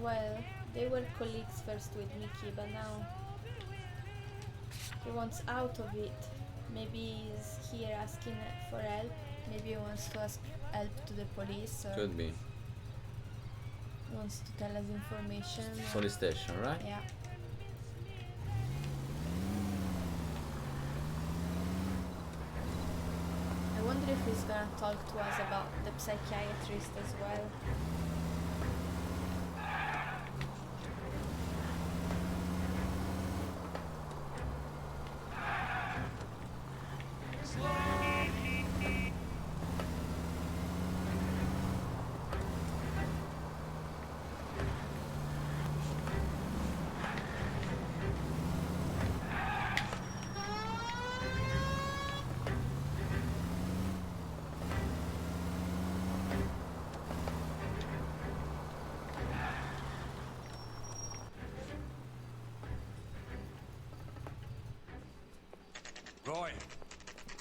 well, they were colleagues first with Mickey, but now he wants out of it. Maybe he's here asking for help. Maybe he wants to ask help to the police, or Could be. wants to tell us information. Police station, right? Yeah. I wonder if he's gonna talk to us about the psychiatrist as well. Roy,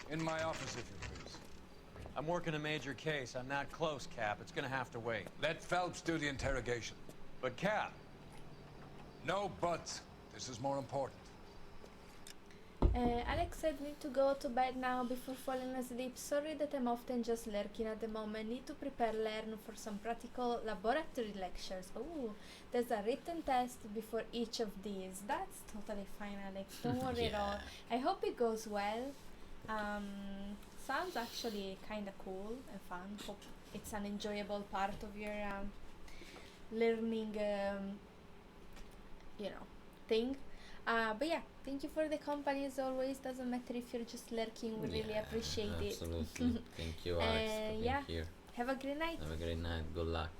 in my office, if you please. I'm working a major case. I'm not close, Cap. It's gonna have to wait. Let Phelps do the interrogation. But, Cap. No buts. This is more important. Alex said need to go to bed now before falling asleep. Sorry that I'm often just lurking at the moment. Need to learn for some practical laboratory lectures. Oh, there's a written test before each of these. That's totally fine, Alex. Don't worry at all. I hope it goes well. Sounds actually kind of cool and fun. Hope it's an enjoyable part of your learning, thing. But yeah, thank you for the company as always. Doesn't matter if you're just lurking, we really appreciate Absolutely. it. Thank you, Alex, for being yeah, here. have a great night. Have a great night. Good luck.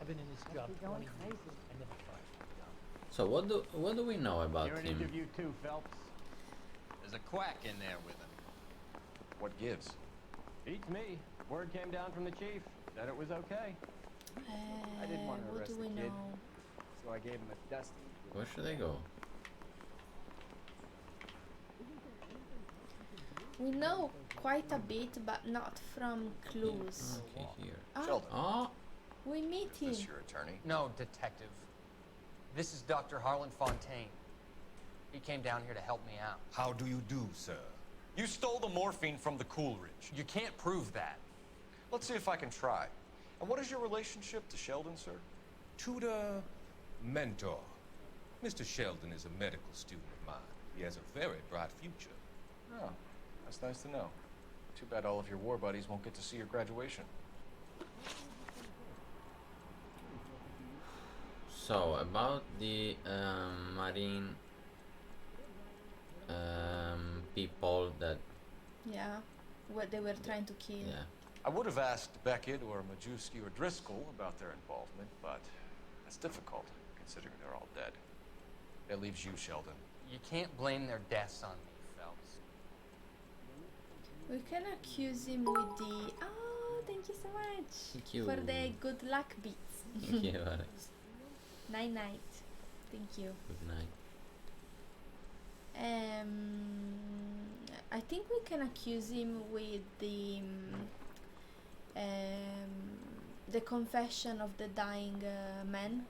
I've been in this job 20 years. I never fired a job. So what do we know about You're an him? interview too, Phelps. There's a quack in there with him. What gives? Beats me. Word came down from the chief. Said it was okay. I didn't want to What arrest do we the kid, know? so I gave him a dusting. Where should I go? We know quite a bit, but not from clues. Okay, here. Ah, Sheldon. Oh, we meet him. Is this your attorney? No, detective. This is Dr. Harlan Fontaine. He came down here to help me out. How do you do, sir? You stole the morphine from the Coolidge. You can't prove that. Let's see if I can try. And what is your relationship to Sheldon, sir? Tutor, mentor. Mr. Sheldon is a medical student of mine. He has a very bright future. Oh, that's nice to know. Too bad all of your war buddies won't get to see your graduation. so about the marine people that Yeah, what they were trying to kill. yeah. I would have asked Beckett or Majewski or Driscoll about their involvement, but that's difficult, considering they're all dead. That leaves you, Sheldon. You can't blame their deaths on me, Phelps. We can accuse him with the thank you so much Thank you. for the good luck beats. Thank you, Alex. Night night. Thank you. Good night. I think we can accuse him with the confession of the dying man.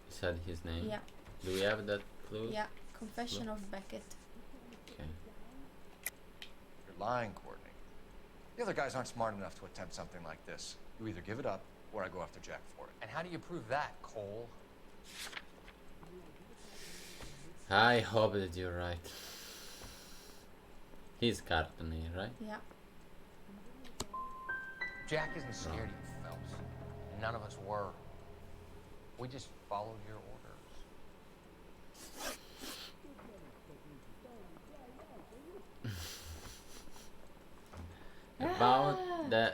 Said his name. Yeah. Do we have that clue? Yeah, confession of Beckett. Okay. You're lying, Courtney. The other guys aren't smart enough to attempt something like this. You either give it up, or I go after Jack for it. And how do you prove that, Cole? I hope that you're right. He's cartoony, right? Yeah. Jack isn't scared of you, Phelps. And none of us were. We just followed your orders. About the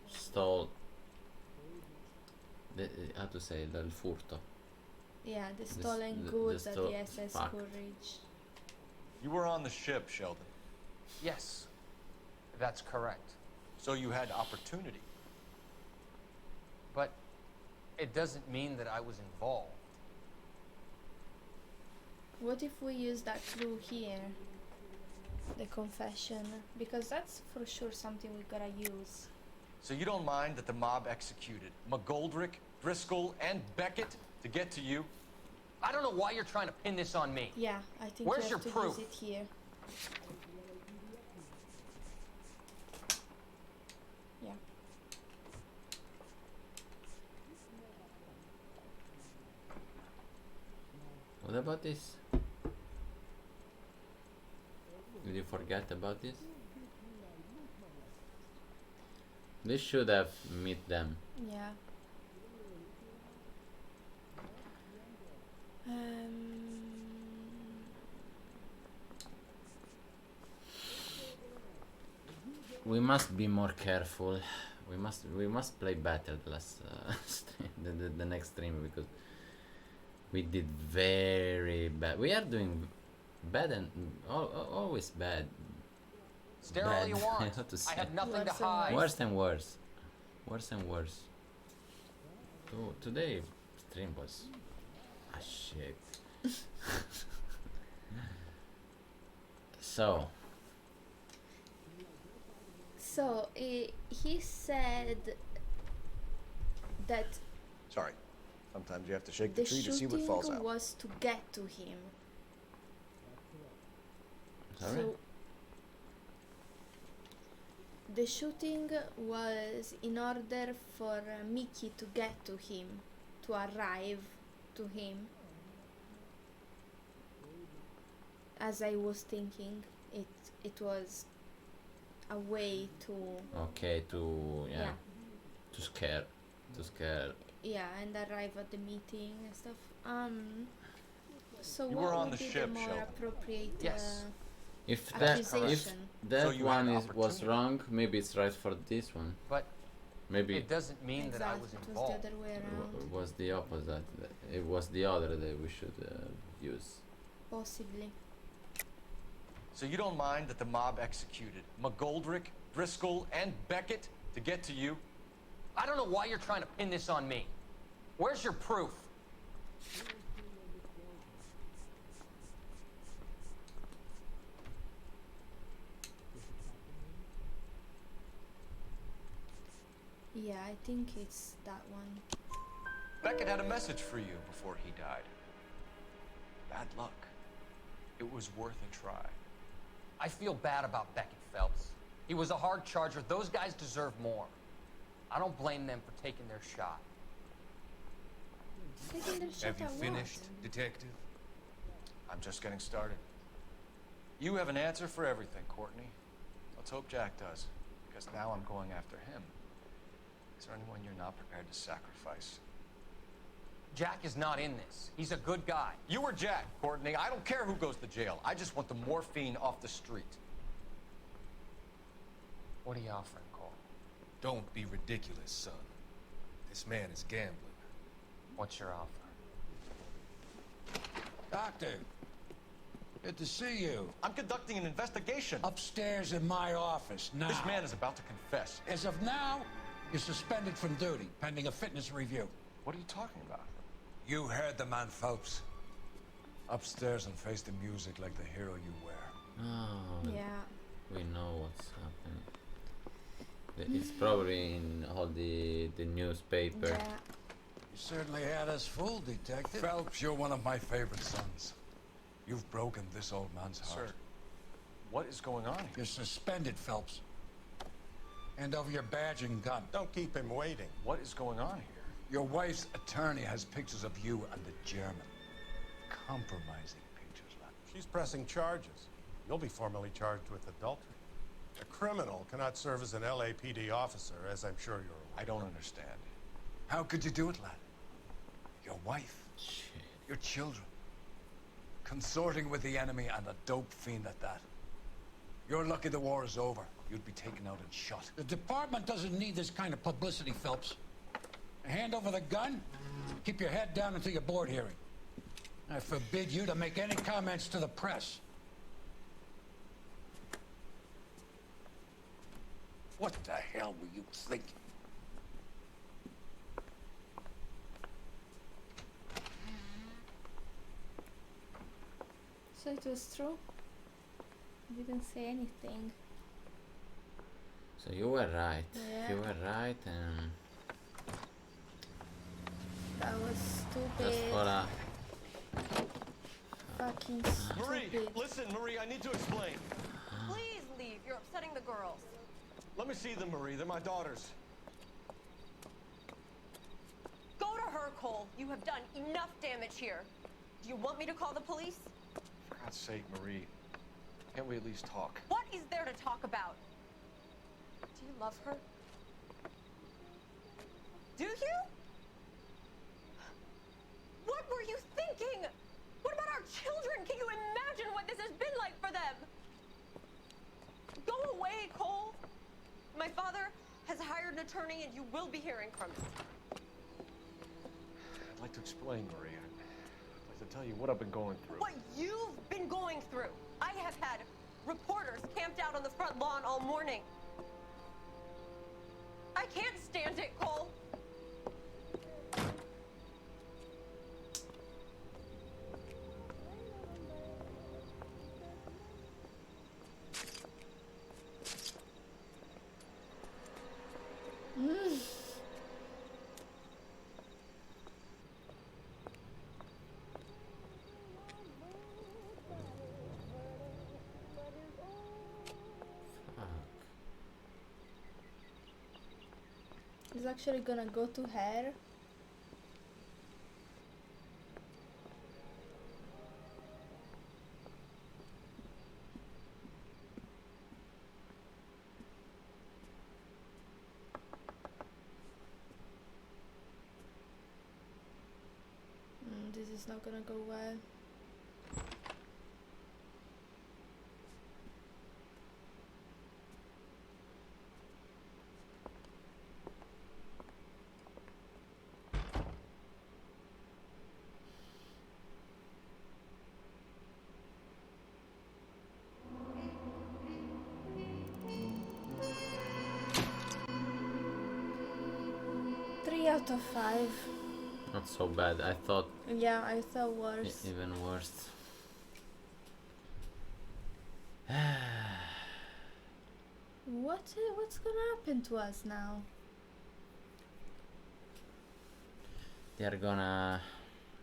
stole the, how to say del furto. Yeah, the stolen goods at the SS fuck. Coolidge. You were on the ship, Sheldon. Yes, that's correct. So you had opportunity. But it doesn't mean that I was involved. What if we use that clue here? The confession. Because that's for sure something we gotta use. So you don't mind that the mob executed Mcgoldrick, Driscoll, and Beckett to get to you? I don't know why you're trying to pin this on me. Yeah, I think Where's we your have to proof? use it here. Yeah. What about this? Did you forget about this? This should have met them. Yeah. We must be more careful. We must play better the last stream, the next stream, because we did very bad. We are doing bad and always bad. Stare all you want. I had nothing to hide. Worse and worse. Worse and worse. Today stream was a shit. So he said that Sorry. Sometimes you have to shake the the tree to see what falls shooting out. was to get to him. Sorry? So the shooting was in order for Mickey to get to him, to arrive to him. As I was thinking, it was a way to okay, to scare. Yeah, and arrive at the meeting and stuff. So You what were on would the be ship, the more Sheldon. appropriate Yes. If that accusation? So you one had was opportunity. wrong, maybe it's right for this one. But Maybe it doesn't mean that I was Exactly, it was the involved. other way around. was the opposite. It was the other that we should use. Possibly. So you don't mind that the mob executed Mcgoldrick, Driscoll, and Beckett to get to you? I don't know why you're trying to pin this on me. Where's your proof? Yeah, I think it's that one. Beckett had a message for you before he died. Bad luck. It was worth a try. I feel bad about Beckett, Phelps. He was a hard charger. Those guys deserve more. I don't blame them for taking their shot. Taking their shot Have you at what? finished, Detective? I'm just getting started. You have an answer for everything, Courtney. Let's hope Jack does, because now I'm going after him. Is there anyone you're not prepared to sacrifice? Jack is not in this. He's a good guy. You or Jack, Courtney. I don't care who goes to jail. I just want the morphine off the street. What are you offering, Cole? Don't be ridiculous, son. This man is gambling. What's your offer? Doctor, good to see you. I'm conducting an investigation. Upstairs in my office, now. This man is about to confess. As of now, you're suspended from duty, pending a fitness review. What are you talking about? You heard the man, Phelps. Upstairs and face the music like the hero you were. Oh, Yeah. we know what's happening. It's probably in all the newspaper. Yeah. You certainly had us fooled, Detective. Phelps, you're one of my favorite sons. You've broken this old man's heart. Sir, what is going on here? You're suspended, Phelps. Hand over your badge and gun. Don't keep him waiting. What is going on here? Your wife's attorney has pictures of you and the German. Compromising pictures, lad. She's pressing charges. You'll be formally charged with adultery. A criminal cannot serve as an LAPD officer, as I'm sure you're aware. I don't understand. How could you do it, lad? Your wife, your children, consorting with the enemy and a dope fiend at that. You're lucky the war is over. You'd be taken out and shot. The department doesn't need this kind of publicity, Phelps. Hand over the gun, keep your head down until your board hearing. I forbid you to make any comments to the press. What the hell were you thinking? So it was true? I didn't say anything. So you were right. Yeah. You were right, and That was stupid. just for a Fucking Marie, stupid. listen, Marie, I need to explain. Please leave. You're upsetting the girls. Let me see them, Marie. They're my daughters. Go to her, Cole. You have done enough damage here. Do you want me to call the police? For God's sake, Marie, can't we at least talk? What is there to talk about? Do you love her? Do you? What were you thinking? What about our children? Can you imagine what this has been like for them? Go away, Cole. My father has hired an attorney and you will be hearing from him. I'd like to explain, Marie. I'd like to tell you what I've been going through. What you've been going through. I have had reporters camped out on the front lawn all morning. I can't stand it, Cole. He's actually gonna go to her. This is not gonna go well. Three out of 5. not so bad. I thought. Yeah, I thought worse. Even worse. What's gonna happen to us now? They're gonna,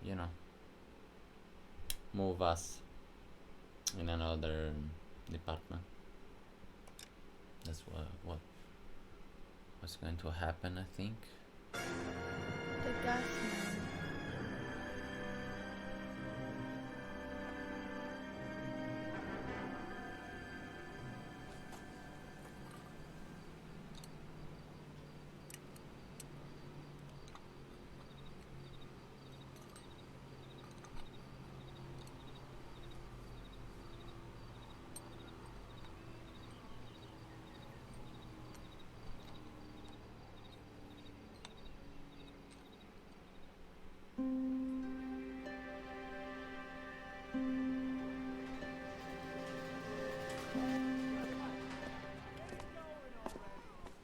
you know, move us in another department. That's what's going to happen, I think. The gas man.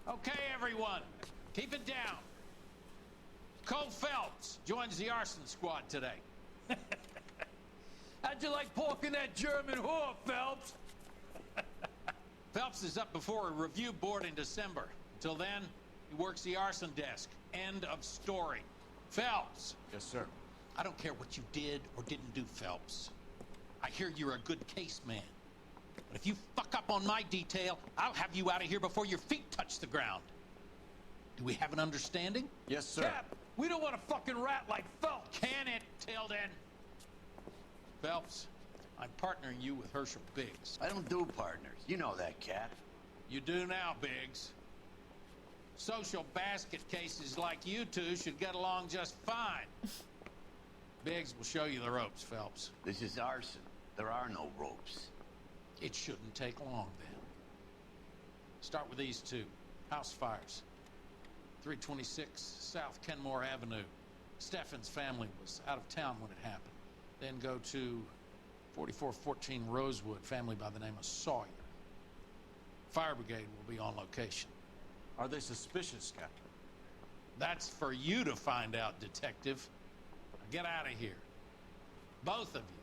Okay, everyone, keep it down. Cole Phelps joins the arson squad today. How'd you like pork in that German whore, Phelps? Phelps is up before a review board in December. Until then, he works the arson desk. End of story. Phelps. Yes, sir. I don't care what you did or didn't do, Phelps. I hear you're a good case man. But if you fuck up on my detail, I'll have you out of here before your feet touch the ground. Do we have an understanding? Yes, sir. Cap, we don't want a fucking rat like Phelps. Can it, Tilden? Phelps, I'm partnering you with Herschel Biggs. I don't do partners. You know that, Cap. You do now, Biggs. Social basket cases like you two should get along just fine. Biggs will show you the ropes, Phelps. This is arson. There are no ropes. It shouldn't take long, then. Start with these two. House fires. 326 South Kenmore Avenue. Steffen's family was out of town when it happened. Then go to 4414 Rosewood, family by the name of Sawyer. Fire brigade will be on location. Are they suspicious, Captain? That's for you to find out, Detective. Now get out of here. Both of you.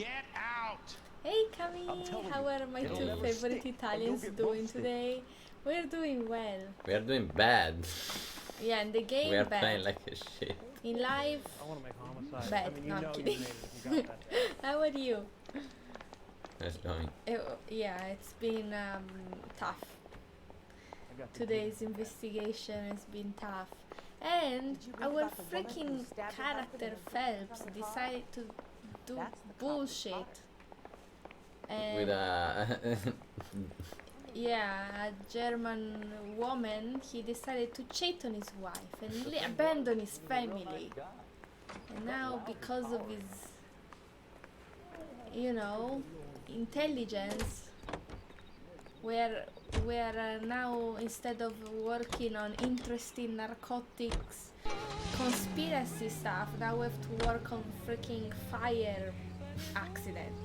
Get out! Hey Camille, how are my two favorite Italians doing today? We're doing well. We are doing bad. Yeah, in the game, We are bad. playing like a shit. In life, I want to make homicide. bad. I mean, you No, I'm know you kidding. made it. You got that down. How are you? Let's going. Yeah, it's been tough. Today's investigation has been tough. And our freaking character Phelps decided to do bullshit. And With a yeah, a German woman, he decided to cheat on his wife and abandon his family. And now, because of his, you know, intelligence, we're now, instead of working on interesting narcotics, conspiracy stuff, now we have to work on freaking fire accidents.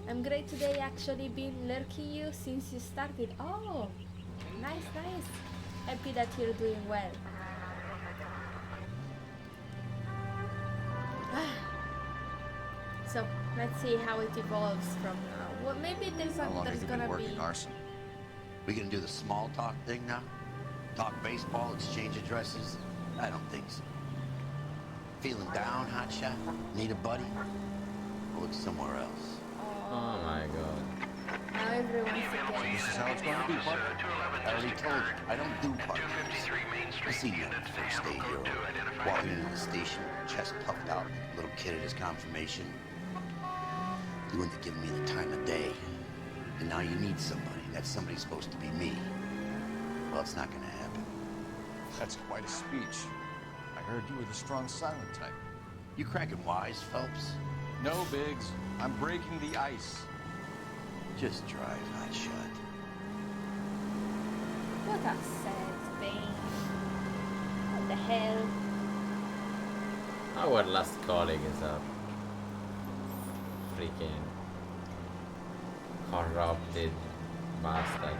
I'm great today, actually been lurking you since you started. Oh, nice. Happy that you're doing well. So let's see how it evolves from now. Well, maybe there's gonna be. Arson? We gonna do the small talk thing now? Talk baseball, exchange addresses? I don't think so. Feeling down, hotshot? Need a buddy? Look somewhere else. oh my god. Now everyone's against. This is how it's going to be, partner. I already told you, I don't do partners. I seen you on the first day here, walking into the station, chest puffed out, little kid at his confirmation. You wouldn't have given me the time of day. And now you need somebody. That somebody's supposed to be me. Well, it's not gonna happen. That's quite a speech. I heard you were the strong silent type. You cracking wise, Phelps? No, Biggs. I'm breaking the ice. Just drive, hotshot. What a sad thing. What the hell? Our last colleague is a freaking corrupted bastard.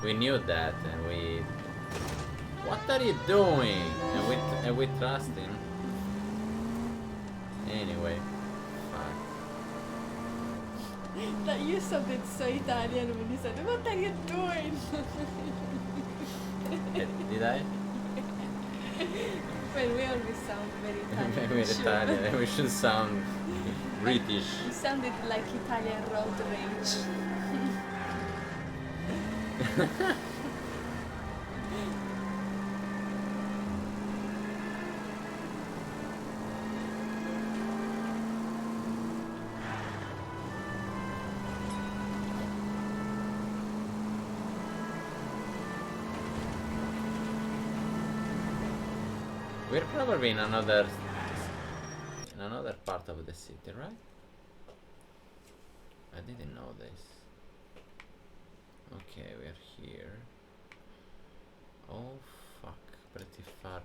We knew that, and we. What are you doing? And we trust him. Anyway, fuck. That you sounded so Italian when you said, "What are you doing?" Did I? Well, we always sound very Italian. We're Italian. We should sound British. You sounded like Italian road rage. We're probably in another part of the city, right? I didn't know this. Okay, we're here. Oh fuck, pretty far.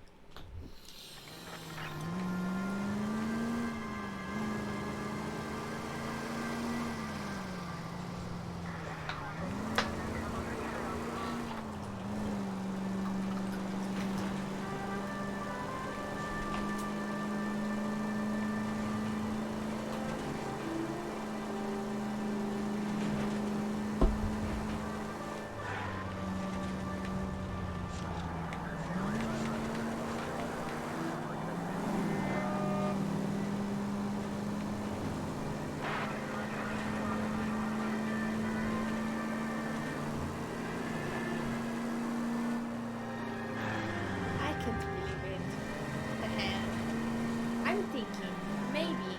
Thinking, maybe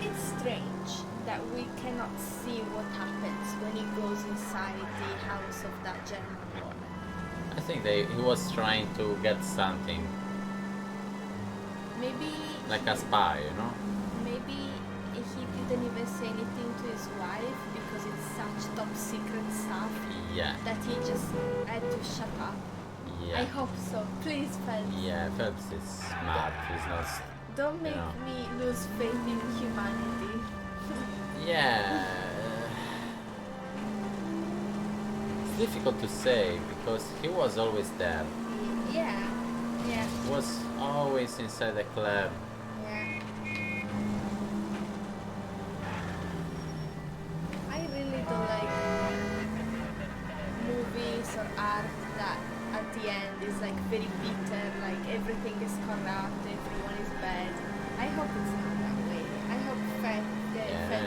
it's strange that we cannot see what happens when he goes inside the house of that German woman. I think he was trying to get something. Maybe like a spy, you know? Maybe he didn't even say anything to his wife because it's such top secret stuff. Yeah. That he just had to shut up. Yeah. I hope so. Please, Phelps. Yeah, Phelps is smart. He's not. Don't make me lose faith in humanity. Yeah. It's difficult to say because he was always there. Yeah. Yeah. He was always inside the club. Yeah. I really don't like movies or art that at the end is like very bitter, like everything is corrupt, everyone is bad. I hope it's not that way. I hope Phelps is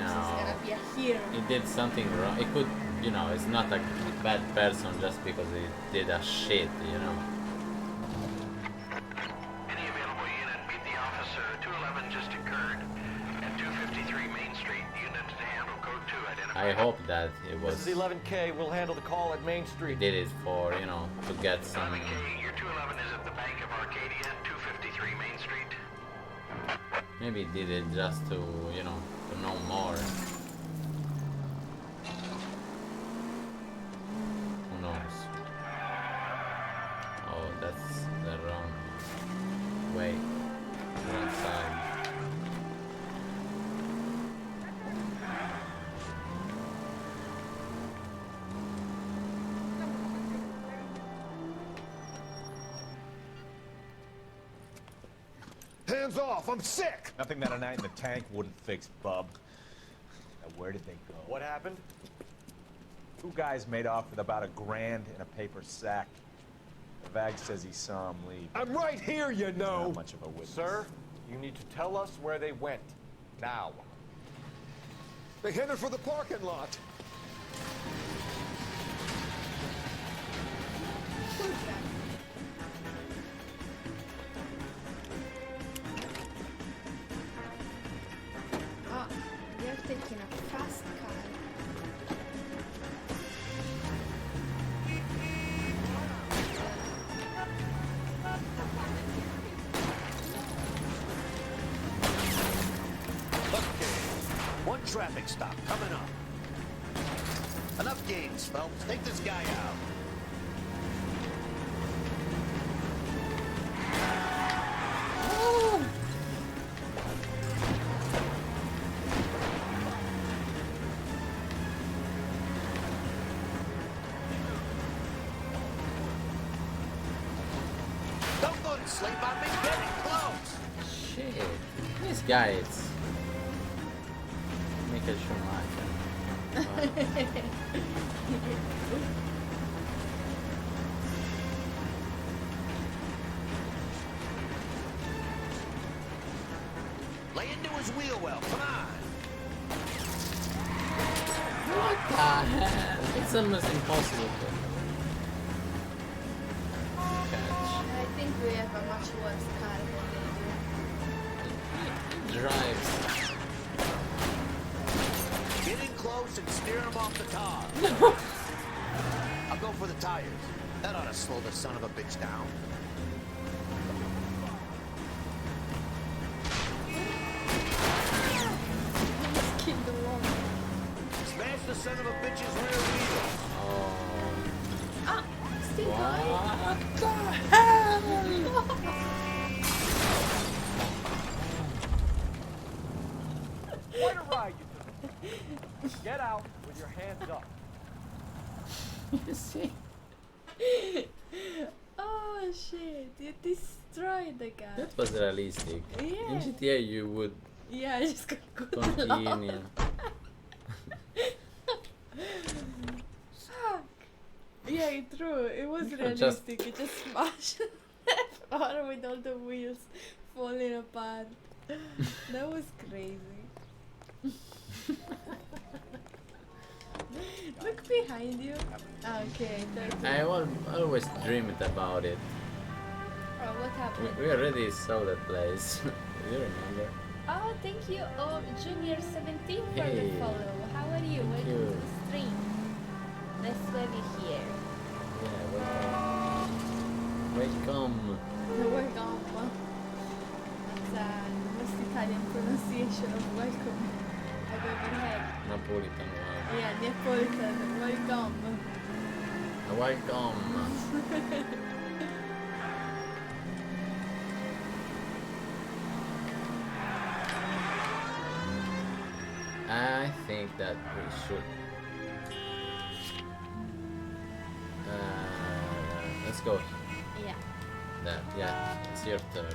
gonna be a hero. He did something wrong. He could, you know, he's not a bad person just because he did a shit, you know. Any available unit, meet the officer. 211 just occurred at 253 Main Street. Unit to handle code 2 identified. I hope that it was. This is 11K. We'll handle the call at Main Street. Did it for, you know, to get some. 11K, your 211 is at the Bank of Arcadia, 253 Main Street. Maybe he did it just to, you know, to know more. Who knows? Oh, that's the wrong way. Wrong side. Hands off, I'm sick! Nothing that a night in the tank wouldn't fix, bub. Now, where did they go? What happened? Two guys made off with about $1,000 in a paper sack. The Vag says he saw him leave. I'm right here, you know! Not much of a witness. Sir, you need to tell us where they went. Now. They headed for the parking lot. Oh, they're taking a fast car. Okay, one traffic stop coming up. Enough games, Phelps. Take this guy out. Don't go to sleep on me. Getting close. Shit. This guy is Michael Schumacher. Lay into his wheel well. Come on. What the hell? It's almost impossible to catch. I think we have a much worse car than they Drives. Get in close and steer him off the tar. I'll go for the tires. That ought to slow the son of a bitch down. do. Kill the woman. Smash the son of a bitch's rear wheel. Ah, still going? What the hell? What a ride you took. Get out with your hands up. You see? Oh shit, you destroyed the guy. That was realistic. Yeah. In GTA you would Yeah, I just got continue. Fuck. Yeah, true. It was You realistic. It just smashed that car with all the wheels falling apart. That was crazy. Look behind you. Okay. I always dreamed about it. Oh, what happened? We already saw that place. You remember? Oh, thank you. Oh, Junior17 for Hey. the follow. How are you? Welcome you. to the stream. Nice to have you here. Yeah, welcome. Welcome. That's the most Italian pronunciation of welcome I've ever had. Napolitan one. Yeah, Neapolitan. Welcome. Welcome. I think that we should. Let's go. Yeah. There, yeah, it's your turn.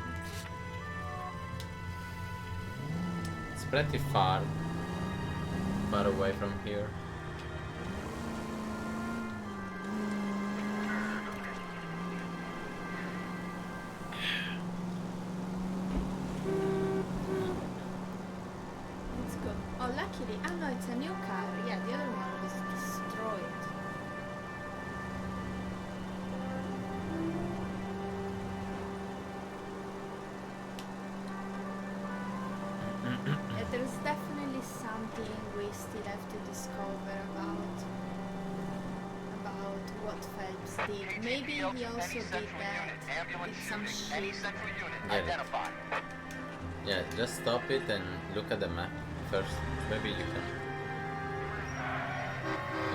It's pretty far away from here. Let's go. Oh, luckily, oh no, it's a new car. Yeah, the other one was destroyed. Yeah, there's definitely something we still have to discover about what Phelps did. Maybe he also did that with some shit. Yeah, just stop it and look at the map first. Maybe you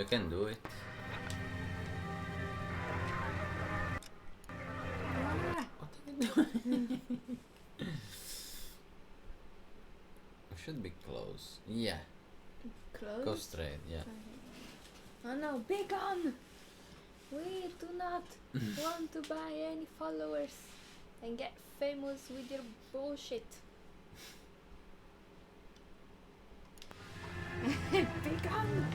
can do it. We should be close. Yeah. Close? Go straight, yeah. Oh no, be gone! We do not want to buy any followers and get famous with your bullshit. Be gone!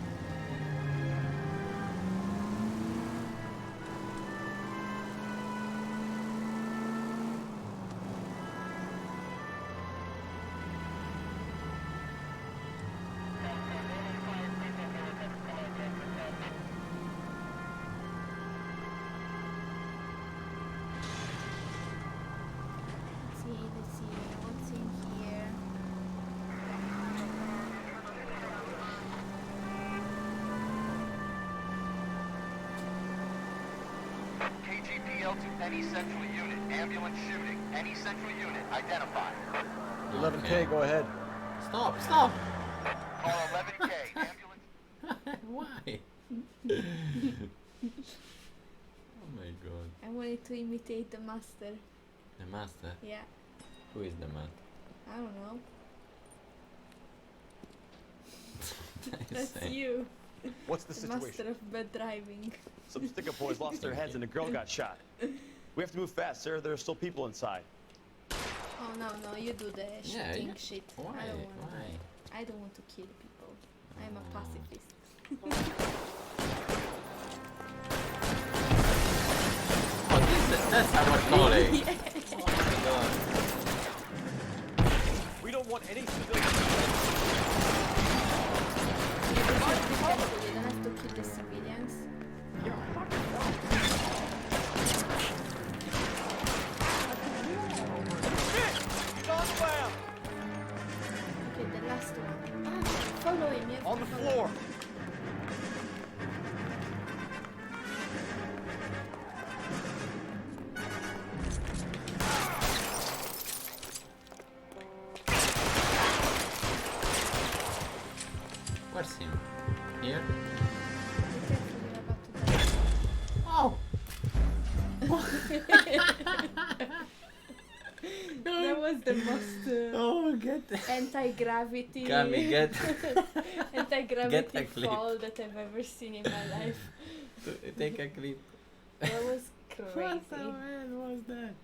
Let's see, what's in here? KGPL to any central unit. Ambulance shooting. Any central unit. Identified. 11K, go ahead. Stop! Call 11K. Ambulance. Why? Oh my god. I wanted to imitate the master. The master? Yeah. Who is the man? I don't know. Nice That's saying. you. What's the Master situation? of bad driving. Some stick-up boys lost their heads and a girl got shot. We have to move fast, sir. There are still people inside. Oh no, you do the Yeah, shooting yeah. shit. Why? I don't want Why? I don't want to kill people. I'm a pacifist. Oh, that's our colleague. Oh my god. We don't want any civilians. You don't have to kill the civilians. Okay, the last one. Ah, follow him. You have On to the follow floor. him. Where's him? Here? Oh! That was the most Oh, get anti-gravity Cami, get anti-gravity Get a clip. fall that I've ever seen in my life. Take a clip. That was crazy. What the hell was that?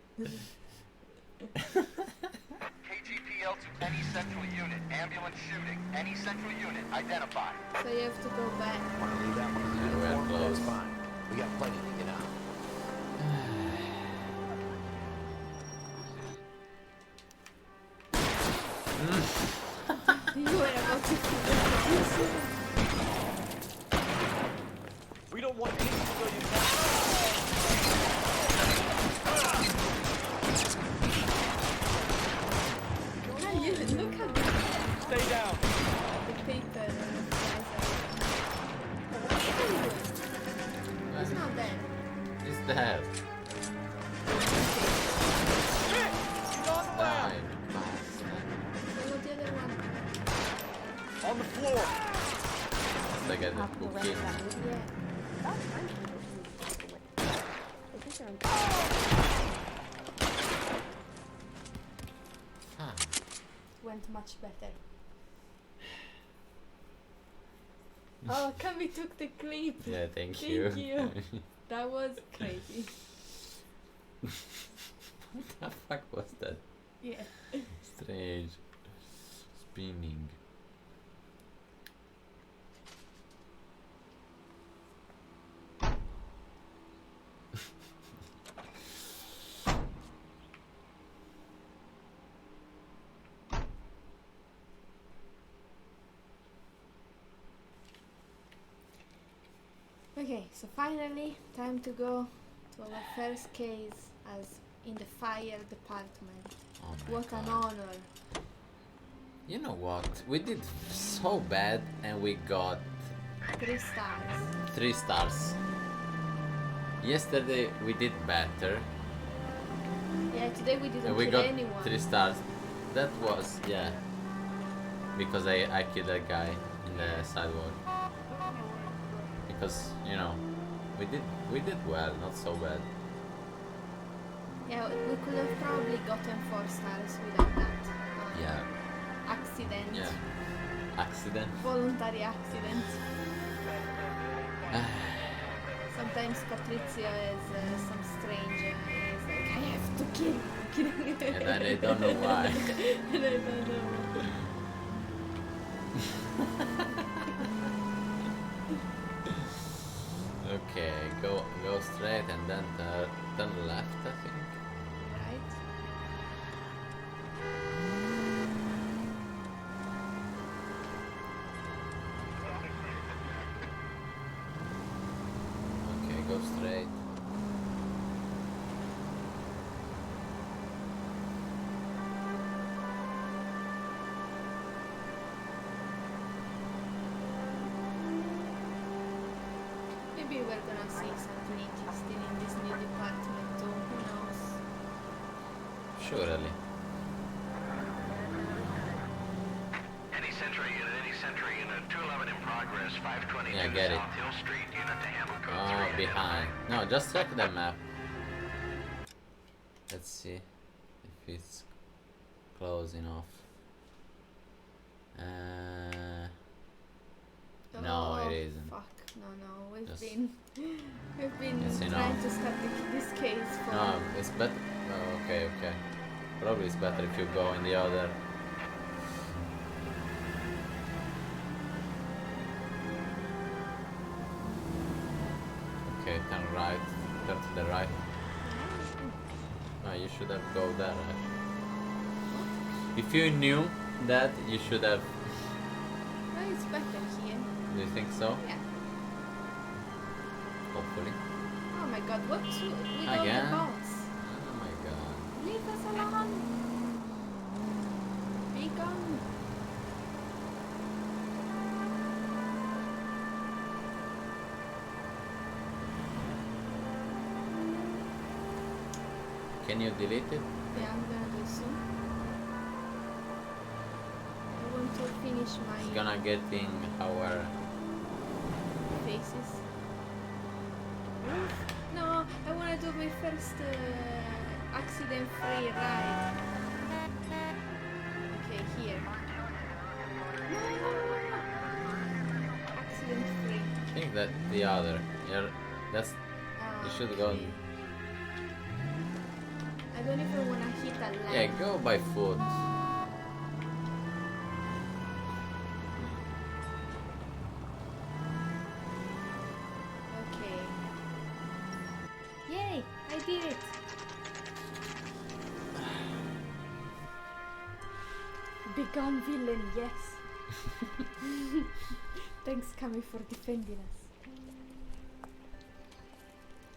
KGPL to any central unit. Ambulance shooting. Any central unit. Identified. So you have to go back. Want to leave that one in the Yeah, we're uniform? close. That's fine. We got plenty to get out. You were about to kill the We don't want any civilians. Yeah, you look at the Stay down. paper and the guys are... He's not there. He's there. Die, bastard. So the other one. On the floor. Look at the cookie. Yeah. Ah. Went much better. Oh, Cami took the clip. Yeah, thank you. Thank you. That was crazy. What the fuck was that? Yeah. Strange. Spinning. Okay, so finally, time to go to our first case as in the fire department. Oh my What an God. honor. You know what? We did so bad and we got 3 stars. 3 stars. Yesterday we did better Yeah, today we didn't and we kill got anyone. 3 stars. That was, yeah, because I killed that guy in the sidewalk. Because, you know, we did well, not so bad. Yeah, we could have probably gotten 4 stars without that. Yeah. Accident. Yeah. Accident. Voluntary accident. Sometimes Patrizio is some stranger. He's like, I have to kill. And then I don't know why. And I don't know why. Okay, go straight and then turn left, I think. Right. Okay, go straight. Maybe we're gonna see something interesting in this new department too. Who knows? Surely. Any Sentry unit, 211 in progress, 522 Yeah, get it. South Hill Street, unit to handle code Oh, 3. behind. No, just check the map. Let's see if it's close enough. No, Oh, it isn't. Fuck, no, we've Just- been It's trying enough. to start this case for. No, it's better. Oh, okay. Probably it's better if you go in the other. Okay, turn right. Turn to the right. Oh, you should have go there. If you knew that, you should have. No, it's better here. Do you think so? Yeah. Hopefully. Oh my god, what's with all Again? the bots? Oh my god. Leave us alone. Be gone. Can you delete it? Yeah, I'm gonna do so. I want to finish It's my gonna get in our. faces. No, I wanna do my first accident-free ride. Okay, here. Accident-free. I think that the other. That's. You should go. Okay. I don't even wanna hit a leg. Yeah, go by foot. Okay. Yay! I did it! Begone, villain, yes! Thanks, Cami, for defending us.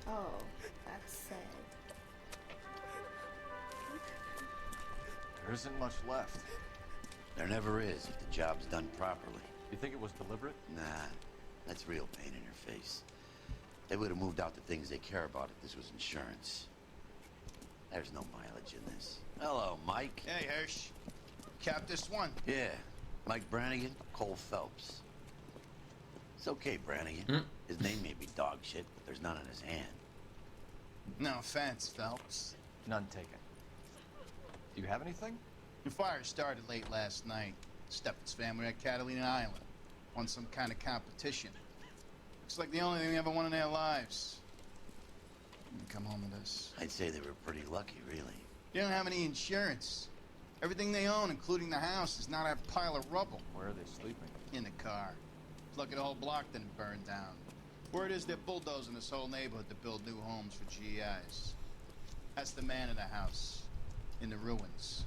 Oh, that's sad. There isn't much left. There never is if the job's done properly. You think it was deliberate? Nah, that's real pain in your face. They would have moved out the things they care about if this was insurance. There's no mileage in this. Hello, Mike. Hey, Hirsch. Cap this one. Yeah, Mike Brannigan, Cole Phelps. It's okay, Brannigan. His name may be dog shit, but there's none in his hand. No offense, Phelps. None taken. Do you have anything? The fire started late last night. Stephen's family at Catalina Island. won some kind of competition. Looks like the only thing they ever won in their lives. And come home with us. I'd say they were pretty lucky, really. They don't have any insurance. Everything they own, including the house, is now a pile of rubble. Where are they sleeping? In the car. Lucky the whole block didn't burn down. Word is they're bulldozing this whole neighborhood to build new homes for GIs. That's the man in the house. In the ruins.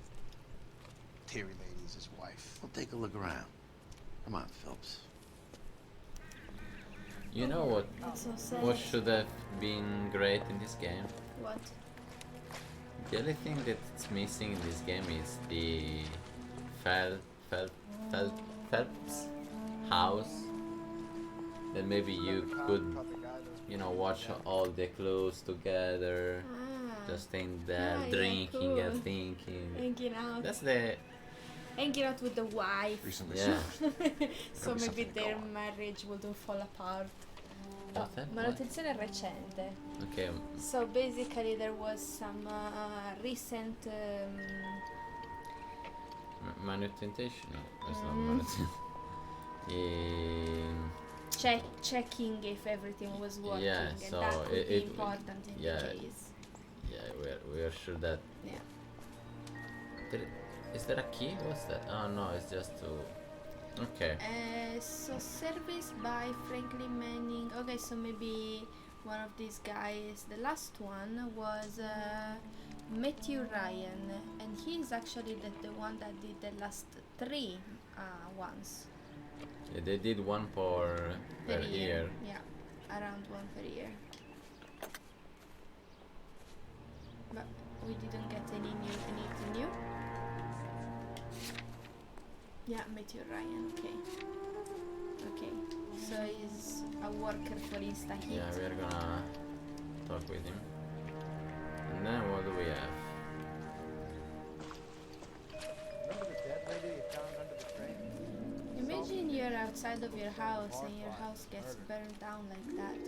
Terry lady's his wife. We'll take a look around. Come on, Phelps. You know what? That's so sad. What should have been great in this game? What? The only thing that's missing in this game is the Phelps house. Then maybe you could, you know, watch all the clues together, just staying there, drinking cool. and thinking. Hanging out. That's the. Hanging out with the wife. Yeah. So maybe their marriage wouldn't fall apart. No, manutenzione recente. Okay. So basically there was some recent Manutention? No, it's not manutention. Checking if everything was working, Yeah, and so that would be it important in the case. Yeah, we're sure that. Yeah. Is there a key? What's that? Oh no, it's just to. Okay. So service by Franklin Manning. Okay, so maybe one of these guys. The last one was Matthew Ryan, and he's actually the one that did the last three ones. Yeah, they did one per year. Yeah, around one per year. But we didn't get anything new. Yeah, Matthew Ryan. Okay. So he's a worker for InstaHit. Yeah, we are gonna talk with him. And then what do we have? Remember the dead lady you found under the train? Imagine you're outside of your house and your house gets burned down like that.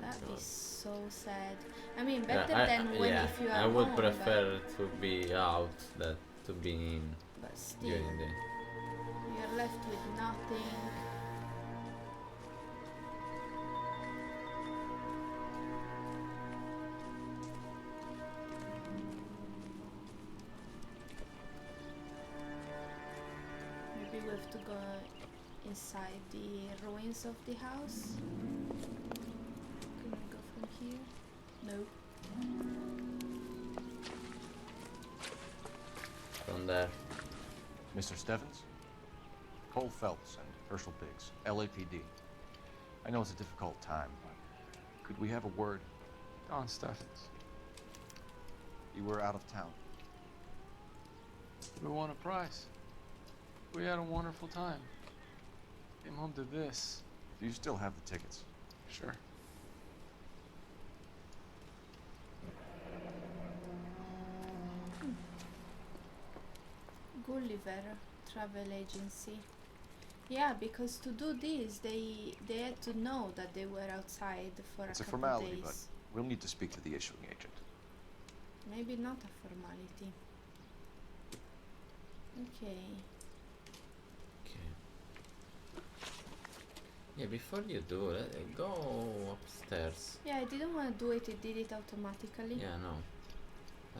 That'd be so sad. I mean, better than when if you are I would home, prefer to be out than to be in but still, during the. you're left with nothing. Maybe we have to go inside the ruins of the house. Can we go from here? No. From there. Mr. Stevens? Cole Phelps and Herschel Biggs, LAPD. I know it's a difficult time, but could we have a word? Don Stevens. You were out of town. We won a prize. We had a wonderful time. Came home to this. Do you still have the tickets? Sure. Gulliver travel agency. Yeah, because to do this, they had to know that they were outside for It's a a couple formality, days. but we'll need to speak to the issuing agent. Maybe not a formality. Okay. Yeah, before you do it, go upstairs. Yeah, I didn't want to do it. It did it automatically. Yeah, no.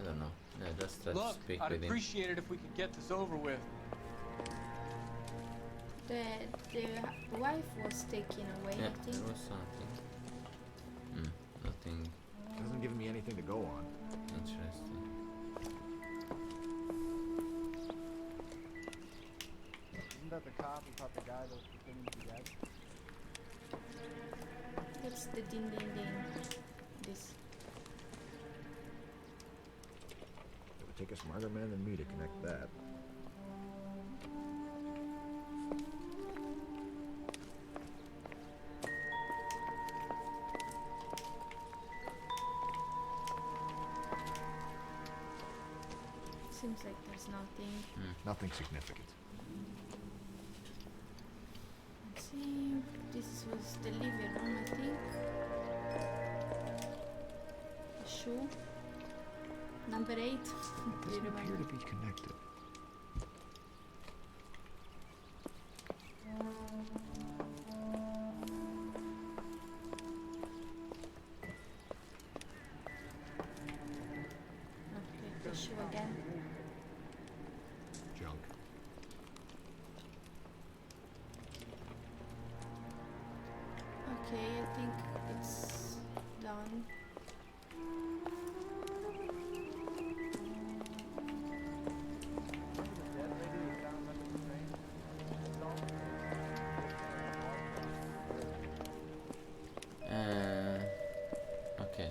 I don't know. Yeah, just try to Look, speak I'd with him. appreciate it if we could get this over with. The wife was taken away, Yeah, I think. there was something. Nothing Hasn't given me anything to go on. interesting. Isn't that the cop who caught the guy that was pretending to be dead? That's the ding ding ding. This. It would take a smarter man than me to connect that. Seems like there's nothing. Nothing significant. Let's see. This was the living room, I think. A shoe. Number 8. Do you Doesn't appear remember? to be connected. Okay, I think it's done. Okay.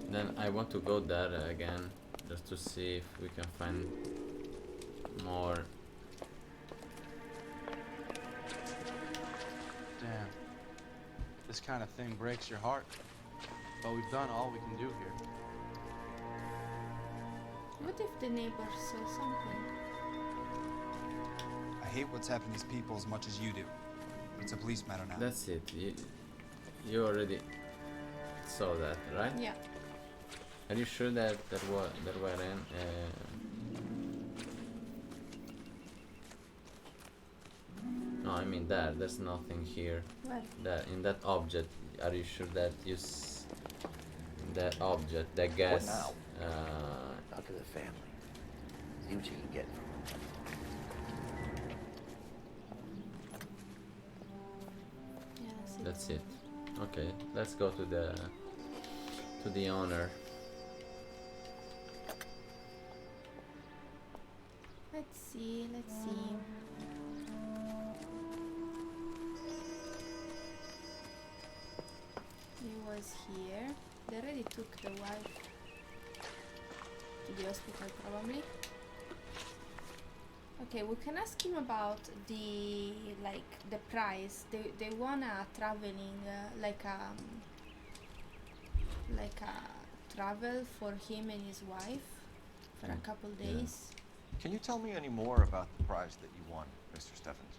Then I want to go there again, just to see if we can find more. Damn. This kind of thing breaks your heart. But we've done all we can do here. What if the neighbor saw something? I hate what's happened to these people as much as you do. But it's a police matter now. That's it. You already saw that, right? Yeah. Are you sure that there were in? No, I mean there's nothing here. Where? That in that object, are you sure that that object, that gas? What now? Talk to the family. See what you can get from them. Yeah, that's it. Okay, let's go to the owner. Let's see. He was here. They already took the wife to the hospital, probably. Okay, we can ask him about the price. They wanna traveling like a travel for him and his wife for a couple days. Can you tell me any more about the prize that you won, Mr. Steffens?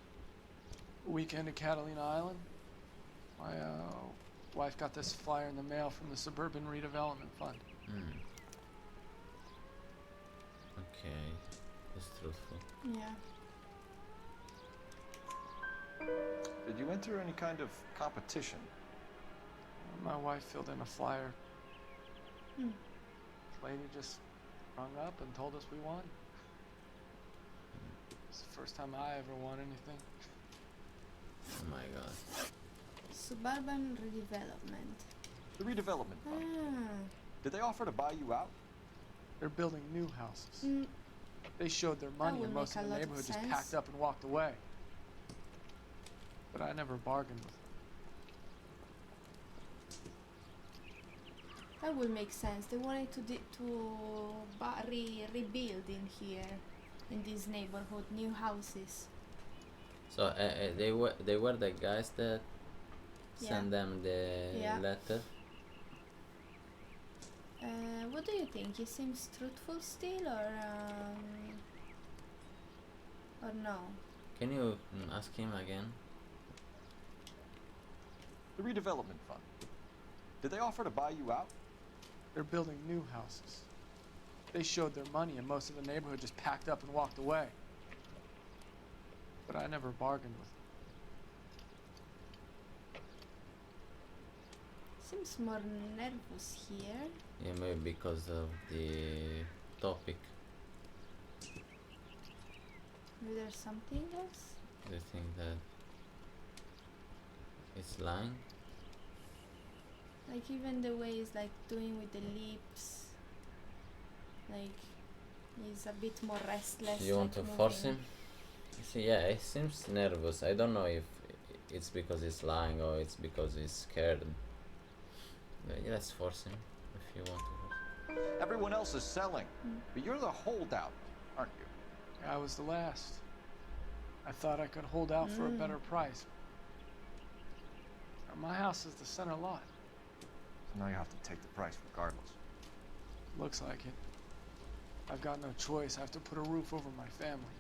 Weekend at Catalina Island. My wife got this flyer in the mail from the Suburban Redevelopment Fund. Okay, that's truthful. Yeah. Did you enter any kind of competition? My wife filled in a flyer. Hmm. This lady just rung up and told us we won. It's the first time I ever won anything. Oh my god. Suburban redevelopment. The redevelopment fund. Ah. Did they offer to buy you out? They're building new houses. Mm. They showed their money would and most make of a the lot of neighborhood just sense. packed up and walked away. But I never bargained with them. That would make sense. They wanted to rebuild in here, in this neighborhood, new houses. So they were the guys that sent them the letter. What do you think? He seems truthful still, or no? Can you ask him again? The redevelopment fund. Did they offer to buy you out? They're building new houses. They showed their money and most of the neighborhood just packed up and walked away. But I never bargained with them. Seems more nervous here. Yeah, maybe because of the topic. Maybe there's something else? Do you think that it's lying? Like even the way he's like doing with the lips. Like he's a bit more restless. You want to like force moving. him? See, yeah, he seems nervous. I don't know if it's because he's lying or it's because he's scared. Yeah, let's force him if you want to. Everyone else is selling, but you're the holdout, aren't you? I was the last. I thought I could hold out for a better price. My house is the center lot. So now you have to take the price regardless. Looks like it. I've got no choice. I have to put a roof over my family.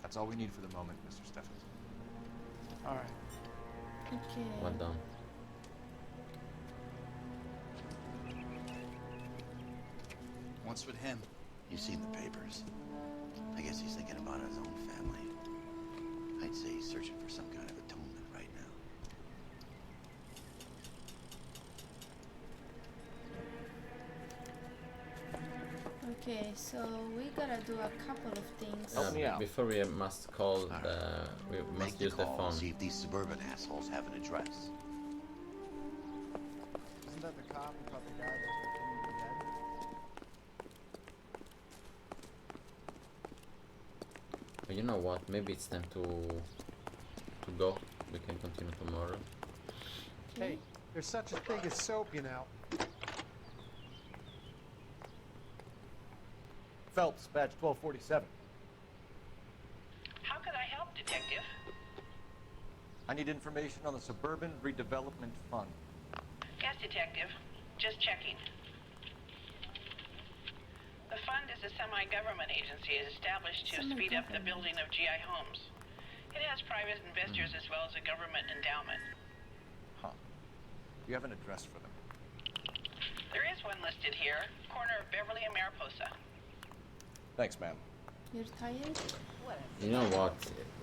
That's all we need for the moment, Mr. Steffens. All right. Okay. Well done. What's with him? You've seen the papers. I guess he's thinking about his own family. I'd say he's searching for some kind of atonement right now. Okay, so we gotta do a couple of things. Before we must call we must Make the use the call phone. and see if these suburban assholes have an address. Isn't that the cop who caught the guy that's pretending to be dead? But you know what? Maybe it's time to go. We can continue tomorrow. Hey, there's such a thing as soap, you know. Phelps, badge 1247. How could I help, Detective? I need information on the Suburban Redevelopment Fund. Yes, Detective. Just checking. The fund is a semi-government agency established to speed up the building of GI homes. It has private investors as well as a government endowment. Huh. Do you have an address for them? There is one listed here, corner of Beverly and Mariposa. Thanks, ma'am. You're tired? You know what?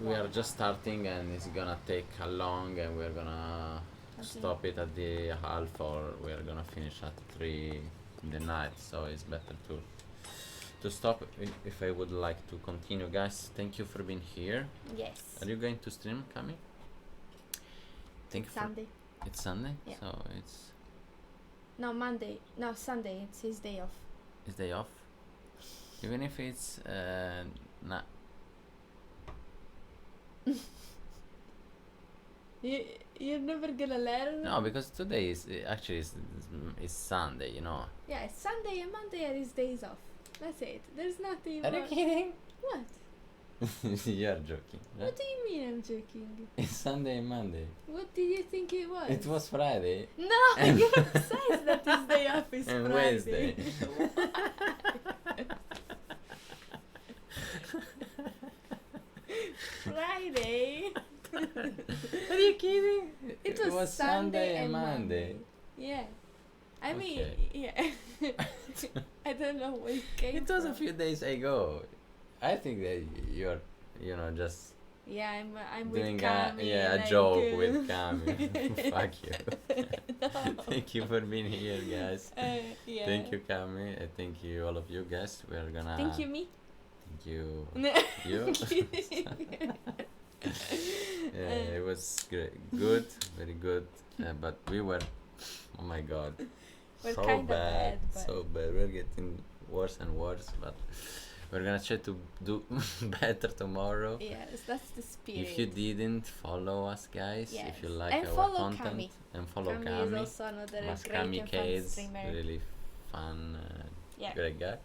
We are just starting and it's gonna take a long and we're gonna stop it at the half or we're gonna finish at 3 in the night, so it's better to stop if I would like to continue. Guys, thank you for being here. Yes. Are you going to stream, Cami? Thank you for Sunday. It's Sunday? Yeah. So it's No, Monday. No, Sunday. It's his day off. his day off? Even if it's not You're never gonna learn? no, because today is actually is Sunday, you know. Yeah, it's Sunday and Monday are his days off. That's it. There's nothing Are you more. kidding? What? You're joking, right? What do you mean I'm joking? It's Sunday and Monday. What did you think it was? It was Friday. No, you said that his day off is and Friday. Wednesday. Friday. Are you kidding? It It was was Sunday and Monday. Yeah. I mean, Okay. yeah. I don't know where it came It was a from. few days ago. I think that you're, you know, just Yeah, I'm doing with Cami. a like, joke with Cami. Fuck you. No. Thank you for being here, guys. Yeah. Thank you, Cami. Thank you, all of you guys. We're gonna. Thank you, me. Thank you. No. You. It was great, good, very good. But we were, oh my god, We're so kinda bad, bad, but- so bad. We're getting worse and worse. But we're gonna try to do better tomorrow. Yes, that's the spirit. If you didn't follow us, guys, if you Yes. like And our follow content, Cami. and follow Cami Cami, is also another great Mascami and fun Cades, streamer. really fun, Yeah. great guy.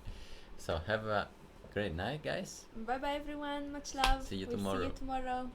So have a great night, guys. Bye bye, everyone. Much love. See you We'll tomorrow. See you tomorrow.